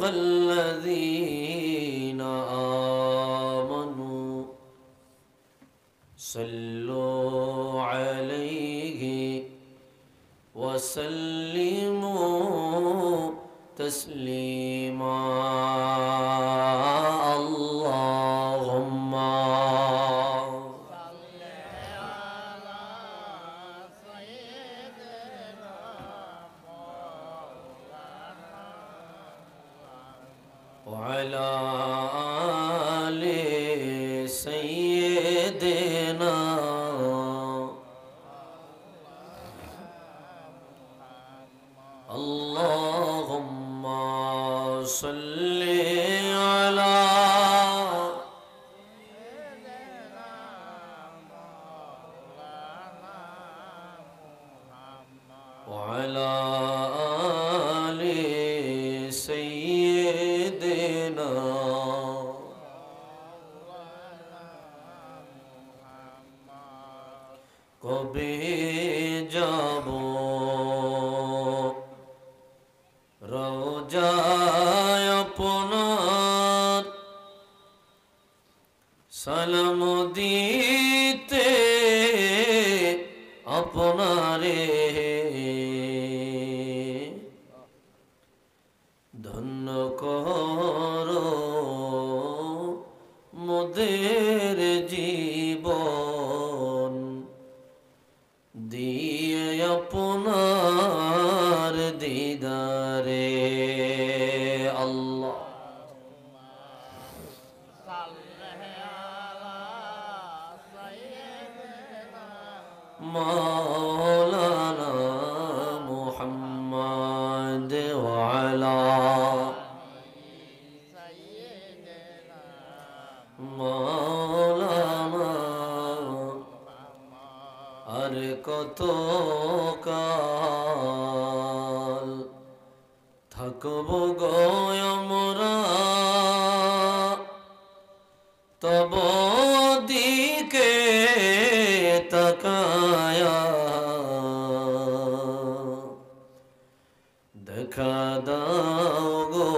الذين آمنوا صلوا عليه وسلموا تسليما اللهم وعلى آل سيدنا اللهم صل على وعلى آل سيدنا কবে যাব রওজায় আপনার সালাম দিতে আপনারে ধন্য করো মোদের জীবন দিয়ে আপনার দিদারে আল্লাহ মাওলানা মুহাম্মদ ওয়ালা মাওলানা আর কত কাল থাকব গো আমরা তব দিকে তাকায়া দেখা দাও গো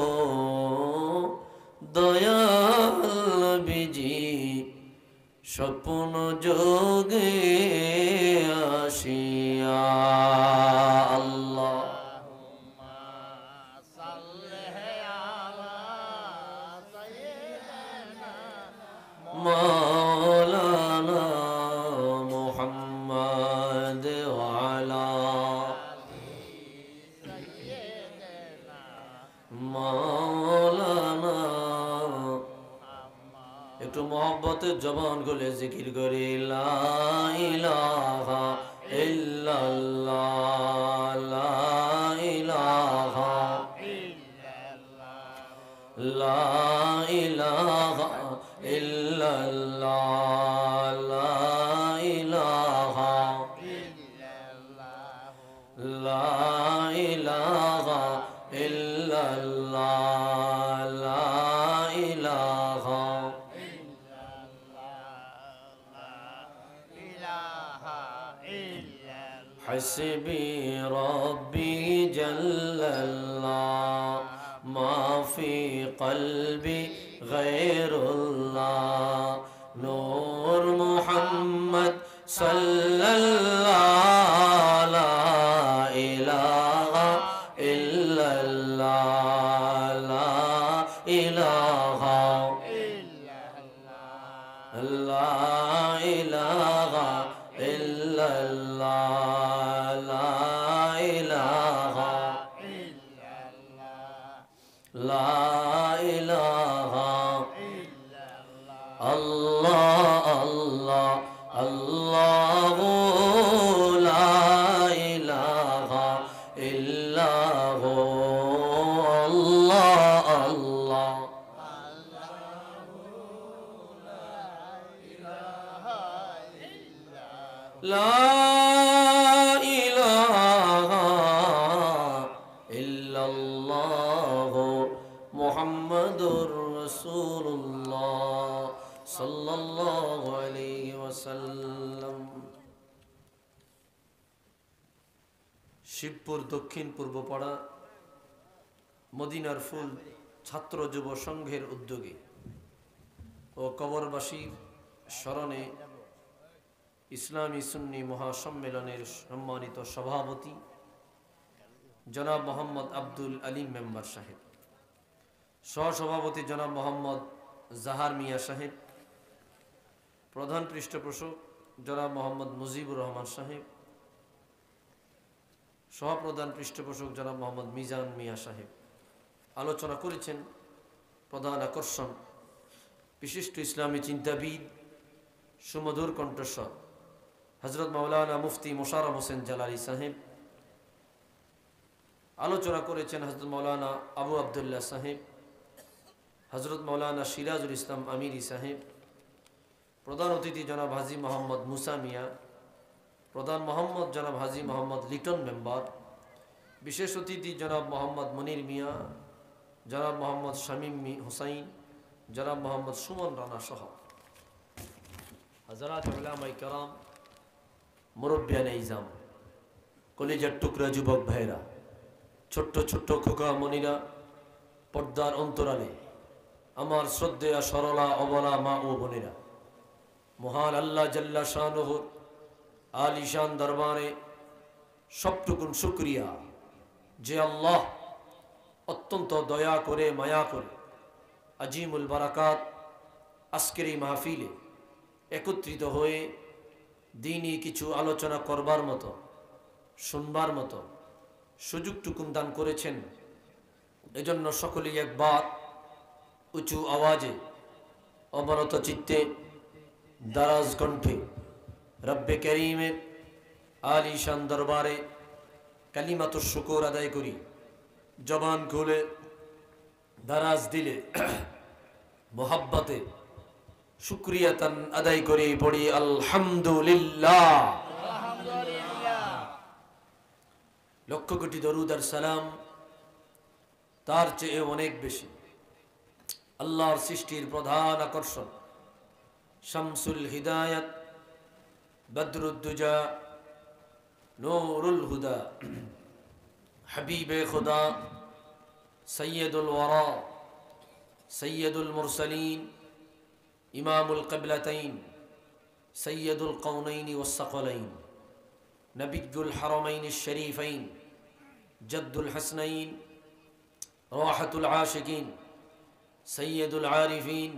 দয়াল বিজি স্বপ্ন যোগে আসিয়া আল্লাহ মাওলানা মুহাম্মদ ওয়ালা মাওলানা একটু মোহব্বতের জবান খুলে জিকির করি লা ইলাহা ইল্লাল্লাহ লা ইলাহা লা ইলাহা ইল্লাল্লাহ লা ইলাহা লা ইলাহা ইল্লাল্লাহ লা ইলাহা حسبي ربي جل الله ما في قلبي غير الله نور محمد صلى الله لا إله إلا الله لا إله إلا الله لا إله إلا الله لا إله الله الله الله لا إله إلا هو الله الله لا إله إلا الله محمد رسول الله صلى الله عليه وسلم শিবপুর দক্ষিণ পূর্ব পাড়া মদিনার ফুল ছাত্র যুব সংঘের উদ্যোগে ও কবরবাসীর স্মরণে ইসলামী সুন্নি মহাসম্মেলনের সম্মানিত সভাপতি জনাব মোহাম্মদ আব্দুল আলিম মেম্বার সাহেব, সহসভাপতি জনাব মোহাম্মদ জাহার মিয়া সাহেব, প্রধান পৃষ্ঠপোষক জনাব মোহাম্মদ মুজিবুর রহমান সাহেব, সহপ্রধান পৃষ্ঠপোষক জনাব মোহাম্মদ মিজান মিয়া সাহেব আলোচনা করেছেন। প্রধান আকর্ষণ বিশিষ্ট ইসলামী চিন্তাবিদ, সুমধুর কণ্ঠস্বর হজরত মাওলানা মুফতি মোশাররফ হোসেন জালালি সাহেব। আলোচনা করেছেন হজরত মাওলানা আবু আবদুল্লাহ সাহেব, হজরত মাওলানা সিরাজুল ইসলাম আমিরি সাহেব। প্রধান অতিথি জনাব হাজী মোহাম্মদ মুসা মিয়া, প্রধান মোহাম্মদ জনাব হাজী মোহাম্মদ লিটন মেম্বার, বিশেষ অতিথি জনাব মোহাম্মদ মনির মিয়া, জনাব মোহাম্মদ শামীম হুসাইন, জনাব মোহাম্মদ সুমন রানা সহ হযরত উলামায়ে কেরাম, মুরব্বিয়ানে ইজাম, কলিজার টুকরা যুবক ভাইরা, ছোট্ট ছোট্ট খোকা মনিরা, পর্দার অন্তরালে আমার শ্রদ্ধেয়া সরলা অবলা মা ও বোনেরা, মহান আল্লাহ জাল্লা শানুহুর আলিশান দরবারে সবটুকুন শুকরিয়া যে আল্লাহ অত্যন্ত দয়া করে মায়া করে আজিমুল বারাকাত আজকের এই মাহফিলে একত্রিত হয়ে দিনই কিছু আলোচনা করবার মতো, শুনবার মতো সুযোগটুকুন দান করেছেন। এজন্য সকলেই একবার উঁচু আওয়াজে অবনত চিত্তে দারাজ কণ্ঠে রব্বে করিমের আলিশান দরবারে কালিমাতুশ শুকর আদায় করি। জবান খুলে দারাজ দিলে মোহাব্বতে শুকরিয়াতান আদায় করে পড়ি আলহামদুলিল্লাহ। লক্ষ কোটি দরুদ আর সালাম তার চেয়ে অনেক বেশি আল্লাহর সৃষ্টির প্রধান আকর্ষণ শামসুল হিদায়াত বদরুদ্দুজা নূরুল হুদা হাবিবে খুদা সৈয়দুল ওয়ারা সৈয়দুল মুরসালিন ইমামুল কিবলাতাইন সৈয়দুল কওনাইন ওয়াস সাকলাইন নবিয়ুল হারামাইন শরীফাইন জদ্দুল হাসনাইন রাহাতুল আশিকিন সৈয়দুল আরিফিন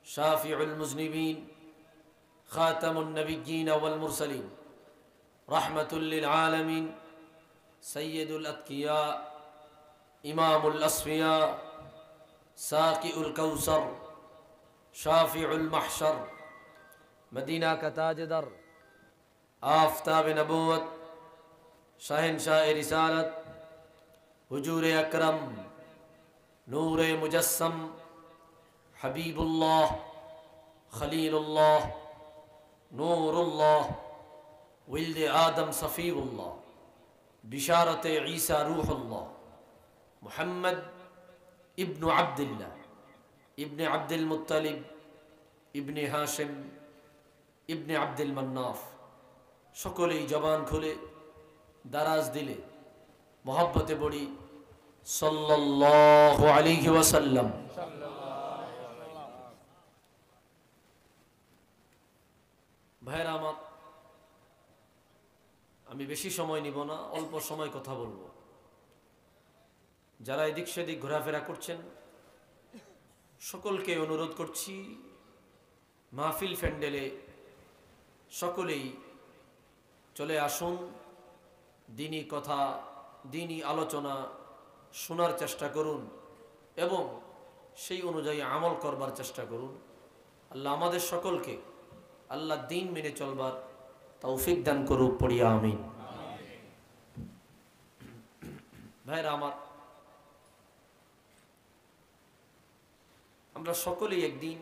শাফিউল মুজনিবিন খাতামুন নবিয়্যিন ওয়াল মুরসালিন রাহমাতুল লিল আলামিন সৈয়দুল আতকিয়া ইমামুল আসফিয়া সাকিউল কাউসার শাফিউল মাহশর মদিনা কা তাজদার आफताब नबूवत शहनशाह रिसालत हुजूर अकरम नूर मुजस्सम हबीबुल्लाह खलीलुल्लाह नूरुल्लाह विल्द आदम सफ़ीउल्लाह बिशारत ईसा रूहुल्लाह मुहम्मद इब्न अब्दुल्लाह इब्न अब्दुल मुत्तलिब इब्न हाशिम इब्न अब्दुल मन्नाफ। সকলেই জবান খুলে দারাজ দিলে মহব্বতে পড়ি সাল্লাল্লাহু আলাইহি ওয়াসাল্লাম। ভাইরা আমার, আমি বেশি সময় নিব না, অল্প সময় কথা বলবো। যারা এদিক সেদিক ঘোরাফেরা করছেন সকলকে অনুরোধ করছি মাহফিল প্যান্ডেলে সকলেই চলে আসুন, দিনী কথা, দিনী আলোচনা শোনার চেষ্টা করুন এবং সেই অনুযায়ী আমল করবার চেষ্টা করুন। আল্লাহ আমাদের সকলকে আল্লাহ দিন মেনে চলবার তৌফিক দান করুক, পড়িয়া আমিন। ভাইরা আমার, আমরা সকলেই একদিন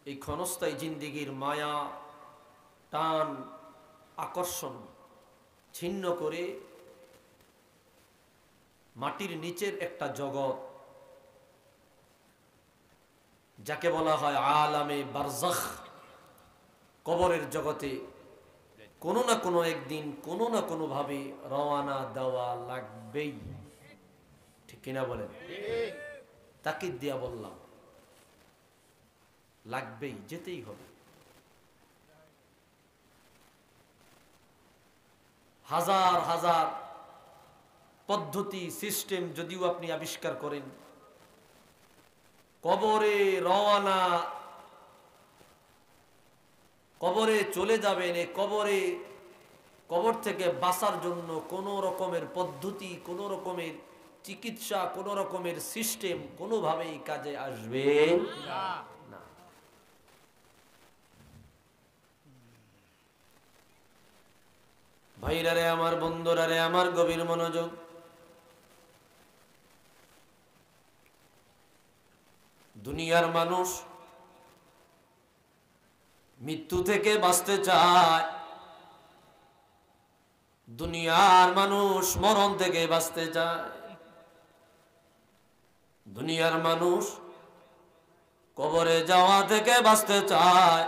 এই ক্ষণস্থায়ী জিন্দেগীর মায়া, টান, আকর্ষণ ছিন্ন করে মাটির নিচের একটা জগৎ যাকে বলা হয় আলামে বারজাখ, কবরের জগতে কোনো না কোনো একদিন কোনো না কোনো ভাবে রওয়ানা দেওয়া লাগবেই। ঠিক কিনা বলেন? তাকিদ দিয়া বললাম, লাগবেই, যেতেই হবে। হাজার হাজার পদ্ধতি সিস্টেম যদিও আপনি আবিষ্কার করেন, কবরে রওয়ানা, কবরে চলে যাবেন, এই কবর থেকে বাঁচার জন্য কোন রকমের পদ্ধতি, কোন রকমের চিকিৎসা, কোন রকমের সিস্টেম কোনোভাবেই কাজে আসবে না। ভাইরা রে আমার, বন্ধুরা রে আমার, গভীর মনোযোগ। দুনিয়ার মানুষ মৃত্যু থেকে বাঁচতে চায়, দুনিয়ার মানুষ মরণ থেকে বাঁচতে চায়, দুনিয়ার মানুষ কবরে যাওয়া থেকে বাঁচতে চায়,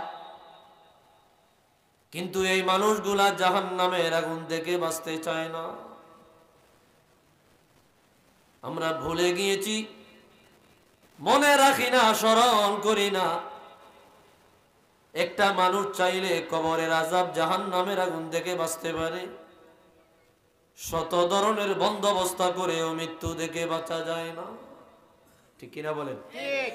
কিন্তু এই মানুষগুলা জাহান্নামের আগুন থেকে বাঁচতে চায় না। আমরা ভুলে গিয়েছি, মনে রাখি না, স্মরণ করি না, একটা মানুষ চাইলে কবরের আযাব, জাহান্নামের আগুন থেকে বাঁচতে পারে। শত ধরনের বন্দোবস্ত করেও মৃত্যু থেকে বাঁচা যায় না। ঠিক কিনা বলেন? ঠিক।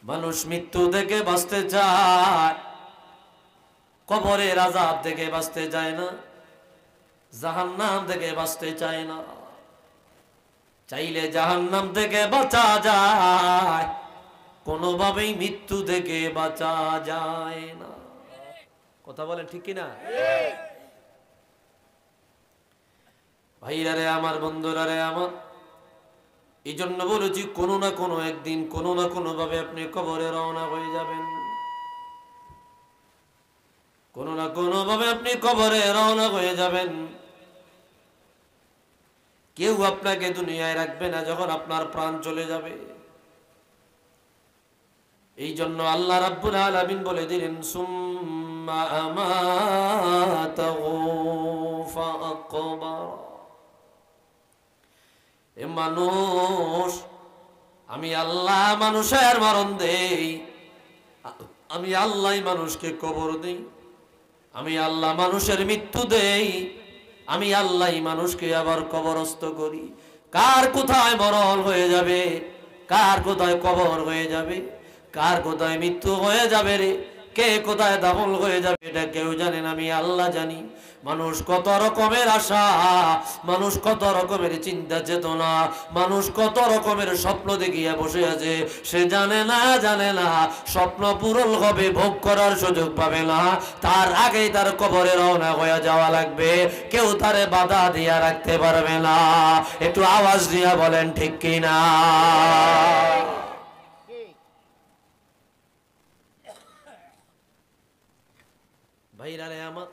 মানুষ মৃত্যু থেকে বাঁচতে চায়, কবরের আযাব থেকে বাঁচতে চায় না, জাহান্নাম থেকে বাঁচতে চায় না। চাইলে জাহান্নাম থেকে বাঁচা যায়, কোনোভাবেই মৃত্যু থেকে বাঁচা যায় না। কথা বলেন ঠিক কিনা? ভাইরা রে আমার, বন্ধুরা রে আমার, এই জন্য বলেছি, কোনো না কোনো একদিন, কোনো না কোনো ভাবে আপনি কবরে রওনা হয়ে যাবেন। কোনো না কোনো ভাবে আপনি কবরে রওনা হয়ে যাবেন। কেউ আপনাকে দুনিয়ায় রাখবে না যখন আপনার প্রাণ চলে যাবে। এই জন্য আল্লাহ রাব্বুল আলামিন বলে দিলেন, সুম্মা আমাতাহু ফাআকবার। এ মানুষ, আমি আল্লাহ মানুষের মরণ দেই, আমি আল্লাহ মানুষকে কবর দেই, আমি আল্লাহ মানুষের মৃত্যু দেই, আমি আল্লাহ মানুষকে আবার কবরস্থ করি। কার কোথায় মরণ হয়ে যাবে, কার কোথায় কবর হয়ে যাবে, কার কোথায় মৃত্যু হয়ে যাবে রে, কে কোথায় দাফন হয়ে যাবে, এটা কেউ জানে না, আমি আল্লাহ জানি। মানুষ কত রকমের আশা, মানুষ কত রকমের চিন্তা চেতনা, মানুষ কত রকমের স্বপ্ন দেখিয়া বসে আছে, সে জানে না, জানে না স্বপ্ন পূরণ হবে, ভোগ করার সুযোগ পাবে না, তার আগেই তার কবরে রওনা হয়ে যাওয়া লাগবে। কেউ তারে বাধা দিয়া রাখতে পারবে না। একটু আওয়াজ দিয়া বলেন ঠিক কিনা? ভাইরা রে আমার,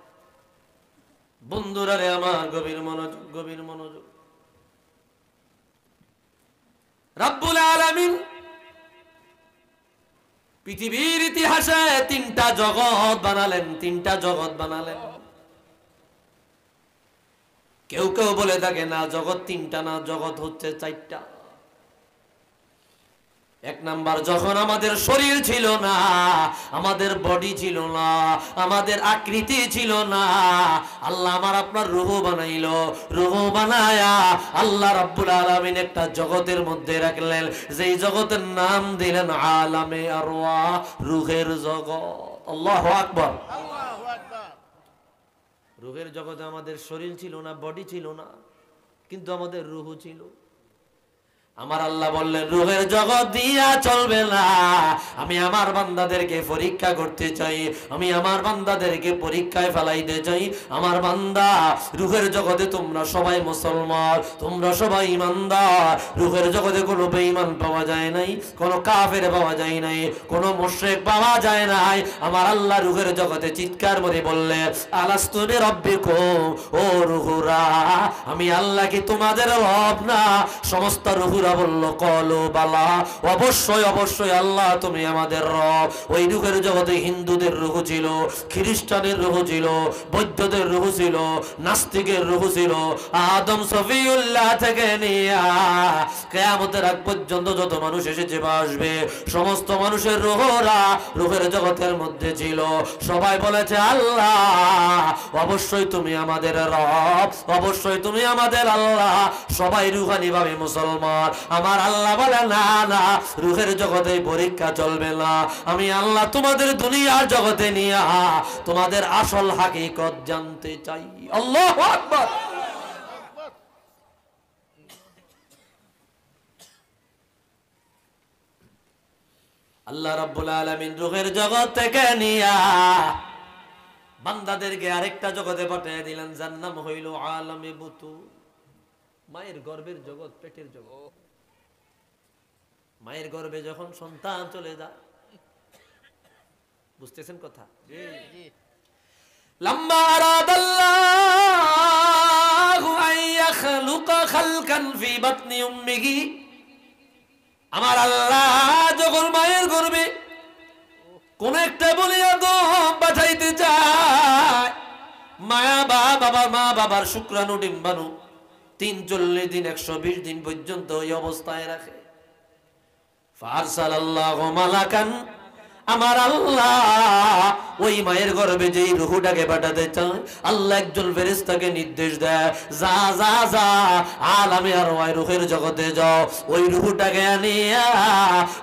বন্ধুরা রে আমার, গভীর মনোযোগ, গভীর মনোযোগ। রব্বুল আলামিন পৃথিবীর ইতিহাসে তিনটা জগৎ বানালেন, তিনটা জগৎ বানালেন। কেউ কেউ বলে থাকে না, জগৎ তিনটা না, জগৎ হচ্ছে চারটা। এক নাম্বার, যখন আমাদের শরীর ছিল না, আমাদের বডি ছিল না, আমাদের আকৃতি ছিল না, আল্লাহ আমার আপনার রূহ বানাইলো। রূহ বানায়া আল্লাহ রাব্বুল আলামিন একটা জগতের মধ্যে রাখলেন, যেই জগতের নাম দিলেন আলামে আরওয়াহ, রূহের জগৎ। আল্লাহু আকবার, আল্লাহু আকবার। রূহের জগতে আমাদের শরীর ছিল না, বডি ছিল না, কিন্তু আমাদের রূহ ছিল। আমার আল্লাহ বললেন, রূহের জগৎ দিয়া চলবে না, আমি আমার বান্দাদেরকে পরীক্ষা করতে চাই, আমি আমার বান্দাদেরকে পরীক্ষায় ফেলাইতে চাই। আমার বান্দা, রূহের জগতে তোমরা সবাই মুসলমান, তোমরা সবাই ইমানদার। রূহের জগতে কোনো বেঈমান পাওয়া যায় নাই, কোনো কাফের পাওয়া যায় নাই, কোনো মুশরিক পাওয়া যায় নাই। আমার আল্লাহ রূহের জগতে চিৎকার করে বললেন, আলাস্তু বিরাব্বিকুম, ও রূহরা, আমি আল্লাহ কি তোমাদের রব না? সমস্ত রূহ ইহুদিরা বলল কলু বালা, অবশ্যই অবশ্যই আল্লাহ তুমি আমাদের রব। ওই রূহের জগতে হিন্দুদের রূহ ছিল, খ্রিস্টানের রূহ ছিল, বৌদ্ধদের রূহ ছিল, নাস্তিকের রূহ ছিল। আদম সফিউল্লাহ থেকে নিয়ে কিয়ামতের আগ পর্যন্ত যত মানুষ এসেছে বা আসবে, সমস্ত মানুষের রূহরা রূহের জগতের মধ্যে ছিল। সবাই বলেছে আল্লাহ অবশ্যই তুমি আমাদের রব, অবশ্যই তুমি আমাদের আল্লাহ। সবাই রুহানি ভাবে মুসলমান। আমার আল্লাহ বলে না না, রুহের জগতে পরীক্ষা চলবে না। আমি আল্লাহ তোমাদের দুনিয়ার জগতে নিয়ে তোমাদের আসল হাকিকত জানতে চাই। আল্লাহু আকবার। আল্লাহ রাব্বুল আলামিন রুহের জগৎ থেকে নিয়া বান্দাদেরকে আরেকটা জগতে পাঠিয়ে দিলেন, যার নাম হইল আলামে বুতু, মায়ের গর্ভের জগৎ, পেটের জগৎ। মায়ের গর্ভে যখন সন্তান চলে যায়, বুঝতেছেন কথা? লাম্মা আরাদাল্লাহু আন ইয়াখলুকা খালকান ফি বাতনি উম্মিহি, আমার আল্লাহ যখন মায়ের গর্ভে কোন একটা বলিয়াদম পাঠাইতে চায়, মা বাবার শুক্রাণু ডিম্বাণু ৩৪ দিন ১২০ দিন পর্যন্ত এই অবস্থায় রাখে। ফারসালাল্লাহু মালাকান, আমার আল্লাহ ওই মায়ের গর্ভে যেই রূহটাকে পাঠাতে চায়, আল্লাহ একজন ফেরেশতাকে নির্দেশ দেয়, যা যা যা আলামে আরওয়াহ রূহের জগতে যাও, ওই রূহটাকে আনিয়া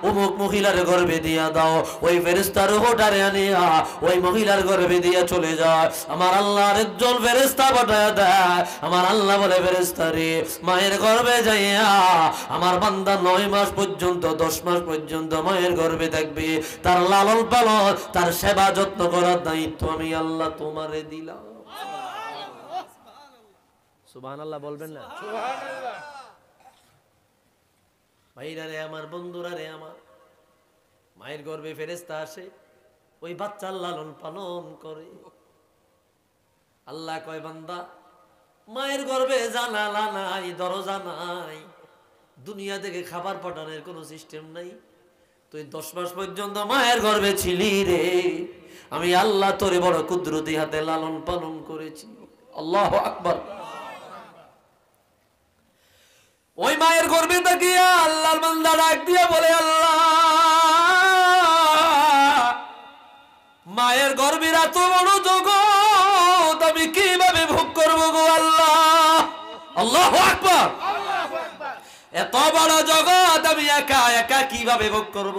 অমুক মহিলার গর্ভে দিয়া দাও। ওই ফেরেশতা রূহটারে আনিয়া ওই মহিলার গর্ভে দিয়া চলে যায়। আমার আল্লাহর একজন ফেরেশতা পাঠায় দেয়। আমার আল্লাহ বলে, ফেরেশতা রে, মায়ের গর্ভে যাইয়া আমার বান্দা ৯ মাস পর্যন্ত ১০ মাস পর্যন্ত মায়ের গর্ভে থাকবে, তার লালন পালন, তার সেবা যত্ন করার দায়িত্ব আমি আল্লাহ তোমারে দিলাম। সুবহানাল্লাহ বলবেন না? সুবহানাল্লাহ। ভাইরা রে আমার, বন্ধুরা রে আমার, মায়ের গর্ভে ফেরেশতা আসে, ওই বাচ্চার লালন পালন করে। আল্লাহ কয়, বান্দা মায়ের গর্ভে জানালা নাই, দরজা নাই, দুনিয়া থেকে খাবার পাঠানোর কোনো সিস্টেম নাই, তুই ১০ মাস পর্যন্ত মায়ের গর্ভে ছিলি রে, আমি আল্লাহ তোরে বড় কুদরতি হাতে লালন পালন করেছি। আল্লাহু আকবার। ওই মায়ের গর্ভে তাকিয়া আল্লাহর বান্দা ডাক দিয়া বলে, আল্লাহ মায়ের গর্ভের এত বড় জগৎ আমি কিভাবে ভোগ করবো গো আল্লাহ? আল্লাহু আকবার। এত বড় জগৎ আমি একা একা কিভাবে ভোগ করব?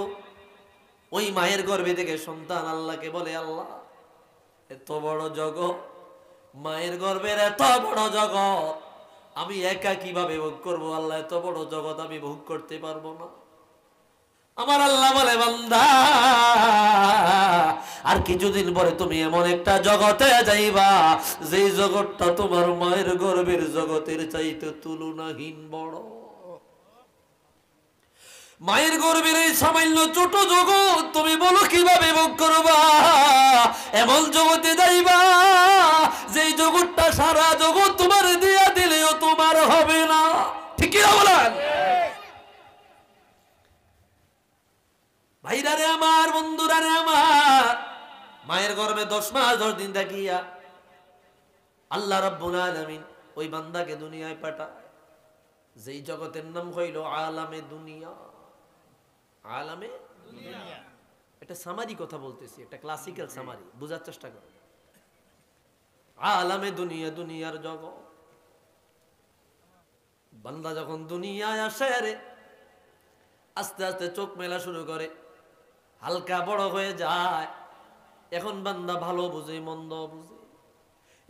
ওই মায়ের গর্ভে থেকে সন্তান আল্লাহকে বলে, আল্লাহ এত বড় জগৎ, মায়ের গর্ভের এত বড় জগৎ আমি একা কিভাবে ভোগ করব? আল্লাহ এত বড় জগৎ আমি ভোগ করতে পারবো না। আমার আল্লাহ বলে, বান্দা আর কিছুদিন পরে তুমি এমন একটা জগতে যাইবা, যে জগৎটা তোমার মায়ের গর্ভের জগতের চাইতে তুলনাহীন বড়। মায়ের গর্ভের এই সামান্য ছোট জগৎ তুমি বলো কিভাবে ভোগ করবা? এমন জগতে যাইবা যে জগৎটা সারা জগৎ তোমার দিয়া দিলেও তোমার হবে না। ঠিক না বলেন? ভাইরা রে আমার, বন্ধুরা রে আমার, মায়ের গর্ভে ১০ মাস ১০ দিন থাকিয়া আল্লাহ রাব্বুল আলামিন ওই বান্দাকে দুনিয়ায় পাঠায়, যেই জগতের নাম হইল আলামে দুনিয়া। আলামে দুনিয়া, এটা সামারি কথা বলতেছি, এটা ক্লাসিক্যাল সামারি, বুঝার চেষ্টা করো। আলামে দুনিয়া, দুনিয়ার জগৎ। বান্দা যখন দুনিয়ায় আসে রে, আস্তে আস্তে চোখ মেলা শুরু করে, হালকা বড় হয়ে যায়। এখন বান্দা ভালো বুঝে, মন্দ বুঝে।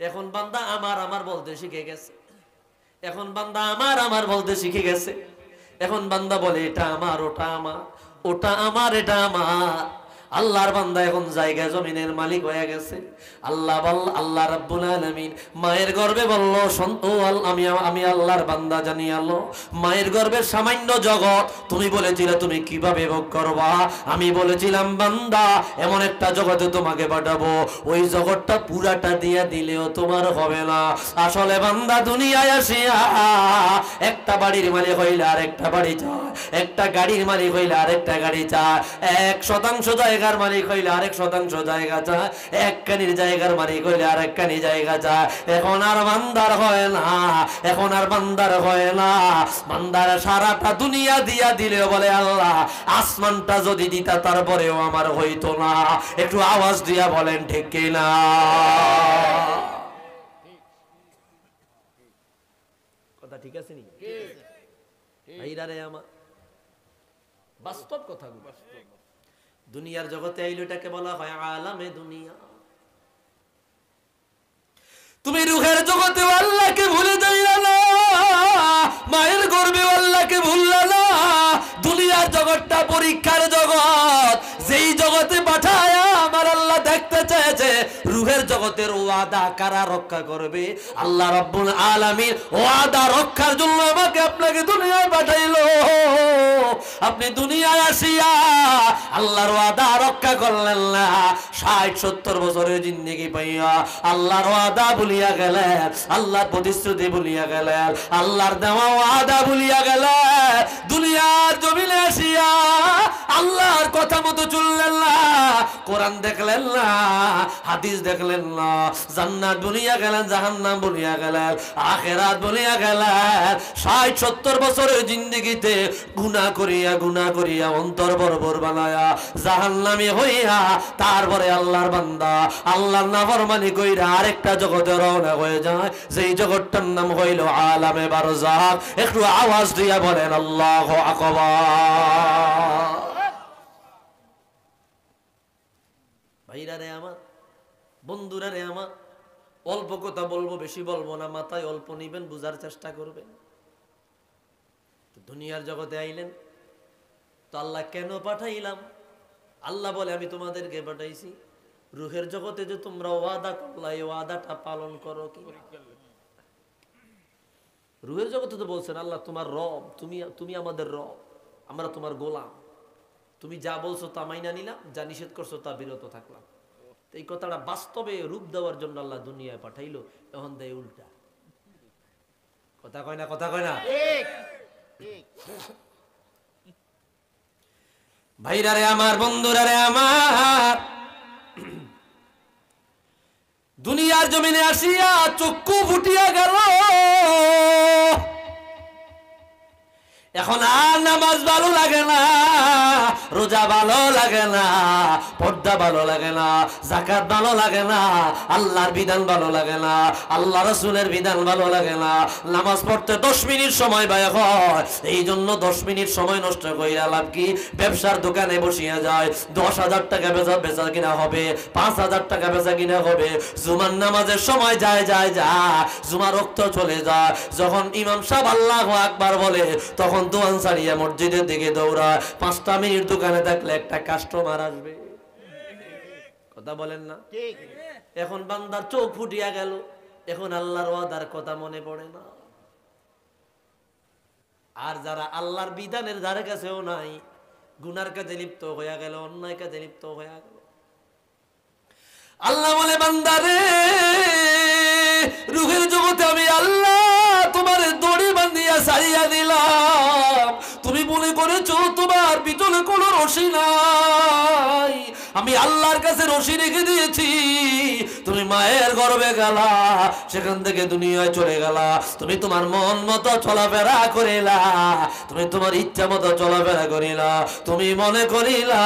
এখন বান্দা আমার আমার বলতে শিখে গেছে। এখন বান্দা আমার আমার বলতে শিখে গেছে। এখন বান্দা বলে, এটা আমার, ওটা আমার, ওটা আমার, এটা আমার। আল্লাহর বান্দা এখন জায়গা জমিনের মালিক হয়ে গেছে। আল্লাহ রাব্বুল আলামিন মায়ের গর্ভে বলল, আমি আল্লাহর বান্দা জানি আলো, মায়ের গর্ভের সামান্য জগৎ তুমি বলেছিলে তুমি কিভাবে ভোগ করবা। আমি বলেছিলাম বান্দা এমন একটা জগতে তোমাকে পাঠাবো, ওই জগৎটা পুরাটা দিয়ে দিলেও তোমার হবে না। আসলে বান্দা দুনিয়ায় আসিয়া একটা বাড়ির মালিক হইলে আর একটা বাড়ি চায়, একটা গাড়ির মালিক হইলে আরেকটা গাড়ি চায়, 1% জায়গার মালিক হইলে আরেক শতাংশ জায়গা চায়, একখানির জায়গার মালিক হইলে আরেকখানি জায়গা চায়। এখন আর বান্দার হয় না, এখন আর বান্দার হয় না। বান্দার সারাটা দুনিয়া দিয়া দিলেও বলে আল্লাহ আসমানটা যদি দিতা তারপরেও আমার হইতো না। একটু আওয়াজ দিয়া বলেন ঠিক কিনা? কথা ঠিক আছে নি? ভাইরা আমার বাস্তব কথা, দুনিয়ার জগতে আইলো এটাকে বলা হয় আলামে দুনিয়া। তুমি রুহের জগতে আল্লাহকে ভুলে যাইও না, মায়ের গর্ভে আল্লাহকে ভুললা না। দুনিয়ার জগৎটা পরীক্ষার জগৎ, যেই জগতে পাঠায় আমার আল্লাহ দেখতে চেয়েছে রুহের জগতের ওয়াদা কারা রক্ষা করবে। আল্লাহ রাব্বুল আলামিন ওয়াদা রক্ষার জন্য আমাকে আপনাকে দুনিয়ায় পাঠাইলো। আপনি দুনিয়ায় আসিয়া আল্লাহর ওয়াদা রক্ষা করলেন না, 60-70 বছরের জিন্দেগি পাইয়া আল্লাহর ওয়াদা ভুলিয়া গেলেন, আল্লাহর প্রতিশ্রুতি ভুলিয়া গেলেন, আল্লাহর দেওয়া ওয়াদা ভুলিয়া গেলেন। দুনিয়ার জমিনে আসিয়া আল্লাহর কথা মতো চললেন না, কোরআন দেখলেন না, হাদিস দেখলেন না, জান্নাত ভুলিয়া গেলেন, জাহান্নাম ভুলিয়া গেলেন, আখিরাত ভুলিয়া গেলেন। 60-70 বছরের জিন্দেগিতে গুনাহ করিয়া অন্তর বর্বর বানায়া জাহান্নামী হইয়া তারপরে আল্লাহর বান্দা আল্লাহর নাফরমানি কইরা আরেকটা জগতে রওনা হয়ে যায়, যেই জগৎটার নাম হইল আলামে বারজাখ। একটু আওয়াজ দিয়া বলেন আল্লাহু আকবার। ভাইরা রে আমার, বন্ধুরা রে আমার, অল্প কথা বলবো, বেশি বলবো না, মাথায় অল্প নিবেন, বুঝার চেষ্টা করবেন। দুনিয়ার জগতে আইলেন তো আল্লাহ কেন পাঠাইলাম? আল্লাহ বলে আমি তোমাদেরকে পাঠাইছি রুহের জগতে যে তোমরা ওয়াদা করলা, এই ওয়াদাটা পালন করো কি? রুহের জগতে তো বলছেন আল্লাহ তোমার রব, তুমি আমাদের রব, আমরা তোমার গোলাম, তুমি যা বলছো তা মাইনা নিলাম, যা নিষেধ করছো তা বিরত থাকলাম। এই কথাটা বাস্তবে রূপ দেওয়ার জন্য আল্লাহ দুনিয়ায় পাঠাইলো, এখন দেয় উল্টা। কথা কয় না, কথা কয় না? ভাইরা রে আমার, বন্ধুরা রে আমার, দুনিয়ার জমিনে আসিয়া চক্ষু ফুটিয়া গেল। এখন আর নামাজ ভালো লাগে না, রোজা ভালো লাগে না, পর্দা ভালো লাগে না, যাকাত ভালো লাগে না, আল্লাহর বিধান ভালো লাগে না, আল্লাহ রাসূলের বিধান ভালো লাগে না। নামাজ পড়তে 10 মিনিট সময় ব্যয় হয়, এই জন্য 10 মিনিট সময় নষ্ট কইরা লাভ কি? ব্যবসার দোকানে বসিয়া যায়, 10,000 টাকা বেচা কিনা হবে, 5,000 টাকা বেচা কিনা হবে। জুমার নামাজের সময় যায়, জুমার ওয়াক্ত চলে যায়, যখন ইমাম সাহেব আল্লাহু আকবার বলে তখন দোয়ান ছাড়িয়া মসজিদের দিকে দৌড়ায়। 5টা মিনিট দোকানে থাকলে একটা কাস্টমার আসবে, কথা বলেন না? এখন বান্দার চোখ ফুটিয়া গেল, এখন আল্লাহর ওয়াদার কথা মনে পড়ে না। আর যারা আল্লাহর বিধানের ধারে কাছেও নাই, গুনার কাজে লিপ্ত হইয়া গেল, অন্যায় কাজে লিপ্ত হইয়া গেল। আল্লাহ বলে বান্দারে রূহের জগতে আমি আল্লাহ তোমার দড়ি বান্ধিয়া ছাড়িয়া দিলাম, তুমি মনে করেছো তোমার ভিতরে কোনো রশি নাই, আমি আল্লাহর কাছে রশি রেখে দিয়েছি। তুমি মায়ের গর্ভে গেলা, সেখান থেকে দুনিয়ায় চলে গেলা, তুমি তোমার মন মতো চলাফেরা করিলা, তুমি তোমার ইচ্ছা মতো চলাফেরা করিলা, তুমি মনে করিলা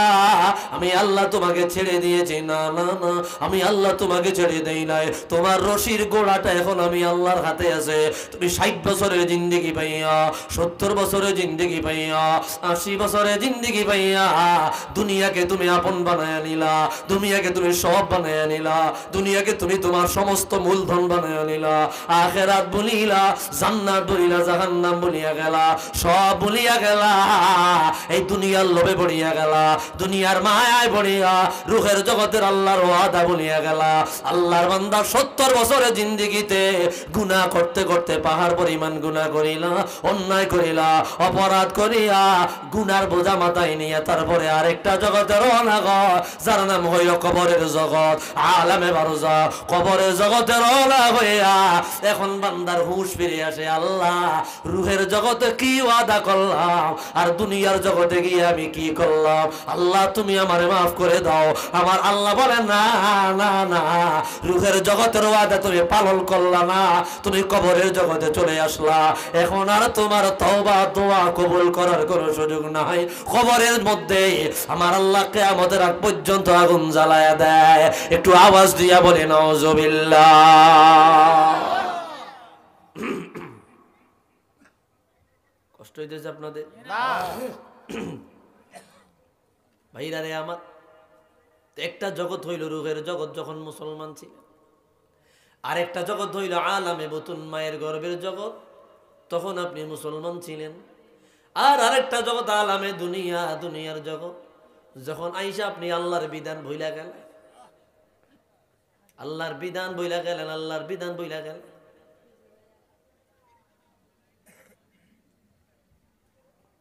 আমি আল্লাহ তোমাকে ছেড়ে দিয়েছি। না না না, আমি আল্লাহ তোমাকে ছেড়ে দেই নাই, তোমার রশির গোড়াটা এখন আমি আল্লাহর হাতে আছে। তুমি 60 বছরের জিন্দেগি পাইয়া, 70 বছরের জিন্দেগি পাইয়া, 80 বছরে জিন্দেগি পাইয়া দুনিয়াকে তুমি আপন বানায়া নিলা, দুনিয়াকে তুমি সব বানায়া নিলা, দুনিয়াকে তুমি তোমার সমস্ত মূলধন বানায়া নিলা, আখিরাত বলিলা, জান্নাত বলিলা, জাহান্নাম বলিয়া গেলা, সব বলিয়া গেলা। এই দুনিয়ার লোভে পড়িয়া গেলা, দুনিয়ার মায়ায় পড়িয়া রূহের জগতের আল্লাহর ওয়াদা বলিয়া গেলা। আল্লাহর বান্দা 70 বছরের জিন্দেগিতে গুনাহ করতে করতে পাহাড় পরিমাণ গুনাহ করিলা, অন্যায় করিলা, অপরাধ করিয়া গুনার বোঝা মাথায় নিয়ে তারপরে আরেকটা জগতের রওনা কর, যার নাম হইল কবরের জগৎ, আলামে বারজা। কবরের জগতের রওনা হইয়া এখন বান্দার হুঁশ ফিরে আসে, আল্লাহ রূহের জগতে কি ওয়াদা করলাম আর দুনিয়ার জগতে গিয়ে আমি কি করলাম, আল্লাহ তুমি আমারে মাফ করে দাও। আমার আল্লাহ বলে না না না, রূহের জগতের ওয়াদা তুমি পালন করলা না, তুমি কবরের জগতে চলে আসলা, এখন আর তোমার তওবা দোয়া কবুল করার কোনো সুযোগ নাই। কবরের মধ্যে আমার আল্লাহ কিয়ামতের আগ পর্যন্ত আগুন জ্বালায়া দেয়। একটু আওয়াজ দিয়া বলে নাউজুবিল্লাহ। কষ্ট হইতেছে আপনাদের? ভাইরা রে আমার, একটা জগৎ হইল রূহের জগৎ যখন মুসলমান ছিল, আরেকটা জগৎ হইল আলামে বতুন মায়ের গর্ভের জগৎ, তখন আপনি মুসলমান ছিলেন। আর আরেকটা জগৎ আলামে দুনিয়া, দুনিয়ার জগৎ, যখন আইসা আপনি আল্লাহর বিধান ভুইলা গেলেন, আল্লাহর বিধান ভুইলা গেলেন, আল্লাহর বিধান ভুইলা গেলেন।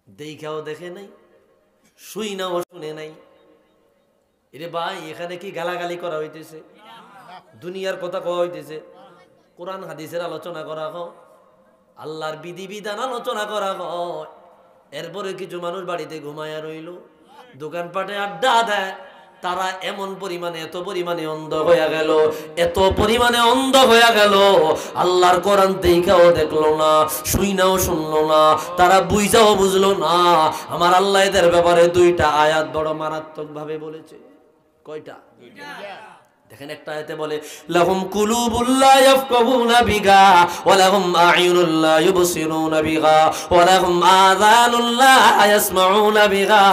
দেখাও দেখে নাই, শুই নাও শুনে নাই। এরে ভাই, এখানে কি গালাগালি করা হইতেছে? দুনিয়ার কথা কওয়া হইতেছে? কোরআন হাদিসের আলোচনা করা হয়, আল্লাহর বিধি বিধান আলোচনা করা হয়। এরপরে কিছু মানুষ বাড়িতে ঘুমায়া রইল, দোকানপাটে আড্ডা দেয়। তারা এমন পরিমাণে, এত পরিমাণে অন্ধ হয়ে গেল, এত পরিমাণে অন্ধ হয়ে গেল, আল্লাহর কোরআন দেখাও দেখলো না, শুইনাও শুনলো না, তারা বুঝাও বুঝলো না। আমার আল্লাহ এদের ব্যাপারে 2টা আয়াত বড় মারাত্মক ভাবে বলেছে। কয়টা? দেখেন, একটা আয়াতে বলে লাহুম কুলুবুল লা ইয়াফকাহুনা বিহা ওয়া লাহুম আ'য়ুনুল লা ইউবসিরুনা বিহা ওয়া লাহুম আযানুল লা ইয়াসমাউনা বিহা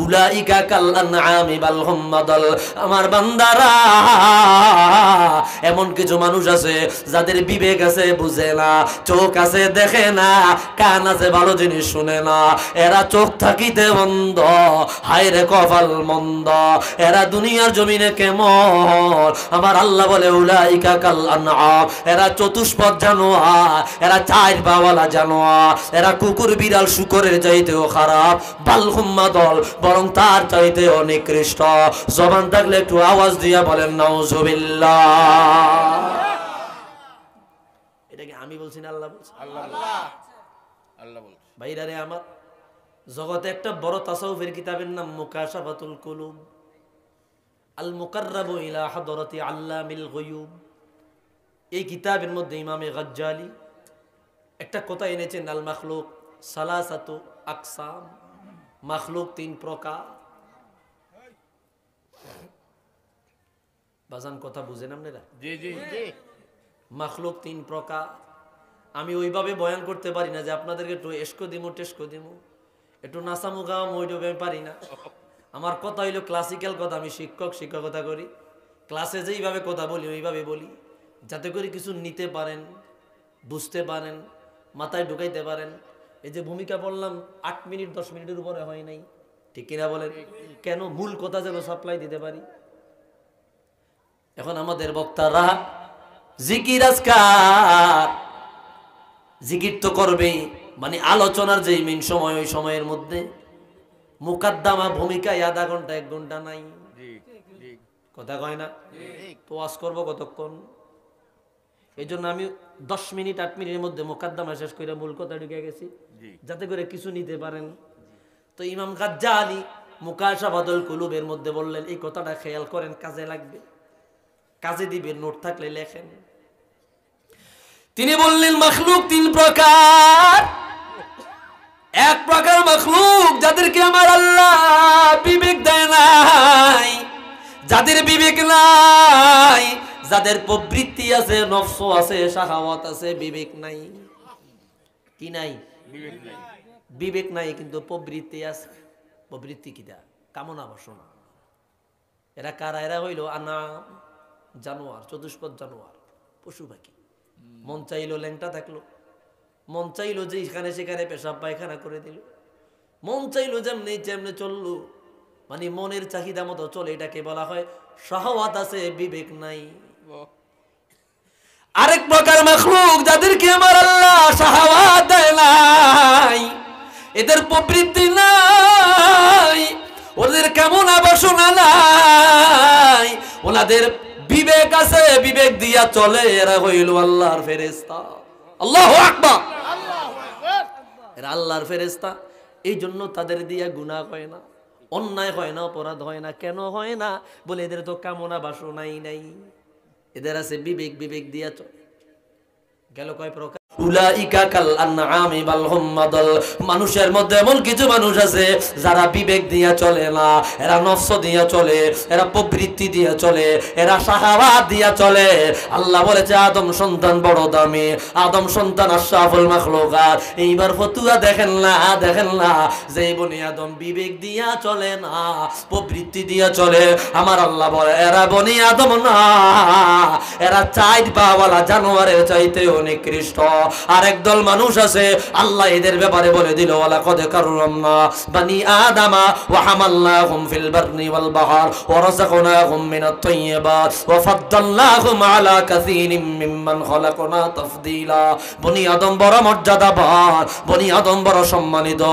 উলাইকা কাল আনআমি বাল হুম আদাল। আমার বান্দারা, এমন কিছু মানুষ আছে যাদের বিবেক আছে, বুঝে না, চোখ আছে দেখে না, কান আছে ভালো জিনিস শুনে না, এরা চোখ থাকিতে অন্ধ, হায় রে কপাল মন্দ, এরা দুনিয়ার জমিনে কেমন। আমার আল্লাহ বলে উলাইকা কাল আনআম, এরা চতুষ্পদ জানোয়ার, এরা 4 পাওয়ালা জানোয়ার, এরা কুকুর বিড়াল শুকরের চাইতেও খারাপ, বাল হুম আদাল, বরং তার চাইতেও নিকৃষ্ট। জবান থাকলে একটু আওয়াজ দিয়া বলেন নাউজুবিল্লাহ। এটা কি আমি বলছি না আল্লাহ বলছে? আল্লাহ বলছে। ভাইরা রে আমার, জগতে একটা বড় তাসাউফের কিতাবের নাম মুকাশাফাতুল কুলুব, আল মুকাররাবু ইলা হাদরাতি আল্লামিল গুয়ুব। এই কিতাবের মধ্যে ইমামে গাজ্জালি একটা কথা এনেছেন, আল মাখলুক সালাসাতু আকসাম, মাখলুক 3 প্রকার। বাজান কথা বুঝেন আপনারা? জি জি জি। মাখলুক 3 প্রকার। আমি ওইভাবে বয়ান করতে পারি না যে আপনাদেরকে একটু এসকো দিমু টেসকো দিমু, একটু নাচামু গাওয়াম, ওইভাবে আমি পারি না। আমার কথা হইলো ক্লাসিক্যাল কথা, আমি শিক্ষকতা করি, ক্লাসে যেইভাবে কথা বলি ওইভাবে বলি, যাতে করে কিছু নিতে পারেন, বুঝতে পারেন, মাথায় ঢুকাইতে পারেন। এই যে ভূমিকা বললাম 8 মিনিট 10 মিনিটের উপরে হয় নাই, ঠিক কিনা বলেন? কেন? মূল কথা যেন সাপ্লাই দিতে পারি। এখন আমাদের বক্তারা জিকির আজকার, জিকির তো করবেই, মানে আলোচনার যেই মেইন সময়, ওই সময়ের মধ্যে মুকাদ্দামা ভূমিকায় আধা ঘন্টা 1 ঘন্টা নাই, কথা কয় না? তো ওয়াজ করবো কতক্ষণ? এই জন্য আমি 10 মিনিট 8 মিনিটের মধ্যে মুকাদ্দামা শেষ করে মূল কথা ঢুকে গেছি, যাতে করে কিছু নিতে পারেন। তো ইমাম গাজ্জালি মুকাশাফাতুল কুলুবের মধ্যে বললেন, এই কথাটা খেয়াল করেন, কাজে লাগবে, কাজে দিবে, নোট থাকলে লেখেন। তিনি বললেন মাখলুক 3 প্রকার। এক প্রকার মাখলুক যাদেরকে আমার আল্লাহ বিবেক দেয় নাই, যাদের বিবেক নাই, যাদের প্রবৃত্তি আছে, নফস আছে, শাহাওয়াত আছে, বিবেক নাই। কি নাই? বিবেক নাই। বিবেক নাই কিন্তু প্রবৃত্তি আছে। প্রবৃত্তি কিটা? কামনা বাসনা। এরা কারা? এরা হইল আনাম, জানোয়ার, চতুষ্পদ জানোয়ার, পশু পাখি। মন চাইলো ল্যাংটা থাকলো, মন চাইলো যে এখানে সেখানে পেশাব পায়খানা করে দিল, মন চাইলো যেমনি যেমনি চললো, মানে মনের চাহিদা মতো চলে। এটাকে বলা হয় শাহওয়াত আছে, বিবেক নাই। আরেক প্রকার মাখলুক যাদেরকে আমার আল্লাহ শাহওয়াত দেয় নাই, এদের প্রবৃত্তি নাই, ওদের কামনা বাসনা নাই, ওনাদের বিবেক আছে, বিবেক দিয়া চলে। এরা হইল আল্লাহর ফেরেশতা। আল্লাহু আকবার। এরা আল্লাহর ফেরেশতা। এই জন্য তাদের দিয়া গুনাহ হয় না, অন্যায় হয় না, অপরাধ হয় না। কেন হয় না? বলে এদের তো কামনা বাসনাই নাই, এদের আছে বিবেক, বিবেক দিয়া চলে। গেল কয় প্রকার? উলাইকা কাল আনআমি বাল হুম আদাল। মানুষের মধ্যে এমন কিছু মানুষ আছে যারা বিবেক দিয়া চলে না, এরা নফস দিয়া চলে, এরা প্রবৃত্তি দিয়া চলে, এরা শাহওয়াত দিয়া চলে। আল্লাহ বলেছে আদম সন্তান বড় দামি, আদম সন্তান আশরাফুল মাখলুকাত। এইবার ফতুয়া দেখেন না, দেখেন না যে বনি আদম বিবেক দিয়া চলে না, প্রবৃত্তি দিয়া চলে। আমার আল্লাহ বলে এরা বনি আদম না, এরা চাইদ পাওয়ালা জানোয়ারের চাইতেও নিকৃষ্ট। আর একদল মানুষ আছে আল্লাহ এদের ব্যাপারে বলে দিল ওয়ালা কদ কাররামনা বানি আদামা ওয়া হামালনাহুম ফিল বারনি ওয়াল বাহর ওয়া রাযাকনাহুম মিনাত তাইয়্যিবাত ওয়া ফাদ্দালনাহুম আলা কাসীরিম মিম্মান খালাকনা তাফদীলা। বনি আদম বড় মর্যাদাবান, বনি আদম বড় সম্মানিত,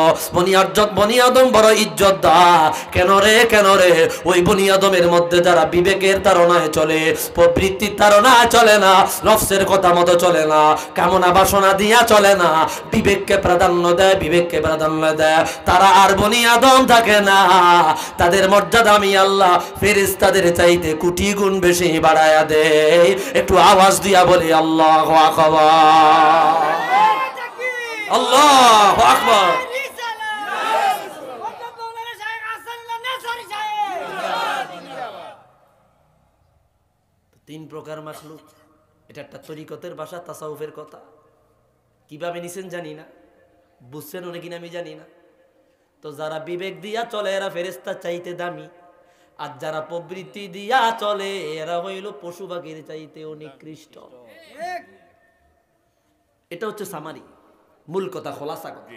বনি আদম বড় ইজ্জতদার। কেন রে? কেন রে? ওই বনি আদমের মধ্যে যারা বিবেকের তাড়নায় চলে, প্রবৃত্তির তাড়নায় চলে না, নফসের কথা মতো চলে না, কামনা বাসনা দিয়া চলে না, বিবেককে প্রাধান্য দেয়, বিবেককে প্রাধান্য দেয়, তারা আর বনি আদম থাকে না। তাদের মর্যাদা আমি আল্লাহ ফেরেশতাদের চাইতে কোটি গুণ বেশি বাড়ায়া দেয়। একটু আওয়াজ দিয়া বলি আল্লাহু আকবার, আল্লাহু আকবার। তিন প্রকার মাখলুক। এটা একটা তরিকতের ভাষা, তাসাউফের কথা। কিভাবে নিছেন জানি না, বুঝছেন অনেক কিনা আমি জানি না। তো যারা বিবেক দিয়া চলে এরা ফেরেশতা চাইতে দামি, আর যারা প্রবৃত্তি দিয়া চলে এরা হইল পশু পাখির চাইতেও নিকৃষ্ট। এটা হচ্ছে সামারি, মূল কথা, খোলাসা কথা।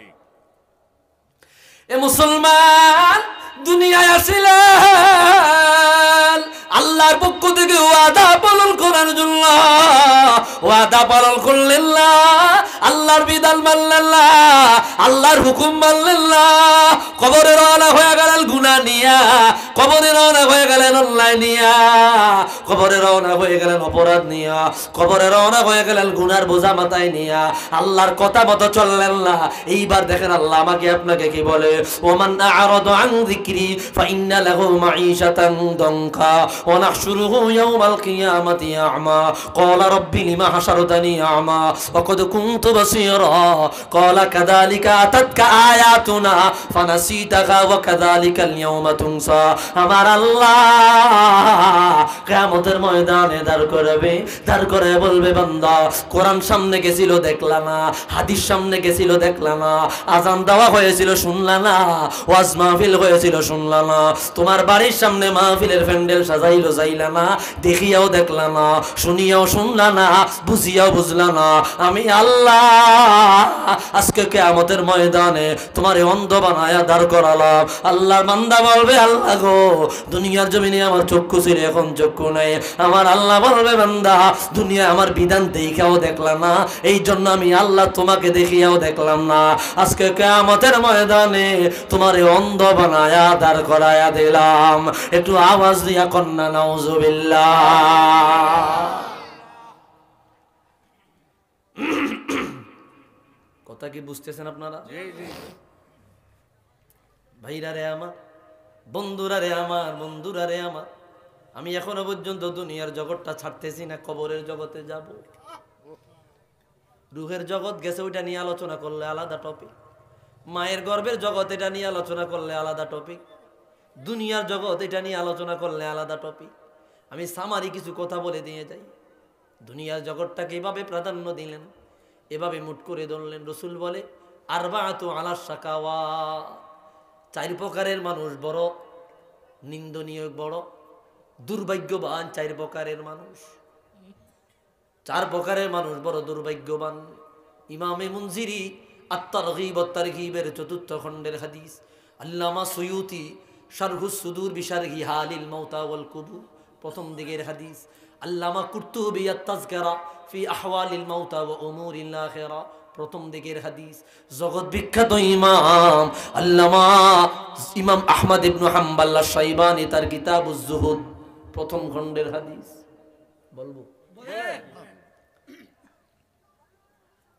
এ মুসলমান, দুনিয়ায় আসিলেন আল্লাহর পক্ষ থেকে ওয়াদা পালন করার জন্য। ওয়াদা পালন করলেন না, আল্লাহর বিধান মানলেন না, আল্লাহর হুকুম মানলেন না। কবরে রওনা হয়ে গেলেন গুনাহ নিয়া, কবরে রওনা হয়ে গেলেন অন্যায় নিয়া, কবরে রওনা হয়ে গেলেন অপরাধ নিয়া, কবরে রওনা হয়ে গেলেন গুনার বোঝা মাথায় নিয়া। আল্লাহর কথা মতো চললেন না। এইবার দেখেন আল্লাহ আমাকে আপনাকে কি বলে, ওমান আ'রাদা আন যিকরি ফাইন্না লাহু মাঈশাতান দানকা ওয়া নাহশুরুহু ইয়াওমাল কিয়ামাতি আ'মা ক্বালা রাব্বি লিমা হাশারতানি আ'মা ওয়া ক্বাদ কুনতু বাসীরা ক্বালা কাযালিকা আতাতকা আয়াতুনা ফানাসিতাহা ওয়া কাযালিকাল ইয়াওমা তুনসা। আমার আল্লাহ কিয়ামতের ময়দানে দাঁড় করবে, দাঁড় করে বলবে বান্দা কোরআন সামনে গেছিল দেখলা না, হাদিস সামনে গেছিল দেখলা না, আজান দেওয়া হয়েছিল শুনলা না, ওয়াজ মাহফিল হয়েছিল শুনলা না, তোমার বাড়ির সামনে মাহফিলের প্যান্ডেল সাজাইলো যাইলা না, দেখিয়াও দেখলা না, শুনিয়াও শুনলা না, বুঝিয়াও বুঝলা না। আমি আল্লাহ আজকে কিয়ামতের ময়দানে তোমারে অন্ধ বানায়া দাঁড় করালাম। আল্লাহর বান্দা বলবে আল্লাহ গো দুনিয়ার জমিনে আমার চক্ষু ছিল এখন চক্ষু নাই। আমার আল্লাহ বলবে বান্দা দুনিয়া আমার বিধান দেখাও দেখলাম না, এই জন্য আমি আল্লাহ তোমাকে দেখিয়াও দেখলাম না। আজকে কিয়ামতের ময়দানে তোমারে অন্ধ বানায়া দাঁড় করায়া দিলাম। একটু আওয়াজ দিয়া কন্যা নাউজুবিল্লাহ। কথা কি বুঝতেছেন আপনারা? ভাইরা রে আমার, বন্ধুরা রে আমার, বন্ধুরা রে আমার, আমি এখনো পর্যন্ত দুনিয়ার জগৎটা ছাড়তেছি না, কবরের জগতে যাব। রুহের জগৎ গেছে, ওইটা নিয়ে আলোচনা করলে আলাদা টপিক। মায়ের গর্ভের জগৎ, এটা নিয়ে আলোচনা করলে আলাদা টপিক। দুনিয়ার জগৎ, এটা নিয়ে আলোচনা করলে আলাদা টপিক। আমি সামারি কিছু কথা বলে দিয়ে যাই। দুনিয়ার জগৎটাকে এভাবে প্রাধান্য দিলেন, এভাবে মুট করে ধরলেন। রসুল বলে আরবাআতু আলা শাকাওয়া, 4 প্রকারের মানুষ বড় নিন্দনীয়, বড় দুর্ভাগ্যবান। 4 প্রকারের মানুষ, 4 প্রকারের মানুষ বড় দুর্ভাগ্যবান। ইমামে মুনজিরি আত-তারগীব ওয়াত তারগীবের 4th খণ্ডের হাদিস, আল্লামা সুয়ুতি শারহুস সুদূর বিশারহি হালিল মাউতা ওয়াল কুবুর প্রথম দিকের হাদিস, আল্লামা কুরতুবী আত-তাযকিরা ফি আহওয়ালিল মাউতা ওয়া উমুরিল আখিরা প্রথম দিকের হাদিস, জগৎ বিখ্যাত ইমাম আল্লামা ইমাম আহমদ ইবনে হাম্বল আশ-শাইবানি তার কিতাবুজ যুহুদ প্রথম খণ্ডের হাদিস। বলবো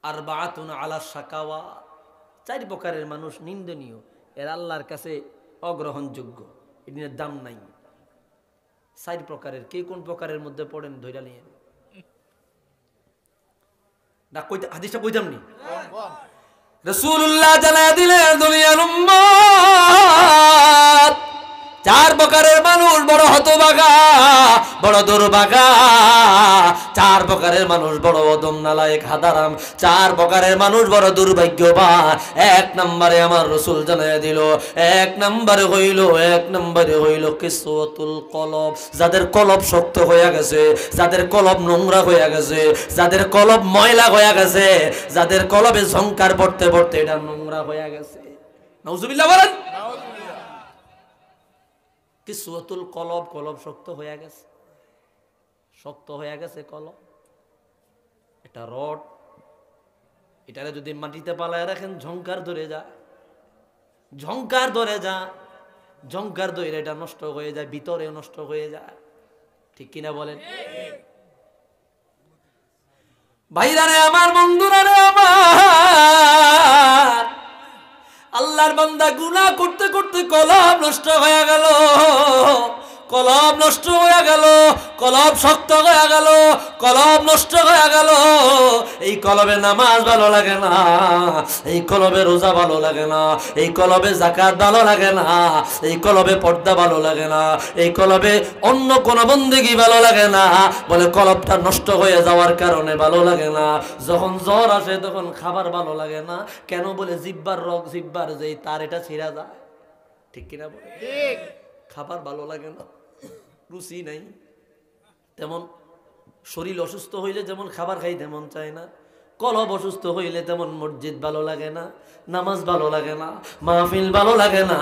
আরবাআতুন আলা শাকাওয়া, 4 প্রকারের মানুষ নিন্দনীয়, এর আল্লাহর কাছে অগ্রহণযোগ্য, এর দাম নাই। 4 প্রকারের, কে কোন প্রকারের মধ্যে পড়েন ধইরা নিয়েন না, কইতে হাদিসটা কইতাম নি। রাসূলুল্লাহ জানায়া দিলেন দুনিয়ার উম্মত 4 প্রকারের মানুষ বড় হতভাগা, বড় দুর্ভাগা। 4 প্রকারের মানুষ বড় অদম নালায়েক হাদারাম। 4 প্রকারের মানুষ বড় দুর্ভাগ্যবান। 1 নম্বরে আমার রাসূল জানায়া দিল, 1 নম্বরে হইল কিসওয়াতুল কলব, যাদের কলব শক্ত হয়ে গেছে, যাদের কলব নোংরা হয়ে গেছে, যাদের কলব ময়লা হয়ে গেছে, যাদের কলবে ঝংকার পড়তে পড়তে এটা নোংরা হয়ে গেছে। নাউজুবিল্লাহ বলেন। কিসওয়াতুল কলব, কলব শক্ত হয়ে গেছে, শক্ত হয়ে গেছে কলব। এটা রড, এটারে যদি মাটিতে পালায় রাখেন ঝংকার ধরে যায়, ঝংকার ধরে যায়, ঝংকার ধরে এটা নষ্ট হয়ে যায়, ভিতরে নষ্ট হয়ে যায়। ঠিক কিনা বলেন? ভাইরা রে আমার, বন্ধুরা রে আমার, আল্লাহর বান্দা গুনাহ করতে করতে কলব নষ্ট হয়ে গেল, কলব নষ্ট হয়ে গেল, কলব শক্ত হয়ে গেল, কলব নষ্ট হয়ে গেল। এই কলবে নামাজ ভালো লাগে না, এই কলবে রোজা ভালো লাগে না, এই কলবে যাকাত ভালো লাগে না, এই কলবে পর্দা ভালো লাগে না, এই কলবে অন্য কোন বন্দেগী ভালো লাগে না। বলে কলবটা নষ্ট হয়ে যাওয়ার কারণে ভালো লাগে না। যখন জ্বর আসে তখন খাবার ভালো লাগে না। কেন? বলে জিহ্বার রোগ, জিহ্বার যেই তার এটা ছিঁড়া যায়। ঠিক কিনা বলে? ঠিক। খাবার ভালো লাগে না, রুচি নাই। তেমন শরীর অসুস্থ হইলে যেমন খাবার খাইতে মন চায় না, কলব অসুস্থ হইলে তেমন মসজিদ ভালো লাগে না, নামাজ ভালো লাগে না, মাহফিল ভালো লাগে না,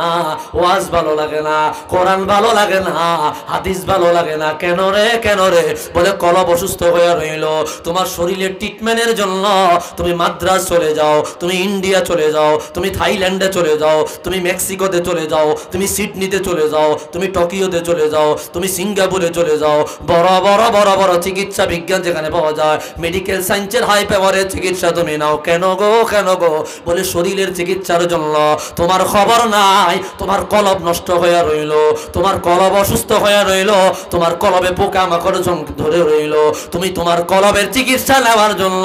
ওয়াজ ভালো লাগে না, কোরআন ভালো লাগে না, হাদিস ভালো লাগে না। কেন রে, কেন রে? বলে কলব অসুস্থ হয়ে রইল। তোমার শরীরের ট্রিটমেন্টের জন্য তুমি মাদ্রাজ চলে যাও, তুমি ইন্ডিয়া চলে যাও, তুমি থাইল্যান্ডে চলে যাও, তুমি মেক্সিকোতে চলে যাও, তুমি সিডনিতে চলে যাও, তুমি টোকিওতে চলে যাও, তুমি সিঙ্গাপুরে চলে যাও। বড় বড় বড় বড় চিকিৎসা বিজ্ঞান যেখানে পাওয়া যায়, মেডিকেল সায়েন্সের হাই পাওয়ারের চিকিৎসা তুমি নাও। কেন গো, কেন গো? বলে শরীরের চিকিৎসার জন্য। তোমার খবর নাই, তোমার কলব নষ্ট হয়ে রইল, তোমার কলব অসুস্থ হয়ে রইল, তোমার কলবে পোকা মাকড় ধরে রইল। তুমি তোমার কলবের চিকিৎসা নেওয়ার জন্য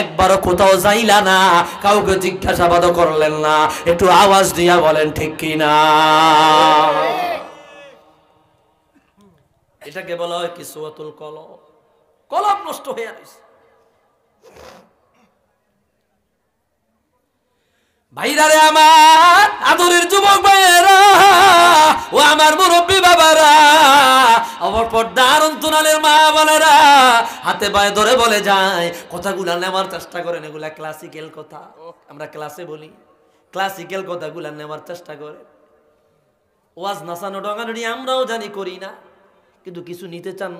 একবারও কোথাও যাইলা না, কাউকে জিজ্ঞাসাবাদ করলেন না। একটু আওয়াজ দিয়া বলেন ঠিক কিনা? এটাকে বলা হয় কিসওয়াতুল কলব। কলব নষ্ট হয়ে রইছে। ভাইরা রে আমার, আদরের যুবক ভাইয়েরা ও আমার মুরব্বী বাবারা, আমার পর্দার অন্তরালের মা বোনেরা, হাতে পায়ে ধরে বলে যায়, কথাগুলা নেওয়ার চেষ্টা করেন। এগুলা ক্লাসিক্যাল কথা, আমরা ক্লাসে বলি, ক্লাসিক্যাল কথাগুলা নেওয়ার চেষ্টা করে। ওয়াজ নাচানো ডগানোটি আমরাও জানি করি না, কিন্তু কিছু নিতে চান,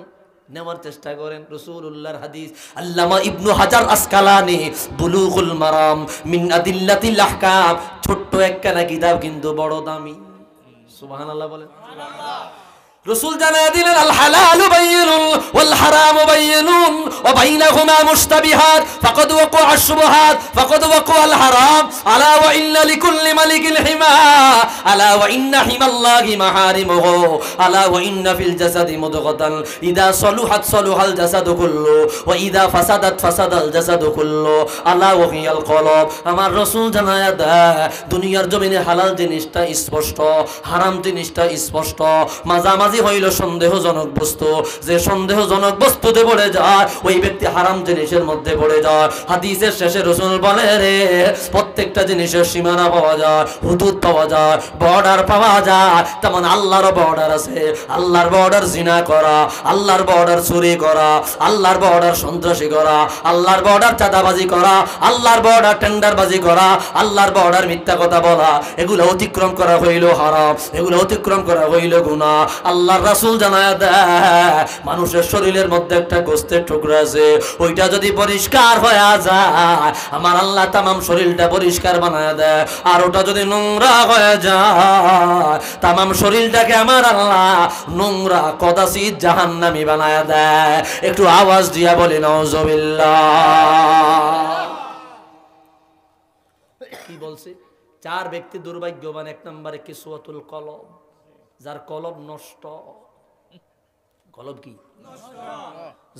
নেওয়ার চেষ্টা করেন। রাসূলুল্লাহর হাদিস, আল্লামা ইবনু হাজার আসকালানি বুলুগুল মারাম মিন আদিল্লাতিল আহকাম, ছোট্ট একখানা কিতাব কিন্তু বড় দামি। সুবহানাল্লাহ বলেন। রাসূল জানায়া দিলেন, আল হালালু বাইয়িনুন ওয়াল হারামু বাইয়িনুন ওয়া বাইনাহুমা মুশতাবিহাত ফাকাদ ওয়াকা আশ-শুবহাত ফাকাদ ওয়াকা আল হারাম আলা ওয়া ইন্না লিকুল্লি মালিকিন হিমা আলা ওয়া ইন্না হিমাল্লাহি মাহারিমুহু আলা ওয়া ইন্না ফিল জাসাদি মুদগাতান ইযা সালুহাত সালুহাল জাসাদু কুল্লু ওয়া ইযা ফাসাদাত ফাসাদাল জাসাদু কুল্লু আলা ওয়া হিয়াল কলব। আমার রাসূল জানায়া দেয়, দুনিয়ার জমিনে হালাল জিনিসটা স্পষ্ট, হারাম জিনিসটা স্পষ্ট। মাঝামাঝি হইল সন্দেহজনক বস্তু। যে সন্দেহজনক বস্তুতে পড়ে যায়, ওই ব্যক্তি হারাম জিনিসের মধ্যে পড়ে যায়। হাদিসের শেষে রাসূল বলে, রে প্রত্যেকটা জিনিসের সীমানা পাওয়া যায়, হুদুদ পাওয়া যায়, বর্ডার পাওয়া যায়। তেমন আল্লাহর বর্ডার আছে। আল্লাহর বর্ডার জিনা করা, আল্লাহর বর্ডার চুরি করা, আল্লাহর বর্ডার সন্ত্রাসী করা, আল্লাহর বর্ডার চাঁদাবাজি করা, আল্লাহর বর্ডার টেন্ডারবাজি করা, আল্লাহর বর্ডার মিথ্যা কথা বলা, এগুলো অতিক্রম করা হইল হারাম, এগুলো অতিক্রম করা হইল গুনাহ। আল্লাহর রাসূল জানায়া দেয়, মানুষের শরীরের মধ্যে একটা গোশতের টুকরা আছে, ওইটা যদি পরিষ্কার হয়ে যায় আমার আল্লাহ তামাম শরীরটা পরিষ্কার বানায় দেয়। আর ওটা যদি নোংরা হয়ে যায় তামাম শরীরটাকে আমার আল্লাহ নোংরা কদাচিৎ জাহান্নামী বানায় দেয়। একটু আওয়াজ দিয়া বলি নাউজুবিল্লাহ। কি বলছে? 4 ব্যক্তি দুর্ভাগ্যবান। 1 নম্বরে কিসওয়াতুল কলব, যার কলব নষ্ট। কলব কি?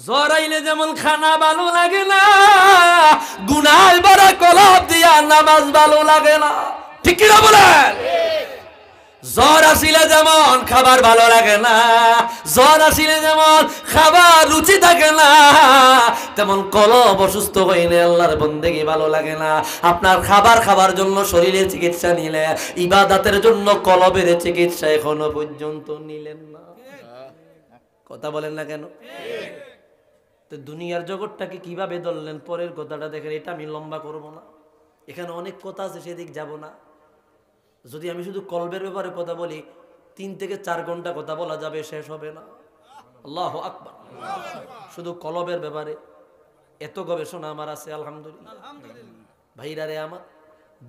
জ্বর আইলে যেমন খানা ভালো লাগে না, গুনাহ ভরা কলব দিয়া নামাজ ভালো লাগে না। ঠিক কি না বলেন? জ্বর আসিলে যেমন খাবার ভালো লাগে না, জ্বর আসিলে যেমন খাবার রুচি থাকে না, তেমন কলব অসুস্থ হইলে আল্লাহর বন্দেগী ভালো লাগে না। আপনার খাবার জন্য শরীরের চিকিৎসা নিলে, ইবাদতের জন্য কলবের চিকিৎসা এখনো পর্যন্ত নিলেন না। কথা বলেন না কেন? তো দুনিয়ার জগৎটাকে কিভাবে ধরলেন? পরের কথাটা দেখেন। এটা আমি লম্বা করব না, এখানে অনেক কথা আছে, সেদিক যাব না। যদি আমি শুধু কলবের ব্যাপারে কথা বলি 3 থেকে 4 ঘন্টা কথা বলা যাবে, শেষ হবে না। আল্লাহু আকবার। শুধু কলবের ব্যাপারে এত গবেষণা আমার আছে, আলহামদুলিল্লাহ। ভাইরা রে আমার,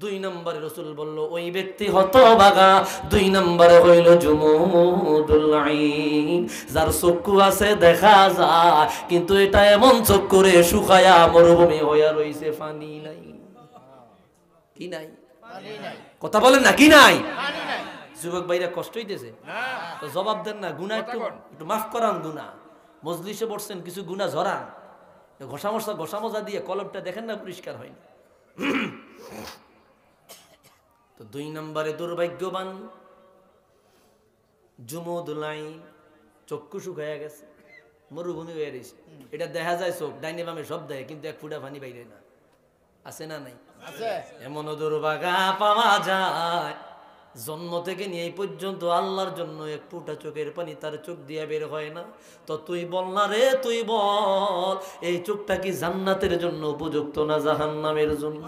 2 নম্বরে রাসূল বলল ওই ব্যক্তি হতভাগা। 2 নম্বরে হইল জুমুদুল আইন, যার চক্ষু আছে দেখা যায়, কিন্তু এটা এমন চক্ষু রে শুকায়া মরুভূমি হইয়া রইছে, পানি নাই। কি নাই? পানি নাই। কথা বলেন না, কি নাই? পানি নাই। যুবক ভাইরা কষ্ট হইতেছে তো জবাব দেন না। গুনাহ একটু মাফ করান। গুনাহ মজলিসে বসছেন, কিছু গুনাহ ঝরান, ঘষা মজা দিয়ে কলবটা দেখেন না পরিষ্কার হয়নি। তো 2 নম্বরে দুর্ভাগ্যবান জুমুদুল আইন, চক্ষু শুকায়া গেছে, মরুভূমি হয়ে গেছে। এটা দেখা যায়, চোখ ডাইনে বামে সব দেয়, কিন্তু 1 ফুটা পানি বাইরে না। আছে না নাই? আছে। এমন দুর্ভাগা পাওয়া যায়, জন্ম থেকে নিয়ে এই পর্যন্ত আল্লাহর জন্য 1 ফুটা চোখের পানি তার চোখ দিয়ে বের হয় না। তো তুই বল না রে, তুই বল, এই চোখটা কি জান্নাতের জন্য উপযুক্ত না জাহান্নামের জন্য?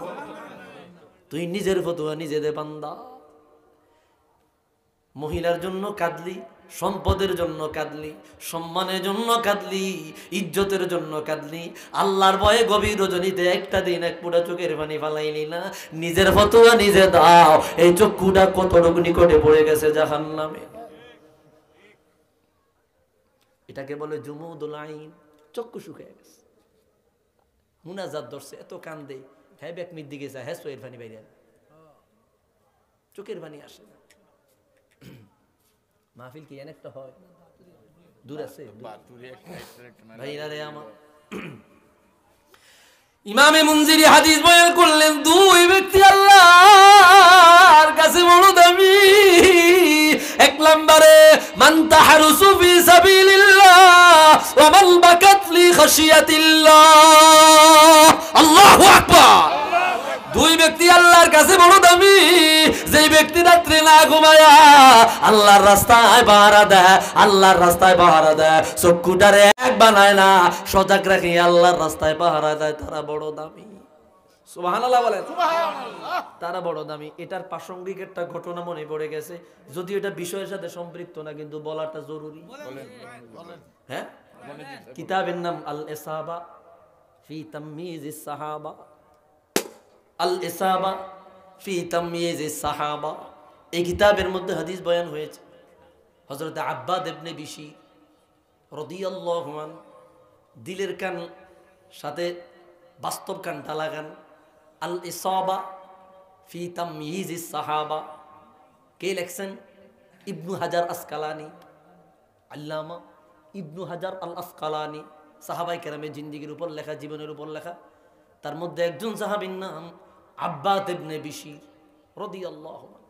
তুই নিজের ফতোয়া নিজে দে বান্দা। মহিলার জন্য কাঁদলি, সম্পদের জন্য কাঁদলি, সম্মানের জন্য কাঁদলি, ইজ্জতের জন্য কাঁদলি, আল্লাহর ভয়ে গভীর রজনীতে একটা দিন 1 ফুটা চোখের পানি ফালাইলি না। নিজের ফতোয়া নিজে দাও, এই চক্ষুটা কতটুকু নিকটে পড়ে গেছে জাহান্নামে। এটাকে বলে জুমুদুল আইন, চক্ষু শুকিয়ে গেছে। মুনাজাত ধরছে, এত কান্দে, হ্যাঁ ব্যাকমির দিকে যায়, হ্যাঁ চোখের পানি বাইরে, চোখের পানি আসে না। মাহফিল কি একটা হয়? দূর আছে ভাইরা রে আমার। ইমামে মুনজিরি হাদিস বয়ান করলেন, 2 ব্যক্তি আল্লাহর কাছে বড় দামি। 1 নম্বরে মান তাহারুসু ফি সাবিলিল্লাহ ওয়া মান বাকাত লি খাশিয়াতিল্লাহ। আল্লাহু আকবার। 2 ব্যক্তি আল্লাহর কাছে বড় দামি, যেই ব্যক্তি রাত্রে না ঘুমায়া আল্লাহর রাস্তায় পাহারা দেয়, আল্লাহর রাস্তায় পাহারা দেয়, চক্ষুটারে এক বানায় না, সজাগ রাখি আল্লাহর রাস্তায় পাহারা দেয়, তারা বড় দামি। সুবহানাল্লাহ বলেন। সুবহানাল্লাহ। তারা বড় দামি। এটার প্রাসঙ্গিক একটা ঘটনা মনে পড়ে গেছে, যদিও এটা বিষয়ের সাথে সম্পৃক্ত না, কিন্তু বলাটা জরুরি। হ্যাঁ, কিতাবের নাম আল ইসাবা ফি তাময়িজিস সাহাবা। আল ইসাবা ফি তাময়িজিস সাহাবা, এই কিতাবের মধ্যে হাদিস বয়ান হয়েছে। হযরত আব্বাদ ইবনে বিশির রাদিয়াল্লাহু আনহু, দিলের কান সাথে বাস্তব কানটা লাগান। আল ইসাবা ফি তাময়িজিস সাহাবা, কে লেখছেন? ইবনু হাজার আসকালানি, আল্লামা ইবনু হাজার আল আসকালানি। সাহাবায়ে কেরামের জিন্দেগির উপর লেখা, জীবনের উপর লেখা। তার মধ্যে একজন সাহাবীর নাম আব্বাদ ইবনে বিশির রাদিয়াল্লাহু আনহু।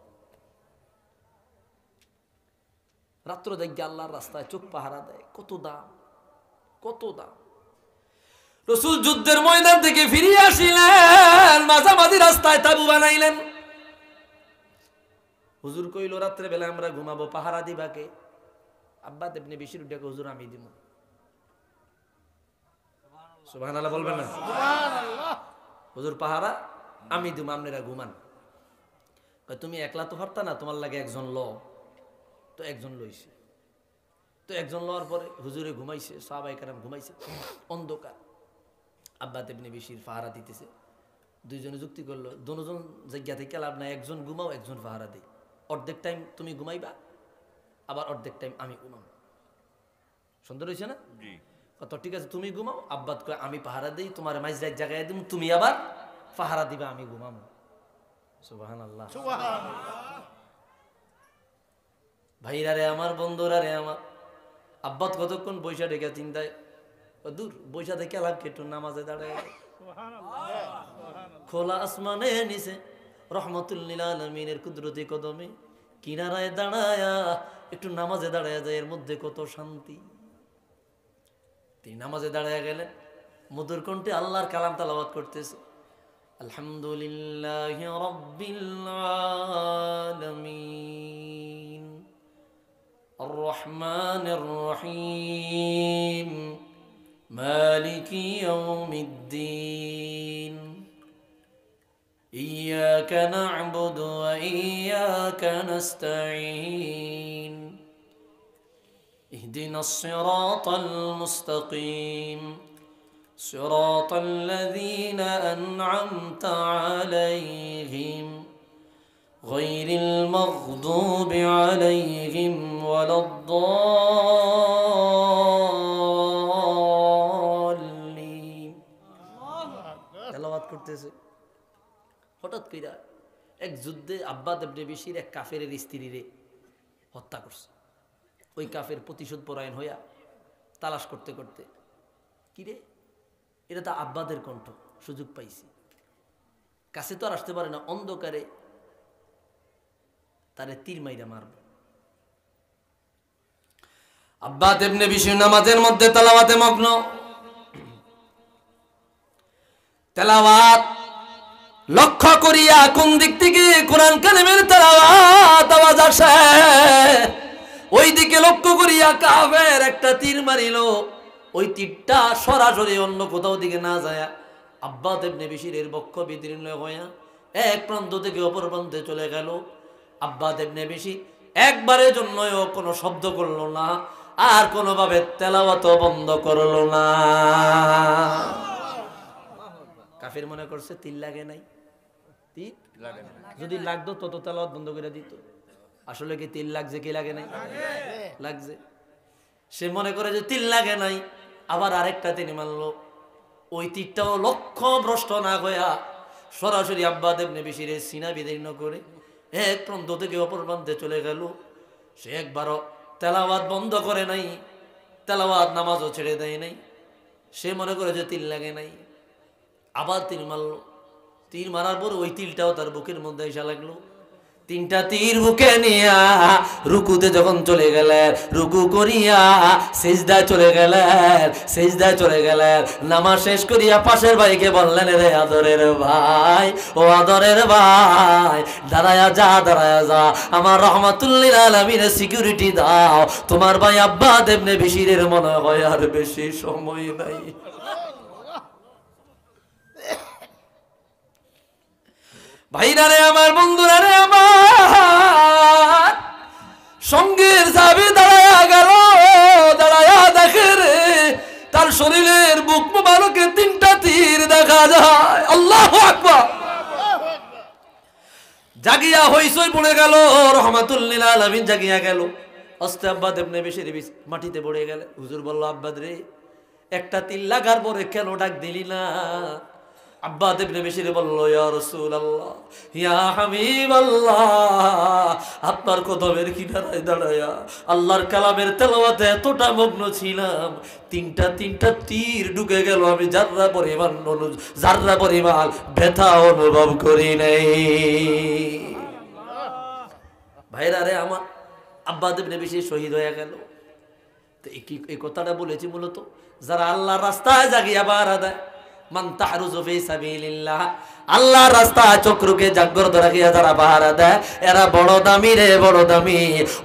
রাত্র দেখে আল্লাহর রাস্তায় চোখ পাহারা দেয়, কত দাম, কত দাম। রাসূল যুদ্ধের ময়দান থেকে ফিরে আসিলেন, মাঝামাঝি রাস্তায় তাবু বানাইলেন। হুজুর কইল রাত্রে বেলা আমরা ঘুমাবো, পাহারা দিবাকে? আব্বাস ইবনে বিশির উঠে হুজুর আমি দিব। সুবহানাল্লাহ বলবেন না? হুজুর পাহারা আমি দিব, আপনারা ঘুমান। তুমি একলা তো পারতা না, তোমার লাগে একজন ল। তো একজন লইছে। তো একজন লওয়ার পরে হুজুরে ঘুমাইছে, সাহাবায়ে কেরাম ঘুমাইছে, অন্ধকার। আব্বাস ইবনে বিশির পাহারা দিতেছে। দুইজনে যুক্তি করলো, দুজন জায়গা থেকে লাভ নাই, একজন ঘুমাও একজন পাহারা দেই। অর্ধেক টাইম তুমি ঘুমাইবা, আবার অর্ধেক টাইম আমি ঘুমাবো। সুন্দর হয়েছে না? তো ঠিক আছে, তুমি ঘুমাও, আব্বাস কয় আমি পাহারা দিই, তোমার মাঝরাত জাগায় দিব, তুমি আবার পাহারা দিবা, আমি ঘুমাবো। সুবহানাল্লাহ। ভাইরা রে আমার, বন্ধুরা রে আমার, আব্বাস কতক্ষণ বৈশা ডেকে চিন্তায়, দূর বৈশা থেকে লাভ কেটু, নামাজে দাঁড়ায়। খোলা আসমানে নিচে রহমতুল লিল আলামিনের কুদরতি কদমে কিনারায় দাঁড়ায়া একটু নামাজে দাঁড়ায়া যায়, এর মধ্যে কত শান্তি। তিনি নামাজে দাঁড়ায়া গেলেন, মধুর কণ্ঠে আল্লাহর কালাম তেলাওয়াত করতেছে। আলহামদুলিল্লাহি রাব্বিল আলামিন আর রহমানির রহিম মালিকি ইয়াউমিদ্দিন ইয়্যাকা না'বুদু ওয়া ইয়্যাকা নাস্তাঈন ইহদিনাস সিরাতাল মুস্তাকিম সিরাতাল লাযীনা আন'আমতা আলাইহিম গায়রিল মাগদুবি আলাইহিম ওয়ালাদ-দাল্লিন। তেলাওয়াত করতেছে। হঠাৎ কইরা এক যুদ্ধে আব্বাস ইবনে বিশির এক কাফেরের স্ত্রীরে হত্যা করছে। ওই কাফের প্রতিশোধ পরায়ণ হইয়া তালাশ করতে করতে, কিরে এটা তো আব্বাদের কণ্ঠ, সুযোগ পাইছি, কাছে তো আর আসতে পারে না, অন্ধকারে তারে তীর মাইরা মারব। আব্বাস ইবনে বিশির নামাজের মধ্যে তেলাওয়াতে মগ্ন। তেলাওয়াত লক্ষ্য করিয়া কোন দিক থেকে কোরআন কারিমের তেলাওয়াত আওয়াজ আসে, ওই দিকে লক্ষ্য করিয়া কাফের একটা তীর মারিল। ওই তীরটা সরাসরি অন্য কোথাও দিকে না যায় আব্বাস ইবনে বিশিরের বক্ষ বিদীর্ণ হইয়া এক প্রান্ত থেকে অপর প্রান্তে চলে গেল। আব্বাস ইবনে বিশির একবারের জন্যও কোনো শব্দ করলো না, আর কোনোভাবে তেলাওয়াত বন্ধ করলো না। কাফের মনে করছে তীর লাগে নাই, তীর যদি লাগতো তত তেলাওয়াত বন্ধ করে দিত। আসলে কি তীর লাগছে কি লাগে নাই? লাগছে। সে মনে করে যে তীর লাগে নাই, আবার আরেকটা তিনি মানলো। ওই তীরটাও লক্ষ্য ভ্রষ্ট না হইয়া সরাসরি আব্বাস ইবনে বিশিরের সিনা বিদীর্ণ করে এক প্রান্ত থেকে অপর প্রান্তে চলে গেল। সে একবারও তেলাওয়াত বন্ধ করে নাই, তেলাওয়াত নামাজও ছেড়ে দেয় নাই। সে মনে করে যে তীর লাগে নাই, আবার তীর মারলো। তীর মারার পর ওই তীরটাও তার বুকের মধ্যে এসে লাগলো। তিনটা তীর বুকে নিয়া রুকুতে যখন চলে গেলেন, রুকু করিয়া সিজদায় চলে গেলেন, সিজদায় চলে গেলেন। নামাজ শেষ করিয়া পাশের ভাইকে বললেন, রে আদরের ভাই, ও আদরের ভাই, দাঁড়ায়া যা, দাঁড়ায়া যা, আমার রহমাতুল লিল আলামিনের সিকিউরিটি দাও। তোমার ভাই আব্বাস ইবনে বিশিরের মনে হয় আর বেশি সময় নাই। ভাইরা রে আমার, বন্ধুরা রে আমার, সঙ্গের সাহাবী দাঁড়ায়া গেল। দাঁড়ায়া দেখে রে তার শরীরের বুক মোবারকে তিনটা তীর দেখা যায়। আল্লাহু আকবার। জাগিয়া হইসই পড়ে গেল, রহমাতুল লিল আলামিন জাগিয়া গেল। আস্তে আব্বাস ইবনে বিশির মাটিতে পড়ে গেল। হুজুর বলল, আব্বাস রে একটা তীর লাগার পরে কেন ডাক দিলি না? আব্বাস ইবনে বিশির বলল, ইয়া রাসূলুল্লাহ, ইয়া হাবিবাল্লাহ, আপনার কদমের কিনারায় দাঁড়ায়া আল্লাহর কালামের তেলাওয়াতে এতটা মগ্ন ছিলাম, তিনটা তীর ঢুকে গেল, আমি যাররা পরিমাণ ব্যথা অনুভব করি নাই। ভাইরা রে আমার, আব্বাস ইবনে বিশির শহীদ হয়ে গেল। তো এই কথাটা বলেছি মূলত যারা আল্লাহর রাস্তায় জাগিয়া পাহারা দেয়, মান তাহরুজু ফি সাবিলিল্লাহ, আল্লাহর রাস্তায় চক্রকে জাগ্রত রাখিয়া যারা পাহারা দেয় এরা বড় দামি রে, বড় দামি।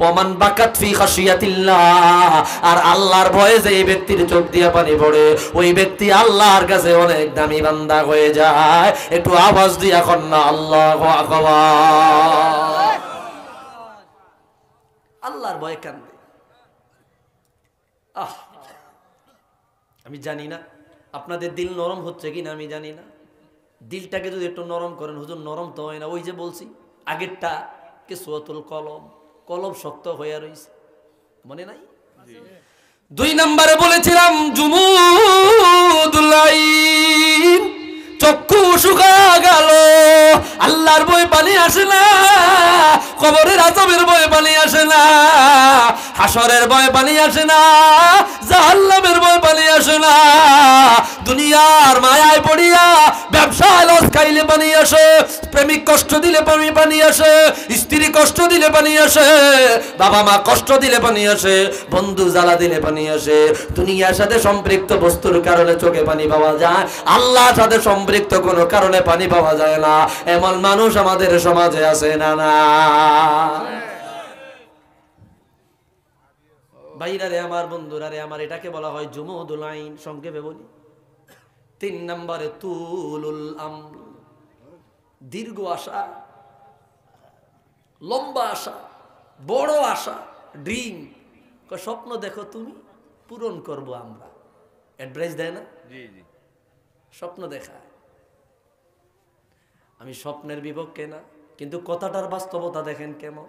ওমান বাকাত ফি খাশিয়াতিল্লাহ, আর আল্লাহর ভয়ে যে এই ব্যক্তির চোখ দিয়ে পানি পড়ে ওই ব্যক্তি আল্লাহর কাছে অনেক দামি বান্দা হয়ে যায়। একটু আওয়াজ দিয়া কন্যা আল্লাহু আকবার। আল্লাহর ভয়ে কান্দে। আমি জানি না আপনাদের দিল নরম হচ্ছে কিনা, আমি জানি না। দিলটাকে যদি একটু নরম করেন, হুজুর নরম তো হয় না। ওই যে বলছি আগেরটা কিসওয়াতুল কলব, কলব শক্ত হয়ে রয়েছে, মনে নাই? 2 নম্বরে বলেছিলাম জুমুদুল আইন, চক্ষু শুকায়া গেল, আল্লাহর ভয় পানি আসে না, কবরের আযাবের ভয় পানি আসে না, হাসরের ভয় পানি আসে না, জাহান্নামের ভয় পানি আসে না। দুনিয়ার মায়ায় পড়িয়া ব্যবসায় লস খাইলে পানি আসে, প্রেমিক কষ্ট দিলে পানি আসে, স্ত্রী কষ্ট দিলে পানি আসে, বাবা মা কষ্ট দিলে পানি আসে, বন্ধু জ্বালা দিলে পানি আসে। দুনিয়ার সাথে সম্পৃক্ত বস্তুর কারণে চোখে পানি পাওয়া যায়, আল্লাহর সাথে সম্পৃক্ত কোনো কারণে পানি পাওয়া যায় না। এমন মানুষ আমাদের সমাজে আছে না? না ভাইরা রে আমার, বন্ধুরা রে আমার, এটাকে বলা হয় জুমুদুল আইন। সংক্ষেপে বলি, 3 নম্বরে তুলুল আমল, দীর্ঘ আশা, লম্বা আশা, বড় আশা, ড্রিম। স্বপ্ন দেখো তুমি, পূরণ করব আমরা। অ্যাড্রেস দেয় না? জি জি, স্বপ্ন দেখায়। আমি স্বপ্নের বিপক্ষে না, কিন্তু কথাটার বাস্তবতা দেখেন কেমন,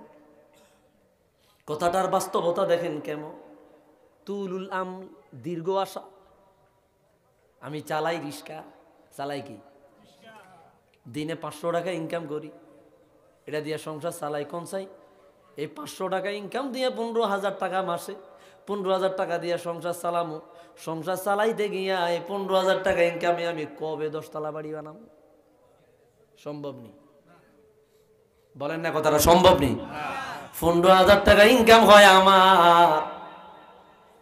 কথাটার বাস্তবতা দেখেন কেমন। তুলুল আমল, দীর্ঘ আশা। আমি চালাই রিস্কা, চালাই কি দিনে 500 টাকা ইনকাম করি, এটা দিয়ে সংসার চালাই। কোন চাই? এই 500 টাকা ইনকাম দিয়ে 15,000 টাকা মাসে, 15,000 টাকা দিয়ে সংসার চালামো। সংসার চালাইতে গিয়া এই 15,000 টাকা ইনকামে আমি কবে 10 তলা বাড়ি বানাবো? সম্ভব নেই। বলেন না কথাটা, সম্ভব নেই। 15,000 টাকা ইনকাম হয় আমার,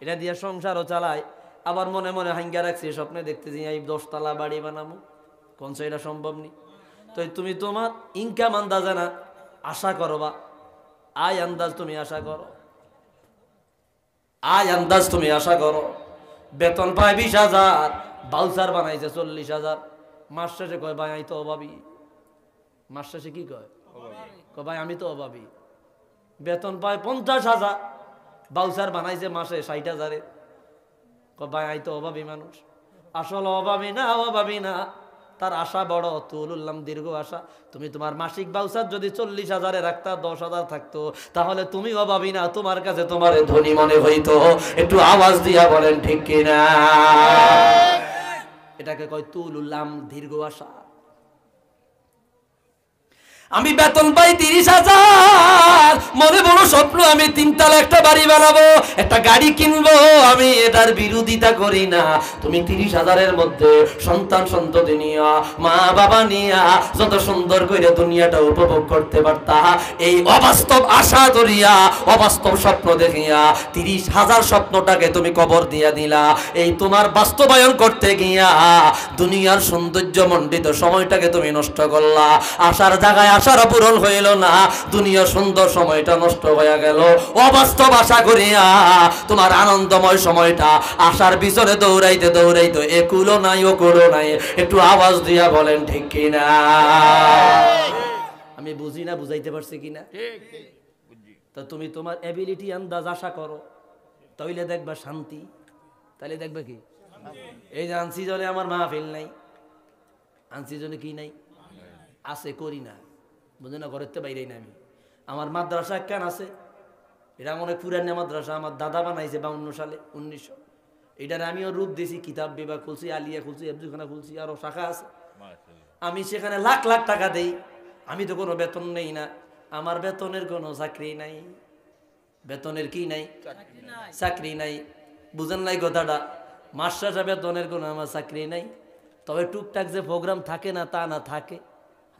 এটা দিয়ে সংসারও চালাই, আবার মনে মনে হাঙ্গা রাখছি, স্বপ্নে দেখতেছি এই 10 তলা বাড়ি বানাবো। কোন এটা সম্ভব নেই। তো তুমি তোমার ইনকাম আন্দাজে না আশা করবা, আয় আন্দাজ তুমি আশা করো, আয় আন্দাজ তুমি আশা করো। বেতন পায় 20,000, বাউচার বানাইছে 40,000, মাস শেষে কয় ভাই আমি তো অভাবী। মাস শেষে কি কয়? ভাই আমি তো অভাবী। বেতন পায় 50,000, বাউচার বানাইছে মাসে 60,000। ভাই আমি তো অভাবী মানুষ। আসলে অভাবী না, অভাবী না, তার আশা বড়। তুলুল্লাম, দীর্ঘ আশা। তুমি তোমার মাসিক বাউচার যদি 40,000 রাখতা, 10,000 থাকতো, তাহলে তুমি অভাবী না, তোমার কাছে তোমার ধনী মনে হইতো। একটু আওয়াজ দিয়া বলেন ঠিক কিনা? এটাকে কয় তুলুল্লাম, দীর্ঘ আশা। আমি বেতন পাই 30,000, মনে বড় স্বপ্ন আমি 3 তলা একটা বাড়ি বানাবো, একটা গাড়ি কিনবো। আমি এটার বিরোধিতা করি না। তুমি 30,000-এর মধ্যে সন্তান সন্ততি নিয়া, মা বাবা নিয়া যত সুন্দর করে দুনিয়াটা উপভোগ করতে পারতা, এই অবাস্তব আশা করিয়া, অবাস্তব স্বপ্ন দেখিয়া 30,000 স্বপ্নটাকে তুমি কবর দিয়া দিলা। এই তোমার বাস্তবায়ন করতে গিয়া দুনিয়ার সৌন্দর্য মণ্ডিত সময়টাকে তুমি নষ্ট করলা। আশার জায়গায় আশার পূরণ হইল না, দুনিয়ার সুন্দর সময়টা নষ্ট হয়ে গেল। অবাস্তব আশা করিয়া তোমার আনন্দময় সময়টা আশার পিছনে দৌড়াইতে দৌড়াইতে একুলো নাই ওকুলো নাই। একটু আওয়াজ দিয়া বলেন ঠিক কিনা? আমি বুঝি না, বুঝাইতে পারছি কিনা? তা তুমি তোমার এবিলিটি আন্দাজ আশা করো, তাইলে দেখবা শান্তি। তাইলে দেখবে কি? এই যে আনসি জলে আমার মাহফিল নাই, আনসি জলে কি নাই? আছে, করি না, বুঝে না, ঘরের তো বাইরেই না। আমি আমার মাদ্রাসা কেন আছে, এটা আমার পুরানি মাদ্রাসা, আমার দাদা বানাইছে 52 সালে, 1900। এটার আমিও রূপ দিয়েছি, কিতাব বিভাগ খুলছি, আলিয়া খুলছি, এবজুখানা খুলছি, আরো শাখা আছে। আমি সেখানে লাখ লাখ টাকা দেই। আমি তো কোনো বেতন নেই না, আমার বেতনের কোনো চাকরি নাই। বেতনের কি নাই? চাকরি নাই। বুঝেন নাই কথাটা? মাস শেষে বেতনের কোনো আমার চাকরি নাই। তবে টুকটাক যে প্রোগ্রাম থাকে না তা না, থাকে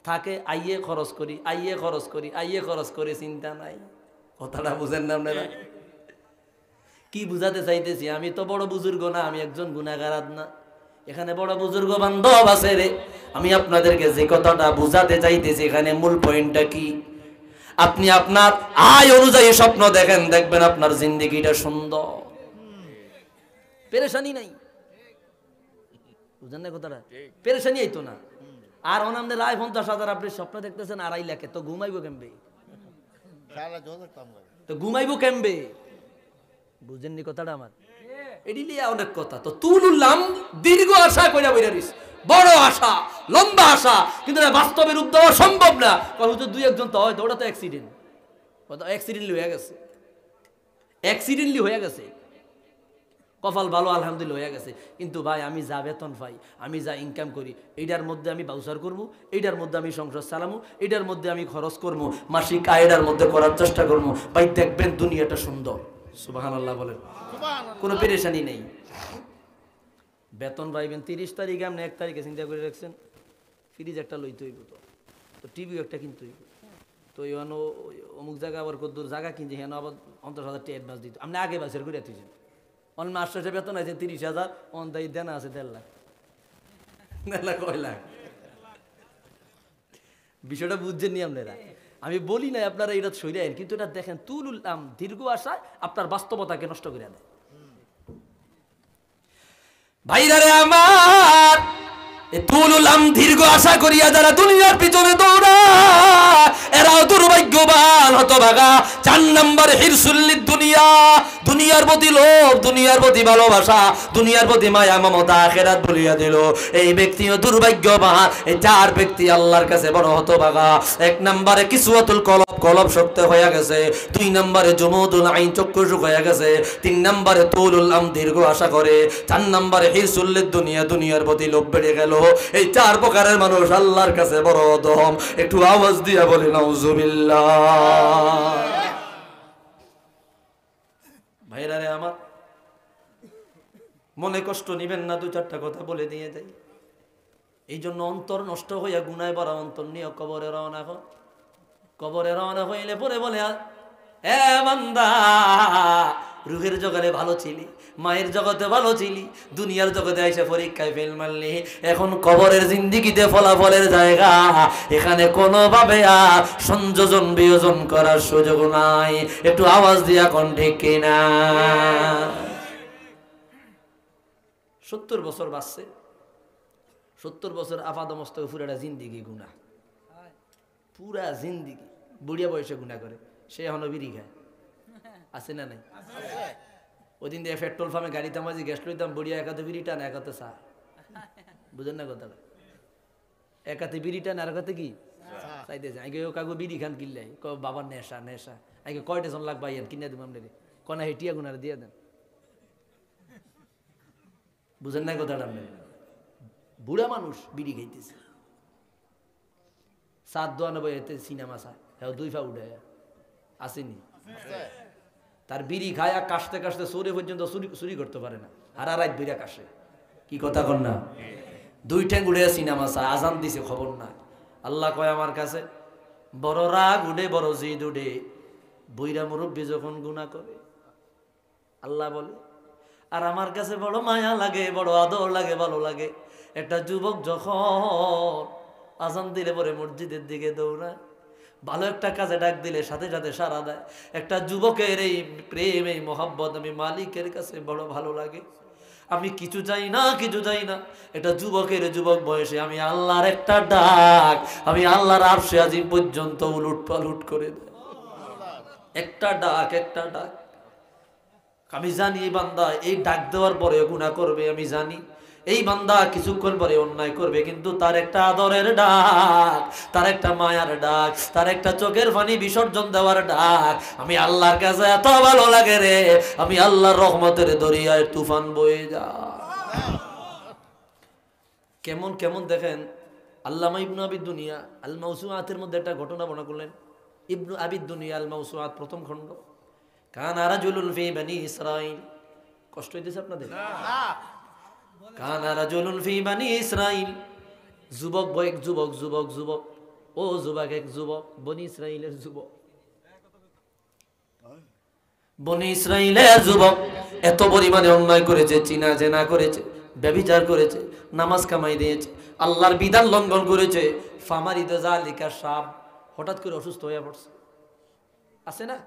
থাকে, আইয়ে খরচ করি, আইয়ে খরচ করি, আইয়ে খরচ করি, চিন্তা নাই। কথাটা বুঝেন না আপনারা? কি বুঝাতে চাইতেছি? আমি তো বড় বুজুর্গ না, আমি একজন গুনাহগার না, এখানে বড় বুজুর্গ বান্ধব আছে রে, আমি আপনাদেরকে যে কথাটা বুঝাতে চাইতেছি এখানে মূল পয়েন্টটা কি, আপনি আপনার আয় অনুযায়ী স্বপ্ন দেখেন, দেখবেন আপনার জিন্দেগিটা সুন্দর, পেরেশানি নাই। বুঝেন না কথাটা? পেরেশানি আইতো না। আর অনামদের আয় 50,000 আপনি স্বপ্ন দেখতেছেন 2.5 লাখে, তো ঘুমাইবো কেমবে? তো ঘুমাইবো কেমবে? বুঝেননি কথাটা আমার? এডি লিয়া অনেক কথা। তো তুলুল্লাম দীর্ঘ আশা কইরা বইরা দিস, বড় আশা, লম্বা আশা, কিন্তু না বাস্তবে রূপ দেওয়া সম্ভব না। কত দুই একজন তো হয়তো, ওটা তো অ্যাক্সিডেন্ট, ওটা অ্যাক্সিডেন্টলি হয়ে গেছে, অ্যাক্সিডেন্টলি হয়ে গেছে, কপাল ভালো আলহামদুলিল্লাহ হয়ে গেছে। কিন্তু ভাই আমি যা বেতন পাই, আমি যা ইনকাম করি, এইটার মধ্যে আমি বাউসার করবো, এইটার মধ্যে আমি সংসার চালামু, এইটার মধ্যে আমি খরচ করবো, মাসিক আয়ের মধ্যে করার চেষ্টা করবো। ভাই দেখবেন দুনিয়াটা সুন্দর। সুবহানাল্লাহ বলেন। কোনো পেরেশানি নেই। বেতন পাইবেন 30 তারিখে, আপনি 1 তারিখে চিন্তা করে রাখছেন ফ্রিজ একটা লইতে হইব, তো টিভিও একটা কিনতে হইব, তো এখানে অমুক জায়গা আবার কত জায়গা কিনছে, হ্যাঁ আবার 50,000 টাকা অ্যাডভান্স দিত, আপনি আগে বাসের করে দিয়েছেন। অন মাস শেষে বেতন আছে 30,000, অন দায়ী দেনা আছে 1.5 লাখ, 1.5 লাখ, 1 লাখ। বিষয়টা বুঝছেন নি আপনারা? আমি বলি না আপনারা এটা সইলেন, কিন্তু এটা দেখেন তুলুল্লাম দীর্ঘ আশায় আপনার বাস্তবতাকে নষ্ট করে দেয়। ভাইরারে আমার, তুলুল্লাম দীর্ঘ আশা করিয়া যারা দুনিয়ার পিছনে দৌড়ায় এরাও দুর্ভাগ্যবান হতভাগা। 4 নম্বর হিরসুল্লিদ দুনিয়া, দুনিয়ার প্রতি লোভ, দুনিয়ার প্রতি ভালোবাসা, দুনিয়ার প্রতি মায়া মমতা আখিরাত ভুলিয়া দিল, এই ব্যক্তিও দুর্ভাগ্যবান। এই 4 ব্যক্তি আল্লাহর কাছে বড় হতভাগা। 1 নম্বরে কিসওয়াতুল কলব, কলব শক্ত হয়ে গেছে। 2 নম্বরে জুমুদুল আইন, চক্ষু শুকিয়ে গেছে। 3 নম্বরে তুলুল আম, দীর্ঘ আশা করে। 4 নম্বরে হিরসুল্লিদ দুনিয়া, দুনিয়ার প্রতি লোভ বেড়ে গেল। এই 4 প্রকারের মানুষ আল্লাহর কাছে বড় অধম। একটু আওয়াজ দিয়া বলি নাউজুবিল্লাহ। ভাইরা রে আমার, মনে কষ্ট নিবেন না, 2-4টা কথা বলে দিয়ে যাই। এই জন্য অন্তর নষ্ট হইয়া গুনায় ভরা অন্তর নিয়ে কবরে রওনা হয়। কবরে রওনা হইলে পরে বলে, এ বান্দা, রুহের জগতে ভালো ছিলি, মায়ের জগতে ভালো ছিলি, দুনিয়ার জগতে এসে পরীক্ষায় ফেল মারলি, এখন কবরের জিন্দেগিতে ফলাফলের জায়গা, এখানে কোনোভাবে আর সংযোজন বিয়োজন করার সুযোগ নাই। একটু আওয়াজ দিয়া কোন ঠিক কিনা? 70 বছর বাঁচছে, 70 বছর আপাদমস্তক পুরাটা জিন্দিগি গুনাহ, পুরা জিন্দিগি বুড়িয়া বয়সে গুনাহ করে। সে এখনো বিড়ি খায়, আছে না নাই? ওই দিন দিয়ে পেট্রোল পাম্পে গাড়ি থামাজি গ্যাস লইতাম, বুড়িয়া একাতে বিড়ি টান, একাতে চা। বুঝেন না কথাটা? একাতে বিড়ি টান আর একাতে কি চাইতেছে। আগে কাগো বিড়ি খান কিনলাই, বাবার নেশা নেশা, আগে কয়টা জন লাগবা ইয়ান কিনে দেবো আপনাকে, কনা হেটিয়া গুনার দিয়ে দেন। বুঝেন না কথাটা? বুড়া মানুষ বিড়ি খাইতেছে, 792 সিনেমা চায়, 2 পা উঠে আসেনি, তার বিড়ি খায়া কাশতে কাশতে চোরে পর্যন্ত চুরি করতে পারে না, আর রাত বিড়া কাশে। কি কথা কন না? 2 ঠ্যাং উড়ে সিনেমা চায়, আজান দিছে খবর না। আল্লাহ কয় আমার কাছে বড় রাগ উঠে, বড় জিদ উঠে বইরা মুরব্বী যখন গুনাহ করে। আল্লাহ বলে, আর আমার কাছে বড় মায়া লাগে, বড় আদর লাগে, ভালো লাগে একটা যুবক যখন আজান দিলে পরে মসজিদের দিকে দৌড়ায়, ভালো একটা কাজে ডাক দিলে সাথে সাথে সাড়া দেয়। একটা যুবকের এই প্রেম, এই মহব্বত আমি মালিকের কাছে বড় ভালো লাগে। আমি কিছু চাই না, কিছু চাই না, একটা যুবকের যুবক বয়সে আমি আল্লাহর একটা ডাক, আমি আল্লাহর আরশে আজিম পর্যন্ত উলুট পালুট করে দেয়। একটা ডাক, একটা ডাক। আমি জানি এই বান্দা এই ডাক দেওয়ার পরে গুনাহ করবে, আমি জানি এই বান্দা কিছুক্ষণ পরে অন্যায় করবে, কিন্তু তার একটা আদরের ডাক, তার একটা মায়ার ডাক, তার একটা চোখের পানি বিসর্জন দেওয়ার ডাক আমি আল্লাহর কাছে এত ভালো লাগে রে, আমি আল্লাহর রহমতের দরিয়ায় তুফান বয়ে যা। কেমন কেমন দেখেন, আল্লামা ইবনু আবিদ দুনিয়া আল মাউসুআতের মধ্যে একটা ঘটনা বর্ণনা করলেন। ইবনু আবিদ দুনিয়া আল মাউসুআত, প্রথম খণ্ড। কানা রাজুলুন ফি বনি ইসরাইল। কষ্ট হইতেছে আপনাদের? কানা রাজুলুন ফি বনি ইসরাইল। যুবক বয়, যুবক যুবক যুবক, ও যুবক এক যুবক, বনি ইসরাইলের যুবক, বনি ইসরাইলের যুবক এত পরিমাণে অন্যায় করেছে, চিনা জেনা করেছে, ব্যভিচার করেছে, নামাজ কামাই দিয়েছে, আল্লাহর বিধান লঙ্ঘন করেছে। ফামারিদ যালিকা সাব, হঠাৎ করে অসুস্থ হয়ে পড়ছে, আছে না?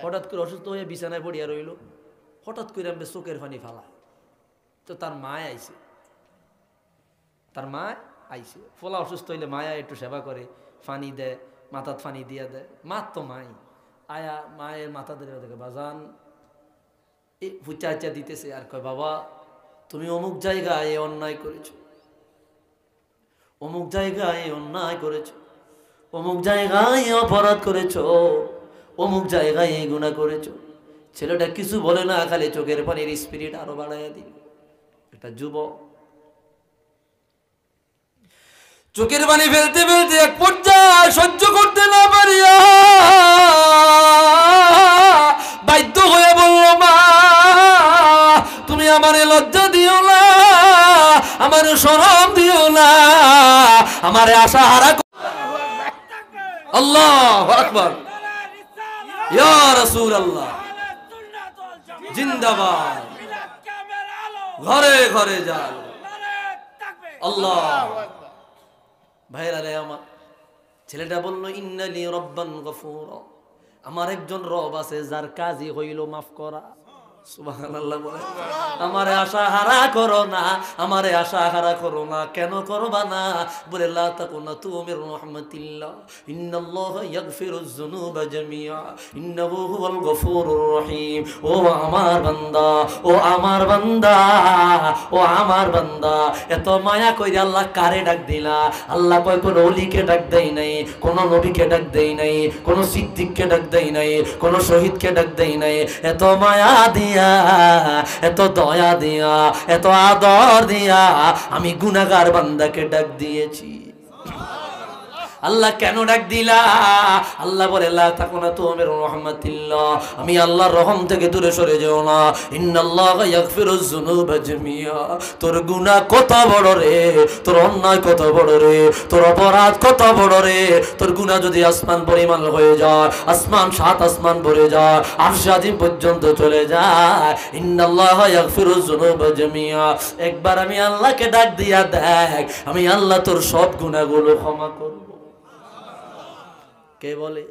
হঠাৎ করে অসুস্থ হয়ে বিছানায় পড়িয়া রইল, হঠাৎ করে আমি চোখের পানি ফালা। তো তার মায় আইছে, তার মা আইছে। ফলা অসুস্থ হইলে মায়া একটু সেবা করে, ফানি দেয়, মাথাত ফানি দিয়া দেয়। মা তো মাই আয়া, মায়ের মাথা ধরে দেখে বাজান এই ফুচা চা দিতেছে, আর কয় বাবা তুমি অমুক জায়গায় অন্যায় করেছো, অমুক জায়গায় অন্যায় করেছো, অমুক জায়গায় অপরাধ করেছো, অমুক জায়গায় এই গুনাহ করেছো। ছেলেটা কিছু বলে না, খালি চোখের পানির স্পিরিট আরো বাড়াইয়া দিল। এটা যুবক, চোখের পানি ফেলতে ফেলতে এক পর্যায়ে সহ্য করতে না পারিয়া বাধ্য হয়ে বলল, মা তুমি আমারে লজ্জা দিও না, আমারে শরম দিও না, আমারে আশা হারা। আল্লাহু আকবার, ইয়া রাসূলুল্লাহ জিন্দাবাদ, ঘরে ঘরে যান। আল্লাহ ভাইরা রে আমার, ছেলেটা বলল ইন্নালি রব্বান গফুরা, আমার একজন রব আছে যার কাজই হইল মাফ করা। সুবহানাল্লাহ বলে, আমারে আশা হারা করো না, আমারে আশা হারা করো না। কেন করবা না? বলে লা তাকুনাতু মির রাহমাতিল্লাহ, ইন্নাল্লাহা ইয়াগফিরুয যুনুবা জামিআ, ইন্নাহু হুয়াল গফুরুর রহিম। ও আমার বান্দা, ও আমার বান্দা, ও আমার বান্দা, এত মায়া কইরা আল্লাহ কারে ডাক দিলা? আল্লাহ কয় কোন ওলিকে ডাক দেই নাই, কোন নবীকে ডাক দেই নাই, কোন সিদ্দিককে ডাক দেই নাই, কোন শহীদকে ডাক দেই নাই। এত মায়া দিয়া, এত দয়া দিয়া, এত আদর দিয়া আমি গুনাহগার বান্দাকে ডাক দিয়েছি। আল্লাহ কেন ডাক দিলা? আল্লাহ বলে লা তাকুনাতু মির রাহমাতিল্লাহ, আমি আল্লাহর রহম থেকে দূরে সরে যেও না। ইন্নাল্লাহা ইয়াগফিরুয যুনুবা জামিআ, তোর গুনাহ কত বড় রে, তোর অন্যায় কত বড় রে, তোর অপরাধ কত বড় রে। তোর গুনাহ যদি আসমান পরিমাণ হয়ে যায়, আসমান 7 আসমান ভরে যায়, আরশ আজিম পর্যন্ত চলে যায়। ইন্নাল্লাহা ইয়াগফিরুয যুনুবা জামিআ, একবার আমি আল্লাহকে ডাক দিয়া দেখ, আমি আল্লাহ তোর সব গুনাহগুলো ক্ষমা করব। কে বলে?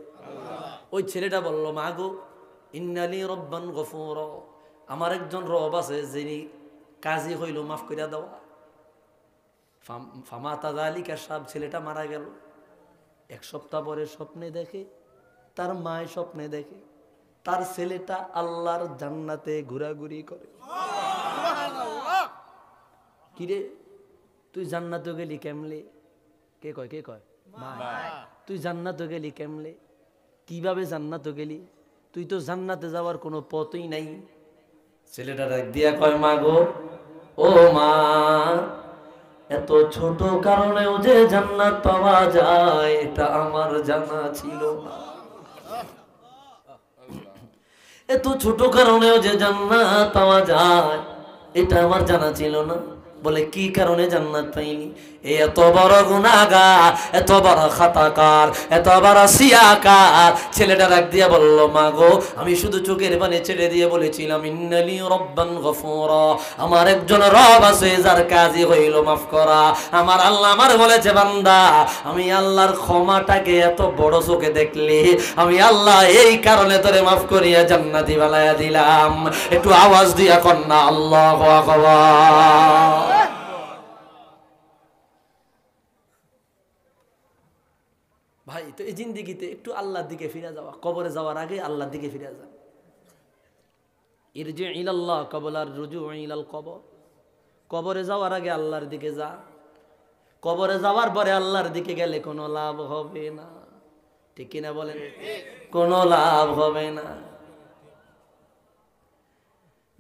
ওই ছেলেটা বলল, মা গো ইন্নালি রব্বান গফুরা, আমার একজন রব আছে যিনি কাজী হইল মাফ করিয়া দেওয়া। ফামাতা যালিকা সাব, ছেলেটা মারা গেল। 1 সপ্তাহ পরে স্বপ্নে দেখে, তার মায় স্বপ্নে দেখে তার ছেলেটা আল্লাহর জান্নাতে ঘোরাঘুরি করে। কিরে তুই জান্নাতে গেলি কেমলে? কে কয়, কে কয়? মা। তুই জান্নাতে গেলি কেমলে? কিভাবে জান্নাতে গেলি? তুই তো জান্নাতে যাওয়ার কোনো পথই নাই। ছেলেটা ডাক দিয়া কয়, মা গো, ও মা, এত ছোট কারণেও যে জান্নাত পাওয়া যায় এটা আমার জানা ছিল না। এত ছোট কারণেও যে জান্নাত পাওয়া যায় এটা আমার জানা ছিল না। বলে কি কারণে জান্নাত পাইনি? এত বড় গুনাহগার, এত বড় খাতাকার, এত বড় সিয়াকার। ছেলেটা রাগ দিয়া বলল, মা গো, আমি শুধু চোখের পানি ছেড়ে দিয়ে বলেছিলাম ইন্নালি রব্বান গফুরা, আমার একজন রব আছে যার কাজই হইল মাফ করা। আমার আল্লাহ আমার বলেছে, বান্দা আমি আল্লাহর ক্ষমাটাকে এত বড় চোখে দেখলি, আমি আল্লাহ এই কারণে তোরে মাফ করিয়া জান্নাতি বানায়া দিলাম। একটু আওয়াজ দিয়া কন্যা আল্লাহু আকবার। ভাই, তো এই জিন্দেগিতে একটু আল্লাহর দিকে ফিরে যাওয়া, কবরে যাওয়ার আগে আল্লাহর দিকে ফিরে যান। ইরজি ইলাল্লাহ ক্বাবলার রুজু ইলাল কবর, কবরে যাওয়ার আগে আল্লাহর দিকে যা। কবরে যাওয়ার পরে আল্লাহর দিকে গেলে কোনো লাভ হবে না। ঠিক কিনা বলেন? কোনো লাভ হবে না।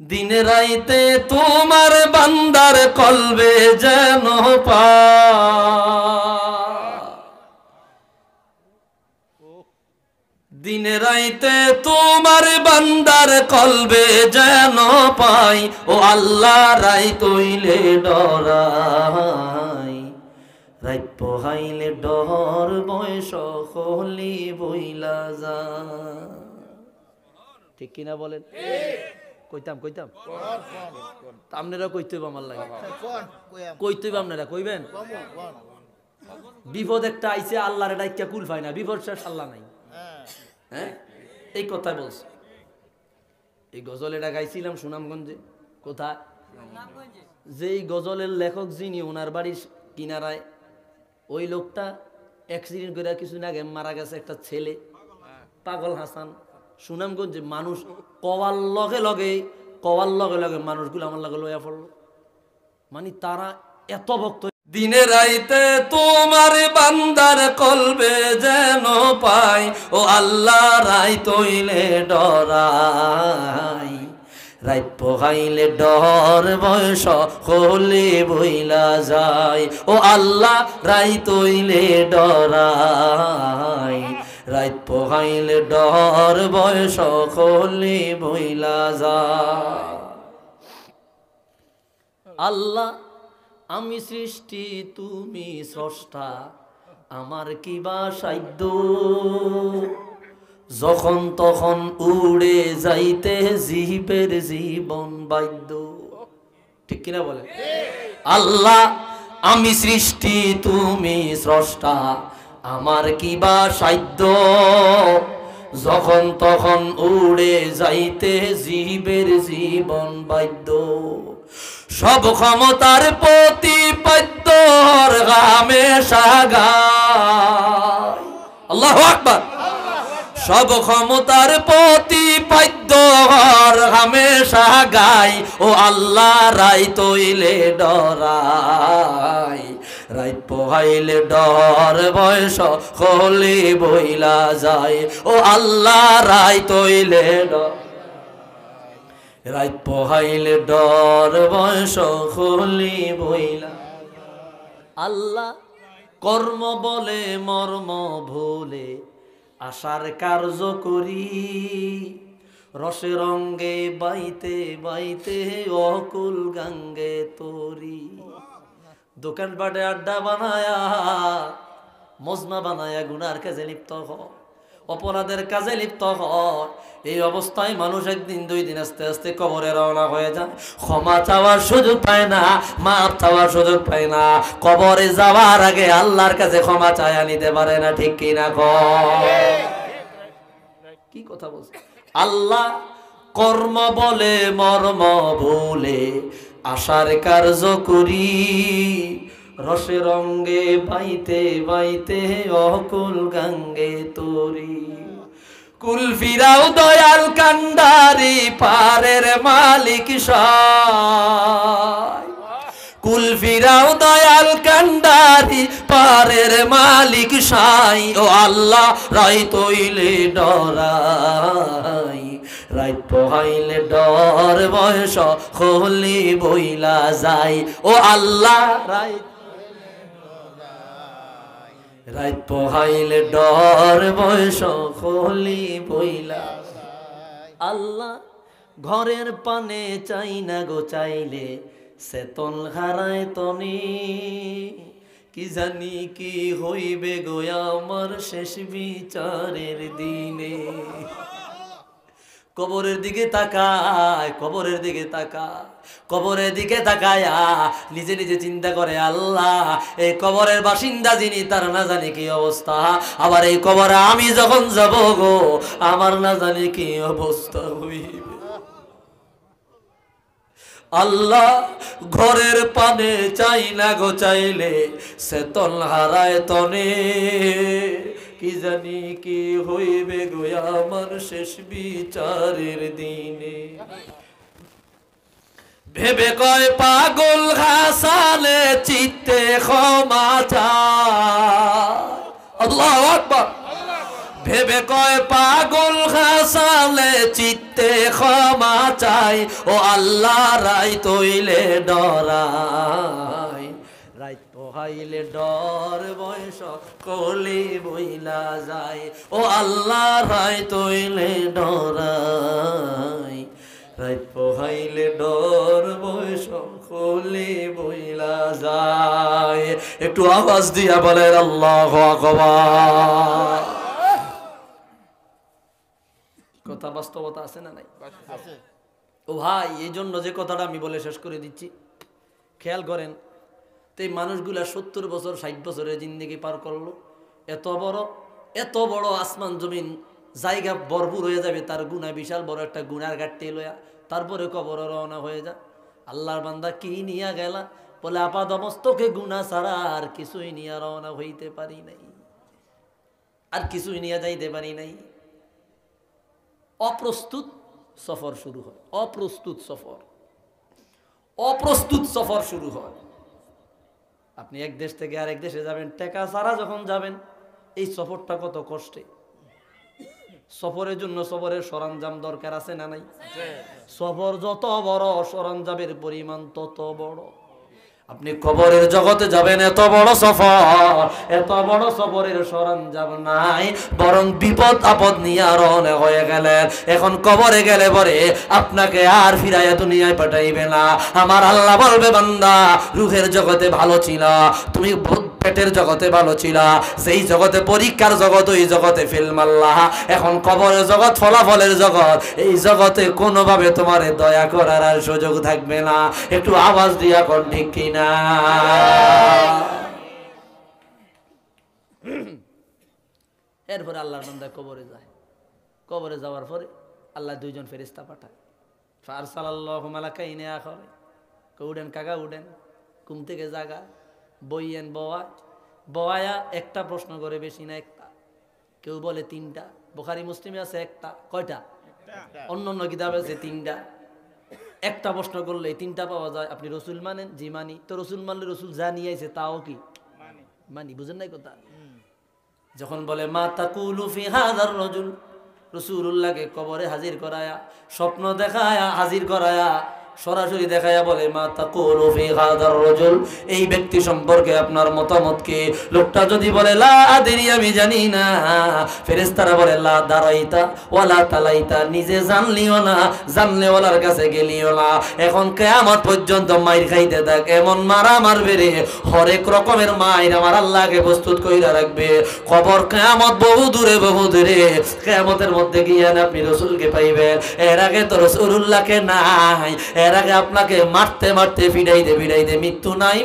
দিনে রাইতে তোমার বান্দার কলবে যেন পা, দিনে রাইতে তোমার বান্দার কলবে যেন পাই, ও আল্লাহ রাইত হইলে ডরাই, রাইত পোহাইলে ডর বয়স হলি বইলা যা। ঠিক কিনা বলেন? কইতাম কইতাম আপনারা কইতে হইব আমার লাগে কইতে হইব আপনারা কইবেন বিপদ একটা আইছে আল্লাহর ডাইকা কুল পায় না বিপদ শেষ আল্লাহ নাই হ্যাঁ এই কথাই বলছে এই গজল এটা গাইছিলাম সুনামগঞ্জে কোথায় যে এই গজলের লেখক যিনি ওনার বাড়ির কিনারায় ওই লোকটা অ্যাক্সিডেন্ট করে কিছুদিন আগে মারা গেছে একটা ছেলে পাগল হাসান সুনামগঞ্জে মানুষ কওয়ার লগে লগে মানুষগুলো আমার লগে লইয়া পড়লো মানে তারা এত ভক্ত দিনে রাইতে তোমার বান্দার কলবে যেন পাই ও আল্লাহ রাই তৈলে ডরাই রাইত পোহাইলে ডর বয়স হলে বইলা যায় ও আল্লাহ রাই তৈলে ডরাই রাইত পোহাইলে ডর বয়স হলে বইলা যায় আল্লাহ আমি সৃষ্টি তুমি স্রষ্টা আমার কিবা সাধ্য যখন তখন উড়ে যাইতে জীবের জীবন বাধ্য ঠিক কিনা বলে আল্লাহ আমি সৃষ্টি তুমি স্রষ্টা আমার কিবা সাধ্য যখন তখন উড়ে যাইতে জীবের জীবন বাধ্য সব ক্ষমতার প্রতিপাদ্য হামেশা গায় আল্লাহু আকবার সব ক্ষমতার প্রতিপাদ্য হামেশা গায় ও আল্লাহ রাই তৈলে ডরাই রাইত পোহাইলে ডর বয়স হলে বইলা যায় ও আল্লাহ রাই তৈলে ডর রাইত পোহাইলে ডর বয়স হলি বইলা আল্লাহ কর্ম বলে মর্ম ভুলে আশার কার্য করি রসে রঙ্গে বাইতে বাইতে অকুল গাঙ্গে তরি দোকান বাটে আড্ডা বানায়া মজমা বানায়া গুনার কাজে লিপ্ত হয় অপরাধের কাজে লিপ্ত হয় এই অবস্থায় মানুষ একদিন দুই দিন আস্তে আস্তে কবরে রওনা হয়ে যায় ক্ষমা চাওয়ার সুযোগ পায় না মাপ চাওয়ার সুযোগ পায় না কবরে যাওয়ার আগে আল্লাহর কাছে ক্ষমা চায়া নিতে পারে না ঠিক কিনা কি কথা বলছে আল্লাহ কর্ম বলে মর্ম ভুলে আশার কার্য করি রসে রঙ্গে বাইতে বাইতে অকুল গাঙ্গে তরি কুল ফিরাও দয়াল কান্ডারি পারের মালিক সাই কুল ফিরাও দয়াল কান্ডারি পারের মালিক সাই ও আল্লাহ রাই তৈলে ডরাই রাইত পোহাইলে ডর বয়স হলি বইলা যায় ও আল্লাহ রাইত পোহাইলে ডর বয়স হলি বইলা আল্লাহ ঘরের পানে চাই না গো চাইলে সেতন হারায় তনি কি জানি কি হইবে গো আমার শেষ বিচারের দিনে কবরের দিকে তাকায় কবরের দিকে তাকায় কবরের দিকে তাকায়া নিজে নিজে চিন্তা করে আল্লাহ এই কবরের বাসিন্দা যিনি তার না জানি কি অবস্থা আবার এই কবরে আমি যখন যাব গো আমার না জানি কি অবস্থা হইবে আল্লাহ ঘরের পানে চাই না গো চাইলে সেতন হারায় তনে কি জানি কি হইবে গো আমার শেষ বিচারের দিনে ভেবে কয় পাগল হাসানে চিত্তে ক্ষমা চায় আল্লাহু আকবার ভেবে কয় পাগল হাসালে চিত্তে ক্ষমা চাই ও আল্লাহ রাই তৈলে ডরাই রাইত পোহাইলে ডর বয়স কলি বইলা যায় ও আল্লাহ রাই তৈলে ডরাই রাইত পোহাইলে ডর বয়স কলি বইলা যায় একটু আওয়াজ দিয়া বলেন আল্লাহু আকবার কথা বাস্তবতা আছে না নাই ও ভাই, এই জন্য যে কথাটা আমি বলে শেষ করে দিচ্ছি, খেয়াল করেন তো এই মানুষগুলা 70 বছর 60 বছরের জিন্দেগি পার করলো, এত বড় আসমান জমিন জায়গা ভরপুর হয়ে যাবে তার গুনাহ, বিশাল বড় একটা গুনার ঘাটতে লয়া তারপরে কবর রওনা হয়ে যা। আল্লাহর বান্দা কি নিয়া গেলা? বলে আপাদমস্তকে গুনাহ ছাড়া আর কিছুই নিয়ে রওনা হইতে পারি নাই, আর কিছুই নিয়ে যাইতে পারি নাই। অপ্রস্তুত সফর শুরু হয়, অপ্রস্তুত সফর শুরু হয়। আপনি এক দেশ থেকে আরেক দেশে যাবেন, টাকা ছাড়া যখন যাবেন, এই সফরটা কত কষ্টে। সফরের জন্য সফরের সরঞ্জাম দরকার আছে না নাই? সফর যত বড়, সরঞ্জামের পরিমাণ তত বড়। আপনি কবরের জগতে যাবেন, এত বড় সফরের সরঞ্জাম নাই, বরং বিপদ আপদ নিয়ে রওনা হয়ে গেলেন। এখন কবরে গেলে পরে আপনাকে আর ফিরাইয়া দুনিয়ায় পাঠাইবে না। আমার আল্লাহ বলবে, বান্দা রূহের জগতে ভালো ছিল, তুমি পেটের জগতে ভালো ছিল, সেই জগতে পরীক্ষার জগৎ, ওই জগতে ফেল মারলা। এখন কবরের জগৎ, ফলাফলের জগৎ, এই জগতে কোনোভাবে তোমার দয়া করার আর সুযোগ থাকবে না। একটু আওয়াজ দিয়া কোন ঠিক কিনা? এরপরে আল্লাহর বান্দা কবরে যায়। কবরে যাওয়ার পরে আল্লাহ দুইজন ফেরেশতা পাঠায়। ফারসালাল্লাহু মালাকাইনি আখরে, উঠেন কাকা উঠেন, ঘুম থেকে জাগা, বইয়েন বওয়ায়া একটা প্রশ্ন করে, বেশি না একটা, কেউ বলে 3টা, বুখারী মুসলিমে আছে একটা, কয়টা? অন্য কিতাবে আছে 3টা। একটা প্রশ্ন করলে 3টা পাওয়া যায়। আপনি রসুল মানেন? জি মানি। তো রসুল মানলে রসুল যা নিয়ে আইছে তাও কি মানি? বুঝেন নাই কথা? যখন বলে মা তাকুলু ফি হাযার রাজুল, রাসূলুল্লাহকে কবরে হাজির করায়া, স্বপ্ন দেখায়া হাজির করায়া, সরাসরি দেখায়া বলে মা তাকুলু ফি হাযার রাজুল, এই ব্যক্তি সম্পর্কে আপনার মতামত কি? লোকটা যদি বলে লা আদরি, আমি জানি না, ফেরেশতারা বলে লা দারাইতা ওয়ালা তালাইতা, নিজে জানলিও না, জানলেওয়ালার কাছে গেলিও না। এখন কিয়ামত পর্যন্ত মাইর খাইতে থাক, এমন মারা মারবে রে, হরেক রকমের মাইর আমার আল্লাহকে প্রস্তুত কইরা রাখবে। কবর কিয়ামত বহু দূরে, কিয়ামতের মধ্যে গিয়ে আপনি রাসূলকে পাইবেন। এর আগে তো রাসূলুল্লাহকে নাই, এর আগে আপনাকে মারতে ফিরাইতে মৃত্যু নাই,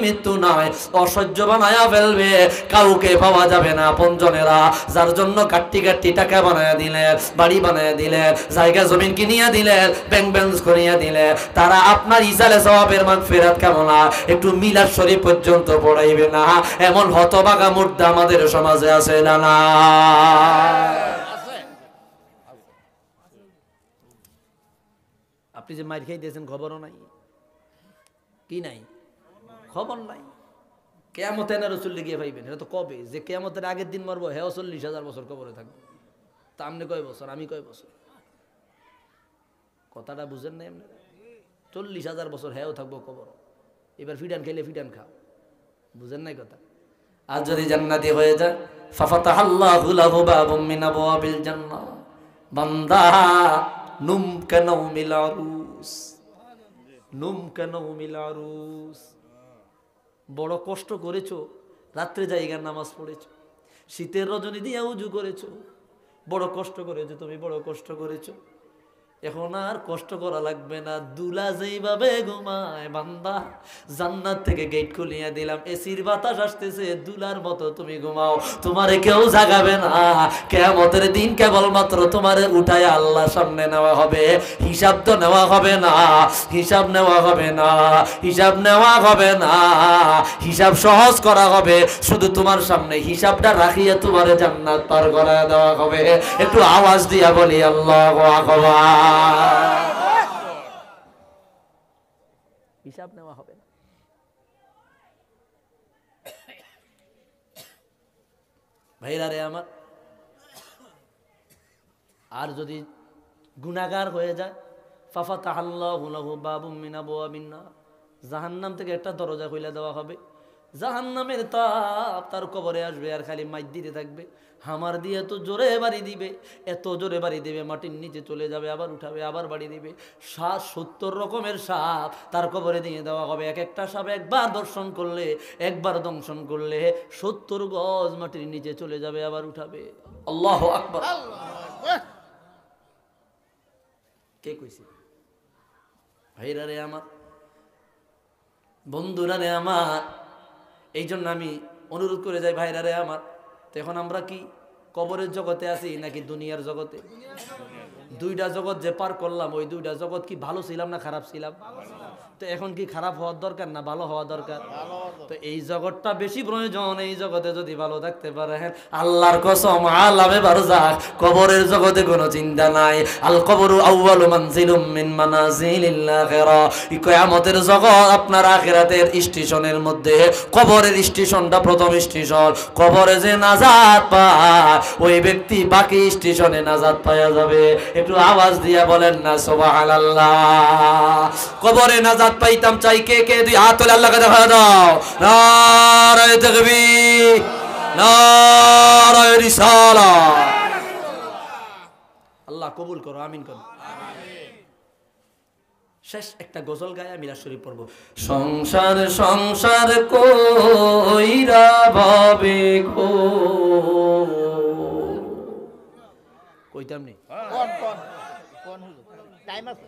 অসহ্য বানায়া ফেলবে, কাউকে পাওয়া যাবে না। আপনজনেরা যার জন্য কাট্টি টাকা বানায়া দিলেন, বাড়ি বানায়া দিলেন, জায়গা জমিন কিনিয়া দিলেন, ব্যাংক ব্যালেন্স করিয়া দিলেন, তারা আপনার ইসালে সওয়াবের মাগফিরাত কামনা একটু মিলাদ শরীফ পর্যন্ত পড়াইবে না। এমন হতভাগা মুর্দা আমাদের সমাজে আছে না? আপনি যে মাইর খাইতেছেন খবরও নাই, কি নাই? খবর নাই। কিয়ামতে না রাসূল গিয়ে পাইবেন, এটা তো কবে? যে কিয়ামতের আগের দিন মরবো, হেও 40,000 বছর কবরে থাকবো। তা আপনি কয় বছর, আমি কয় বছর? কথাটা বুঝেন নাই আপনারা? 40,000 বছর হেও থাকবো কবর। এবার ফিডান খাইলে ফিডান খাও, বুঝেন নাই কথা? আর যদি জান্নাতি হয়ে যায়, ফাফাতাহাল্লাহু লাহু বাবুম মিন আবওয়াবিল জান্নাহ, বান্দা নুম কানাউমিল আরুস, বড় কষ্ট করেছো, রাত্রে জায়গার নামাজ পড়েছো, শীতের রজনী দিয়া উজু করেছো, বড় কষ্ট করেছো, তুমি বড় কষ্ট করেছো। এখন আর কষ্ট করা লাগবে না। দুলা যেইভাবে ঘুমায় বান্দা, জান্নাত থেকে গেট খুলিয়ে দিলাম, এসির বাতাস আসতেছে, দুলার মতো তুমি ঘুমাও, তোমারে কেউ জাগাবে না। কিয়ামতের দিন কেবলমাত্র তোমারে উঠায় আল্লাহর সামনে নেওয়া হবে। হিসাব তো নেওয়া হবে না, হিসাব নেওয়া হবে না, হিসাব সহজ করা হবে। শুধু তোমার সামনে হিসাবটা রাখিয়ে তোমারে জান্নাত পার করায় দেওয়া হবে। একটু আওয়াজ দিয়া বলি আল্লাহু আকবার। হিসাব নেওয়া হবে না। ভাইরা রে আমার, আর যদি গুনাহগার হয়ে যায়, ফাফাতাহাল্লাহু লাহু বাবুম মিন আবওয়াবিন নার, জাহান্নাম থেকে একটা দরজা খুলে দেওয়া হবে। জাহান্নামের তাপ তার কবরে আসবে, আর খালি মাইর দিতে থাকবে। হামার দিয়ে এত জোরে বাড়ি দিবে, মাটির নিচে চলে যাবে, আবার উঠাবে, আবার বাড়ি দিবে। 70 রকমের সাপ তার কবরে দিয়ে দেওয়া হবে। এক একটা সাপ একবার দংশন করলে 70 গজ মাটির নিচে চলে যাবে, আবার উঠাবে। আল্লাহু আকবার। কে কইছে? ভাইরা রে আমার, বন্ধুরা রে আমার, এই জন্য আমি অনুরোধ করে যাই ভাইরা রে আমার, তো এখন আমরা কি কবরের জগতে আছি নাকি দুনিয়ার জগতে? দুইটা জগৎ যে পার করলাম, ওই দুইটা জগৎ কি ভালো ছিলাম না খারাপ ছিলাম? তো এখন কি খারাপ হওয়ার দরকার না ভালো হওয়া দরকার? তো এই জগৎটা বেশি প্রয়োজন। এই জগতে যদি ভালো থাকতে পারেন, আল্লাহর কসম আলামে বারজাখ কবরের জগতে কোনো চিন্তা নাই। আল কবরু আউয়ালু মানজিলুম মিন মানাজিলিল আখিরা, কিয়ামতের জগৎ আপনার আখিরাতের স্টেশনের মধ্যে কবরের স্টেশনটা প্রথম স্টেশন। কবরে যে নাজাত পায় ওই ব্যক্তি বাকি স্টেশনে নাজাত পাওয়া যাবে। একটু আওয়াজ দিয়া বলেন না সুবহানাল্লাহ। কবরে নাজাত পাইতাম চাই কে কে? দুই হাত তুলে আল্লাহকে দেখা দাও। নারায়ে তাকবীর, নারায়ে রিসালাত। আল্লাহ কবুল করো, আমিন করো। শেষ একটা গজল গায়ে মিলাদ শরীফ পড়ব। সংসার সংসার কইরা ভাবে গো, কইতাম নি কোন টাইম আছে?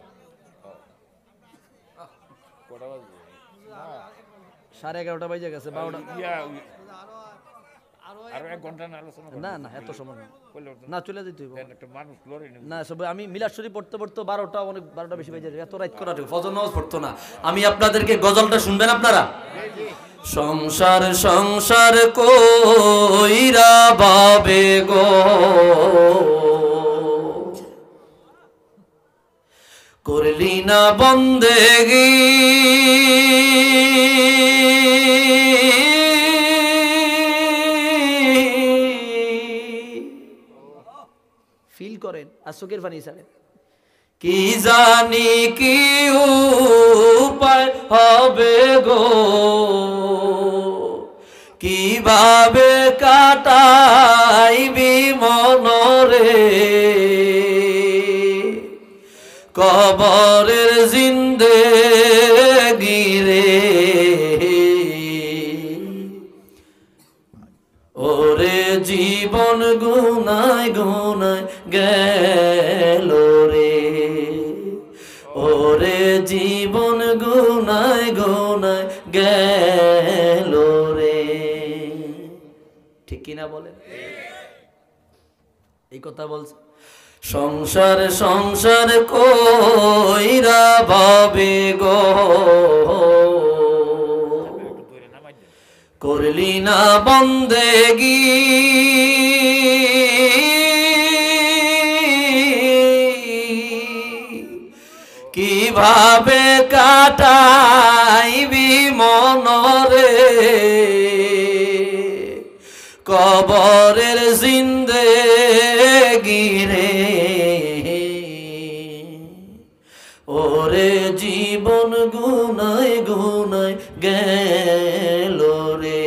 11:30 বাজে গেছে, 12টা। আরো 1 ঘন্টা না আলোচনা না না এত সময় না, না চলে যেতে হইব একটা মানুষ লড়ে নেই। না। সবাই আমি মিলাদ শরীফ পড়তে পড়তে 12টা, অনেক 12টা বেশি বাজে, এত রাত করা ঠিক ফজর নামাজ পড়তো না। আমি আপনাদেরকে গজলটা শুনবেন আপনারা? সংসার সংসার কইরা ভাবে গো, করলি না বন্দেগি, ফিল করেন আর চোখের পানি ছাড়েন। কি জানি কি উপায় হবে গো, কিভাবে কাটাইবি মনরে, কবরের জিন্দেগি রে, ওরে জীবন গুনায় গুনায় গেল রে, ওরে জীবন গুনায় গুনায় গেল রে। ঠিক কিনা বলেন? এই কথা বলছে। সংসার সংসার কইরা ভাবে গো, করলি না বন্দেগি, কিভাবে কাটাইবি মনরে, কবরের জিন্দেগি রে, ওরে জীবন গুনায় গুনায় গেল রে,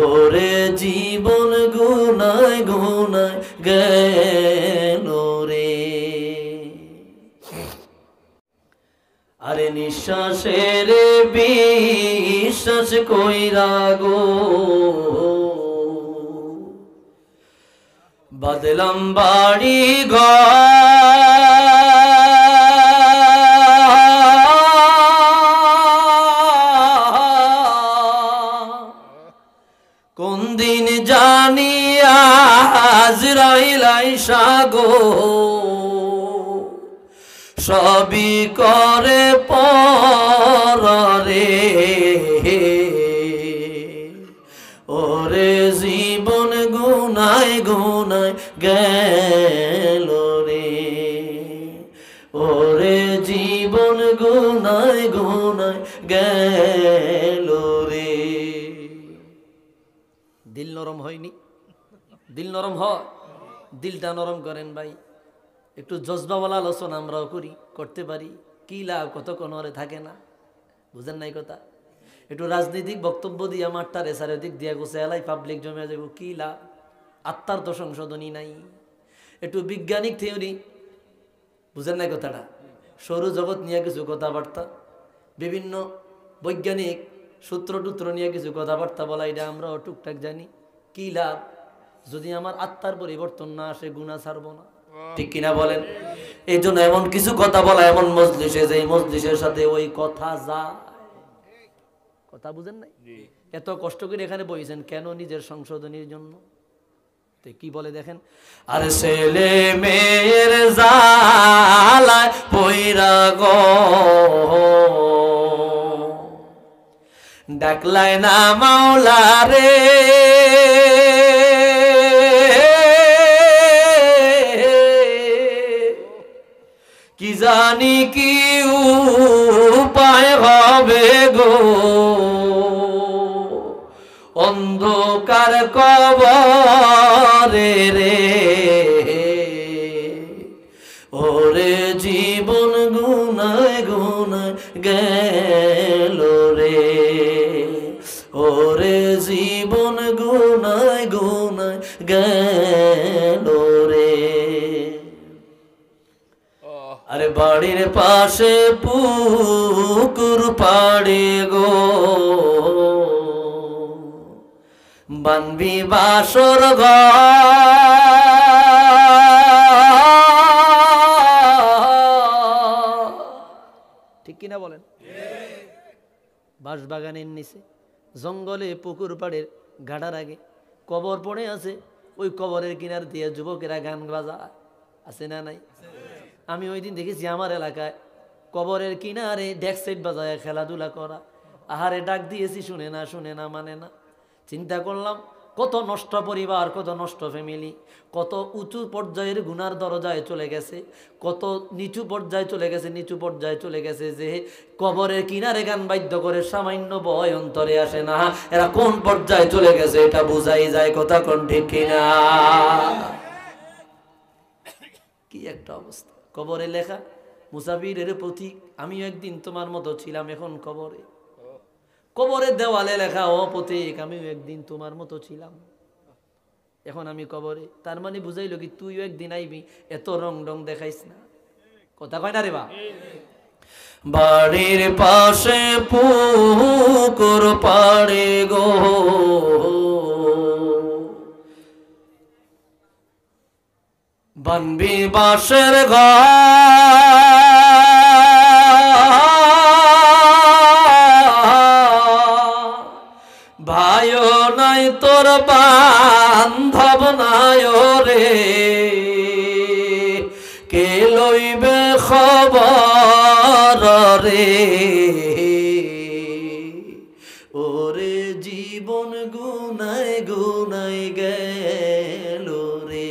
ওরে জীবন গুনায় গুনায় গেল রে। আরে নিঃশ্বাসের বিশ্বাস কইরা গো, বাদলাম বাড়ি কোন দিন জানি আজরাইল আইসা গো, সবই করে পরে, ওরে জীবন গুনায় গুনায় গেল রে, ওরে জীবন গুনায় গুনায় গেল রে। দিল নরম হয়নি? দিল নরম হয়, দিলটা নরম করেন ভাই। একটু জজবাওয়ালা আলোচনা আমরাও করতে পারি। কি লাভ, কতক্ষণ ওরে থাকে না, বুঝেন নাই কথা? একটু রাজনৈতিক বক্তব্য দিয়ে মাঠটা রেসারের দিক দিয়ে গোছে এলাই পাবলিক জমে যাব, কি লাভ? আত্মার তো সংশোধনী নাই। একটু বৈজ্ঞানিক থিওরি, বুঝেন নাই কথাটা? সৌরজগৎ নিয়ে কিছু কথাবার্তা, বিভিন্ন বৈজ্ঞানিক সূত্র টুত্র নিয়ে কিছু কথাবার্তা বলা, এটা আমরাও টুকটাক জানি। কি লাভ যদি আমার আত্মার পরিবর্তন না আসে? গুনাহ ছাড়বো না, ঠিক কিনা বলেন? এই জন্য এমন কিছু কথা বলা এমন মজলিসে, যে মজলিসের সাথে ওই কথা যায়। কথা বুঝেন নাই? এত কষ্ট করে এখানে বইছেন কেন? নিজের সংশোধনীর জন্য। তো কি বলে দেখেন, আর ছেলে মেয়ের জালায় পয়রা গো ডাকলাই না মাওলা রে, কি জানি কি উপায় হবে গো, অন্ধকার কবরে রে, ওরে জীবন গুনায় গুনায় গেল রে, ওরে জীবন গুনায় গুনায় গেল রে। আরে বাড়ির পাশে পুকুর পাড়ে গো বানবি বাসর ঠিক কিনা বলেন? বাঁশবাগানের নিচে জঙ্গলে পুকুর পাড়ের গাড়ার আগে কবর পড়ে আছে, ওই কবরের কিনার দিয়ে যুবকেরা গান বাজায়, আছে না নাই? আমি ওই দিন দেখেছি আমার এলাকায় কবরের কিনারে ডেক সেট বাজায় খেলাধুলা করা। আহারে ডাক দিয়েছি, শুনে না মানে না। চিন্তা করলাম কত নষ্ট পরিবার, কত নষ্ট ফ্যামিলি, কত উঁচু পর্যায়ের গুনার দরজায় চলে গেছে, কত নিচু পর্যায়ে চলে গেছে যে কবরের কিনারে গান বাধ্য করে সামান্য ভয় অন্তরে আসে না। এরা কোন পর্যায়ে চলে গেছে এটা বুঝাই যায়। কথা কোন ঠিক কিনা? কি একটা অবস্থা। কবরে লেখা মুসাফিরের প্রতীক, আমিও একদিন তোমার মতো ছিলাম, এখন কবরে। কবরের দেওয়ালে লেখা ও প্রতীক, আমিও একদিন তোমার মতো ছিলাম, এখন আমি কবরে। তার মানে বুঝাইল কি তুইও একদিন আইবি, এত রং রং দেখাইস না। কথা কয় না রে বা? বাড়ির পাশে পুকুর পাড়ে গো বানবি বাঁশের ভাইও নাই তোর বান্ধব নাই রে, কে লইবে খবর রে, ওরে জীবন গুনায় গুনায় গেল রে।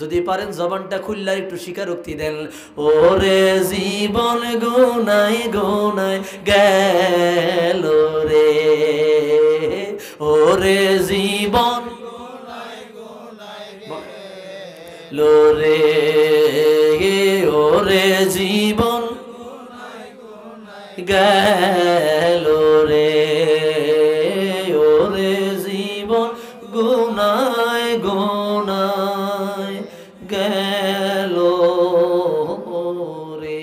যদি পারেন জবানটা খুললা একটু স্বীকারোক্তি দেন, ওরে জীবন গুনায় গুনায় গেল রে, ওরে জীবন লোরে, ওরে জীবন গেল রে, ওরে জীবন গুনায় গুনায় গেল রে।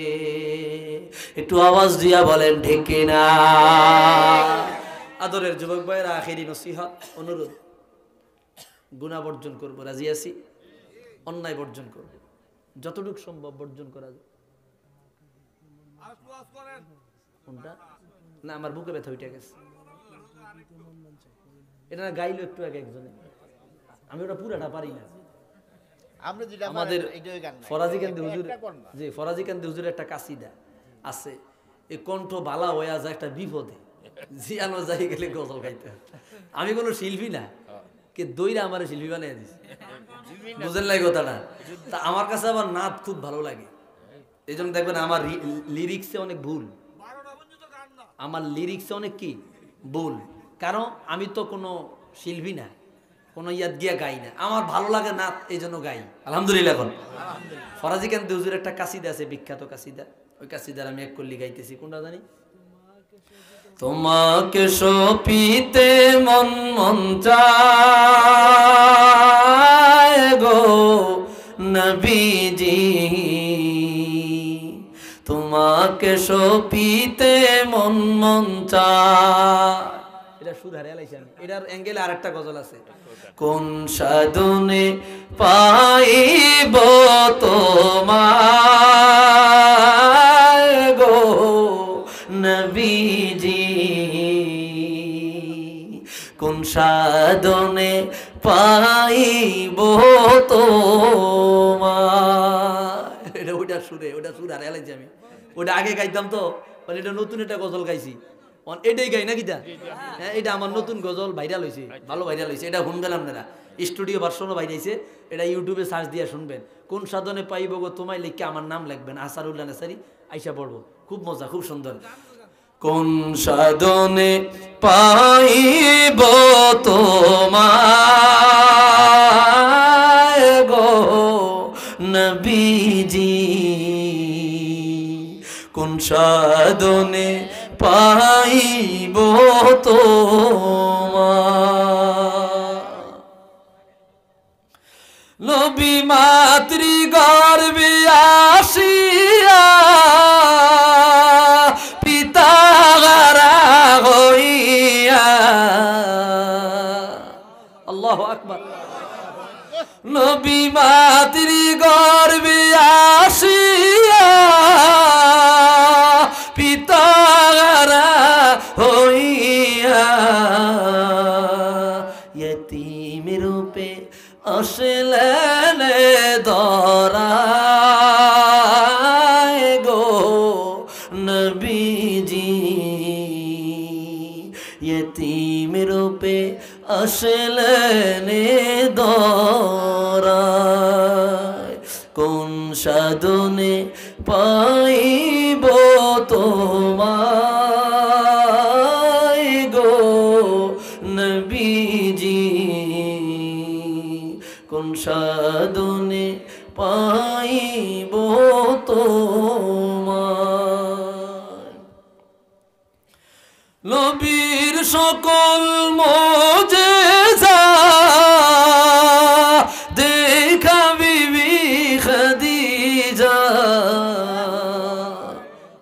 একটু আওয়াজ দিয়া বলেন ঠিক কিনা? আদরের যুবক ভাইয়েরা, আখেরি নসিহত, অনুরোধ, গুনাহ বর্জন করবো, রাজি আছি? অন্যায় বর্জন করব, যতটুকু সম্ভব বর্জন করা যায়। কোনটা না আমার বুকে ব্যথা উঠে গেছে, এটা গাইলো একটু আগে একজনে, আমি ওটা পুরাটা পারি না। আমাদের ফরাজি কান্দি হুজুর, যে ফরাজি কান্দি হুজুরের একটা কাসিদা আছে, এই কণ্ঠ বালা হয়ে যায় একটা বিপদে, জিয়ানো যাই গেলে গজল গাইতে। আমি কোনো শিল্পী না, কে দইরা আমার শিল্পী বানিয়ে দিছে, বুঝেন লাগে কথাটা। তা আমার কাছে আবার নাচ খুব ভালো লাগে, এই জন্য দেখবেন আমার লিরিক্সে অনেক ভুল, আমার লিরিক্সে অনেক কি ভুল, কারণ আমি তো কোনো শিল্পী না, কোনো ইয়াদ গিয়া গাই না, আমার ভালো লাগে নাচ, এই জন্য গাই। আলহামদুলিল্লাহ। এখন ফরাজি কান্দি হুজুর একটা কাসিদা আছে, বিখ্যাত কাসিদা, ওই কাসিদার আমি এক কল্লি গাইতেছি। কোনটা জানি? তোমাকে সপিতে মন মন চায় গো নবীজি, তোমাকে সপিতে মন মন চায়। এটা সুধারে আলাইছি আমি, এটার অ্যাঙ্গেলে আরেকটা গজল আছে, কোন সাধনে পাইব তোমায় গো নবীজি কোন সাধনে পাইব তোমায়। এটা ওইটা সুরে আর এলাইছি আমি, ওটা আগে গাইতাম তো, মানে এটা নতুন একটা গজল গাইছি, এটাই গাই না কিতা? হ্যাঁ, এটা আমার নতুন গজল ভাইরাল হয়েছে, ভালো ভাইরাল হয়েছে, এটা শুনবেন আপনারা, স্টুডিও ভার্সনও বাইরেছে, এটা ইউটিউবে সার্চ দিয়ে শুনবেন। কোন সাধনে পাইব গো তোমায় লিখে আমার নাম লিখবেন, আসারুল্লাহ নাসারি, আইসা পড়বো, খুব মজা, খুব সুন্দর। কোন সাধনে পাইব তোমায় গো নবীজি কোন সাধনে পাইব তোমায়। নবী মাতৃ গর্ভে আসিয়া পিতাগারা হইয়া, আল্লাহু আকবার। নবী মাতৃ গর্ভে আসিয়া পিতাগারা হইয়া ইয়তীম রূপে আসলেন ধরায় গো নবীজি ইয়তীম রূপে আসলেন ধরায়। কোন সাধনে পাইব তোমায় গো নবীজি কোন সাধনে পাইব তোমায়। নবীর সকল মুজিজা দেখা বিবি খাদিজা,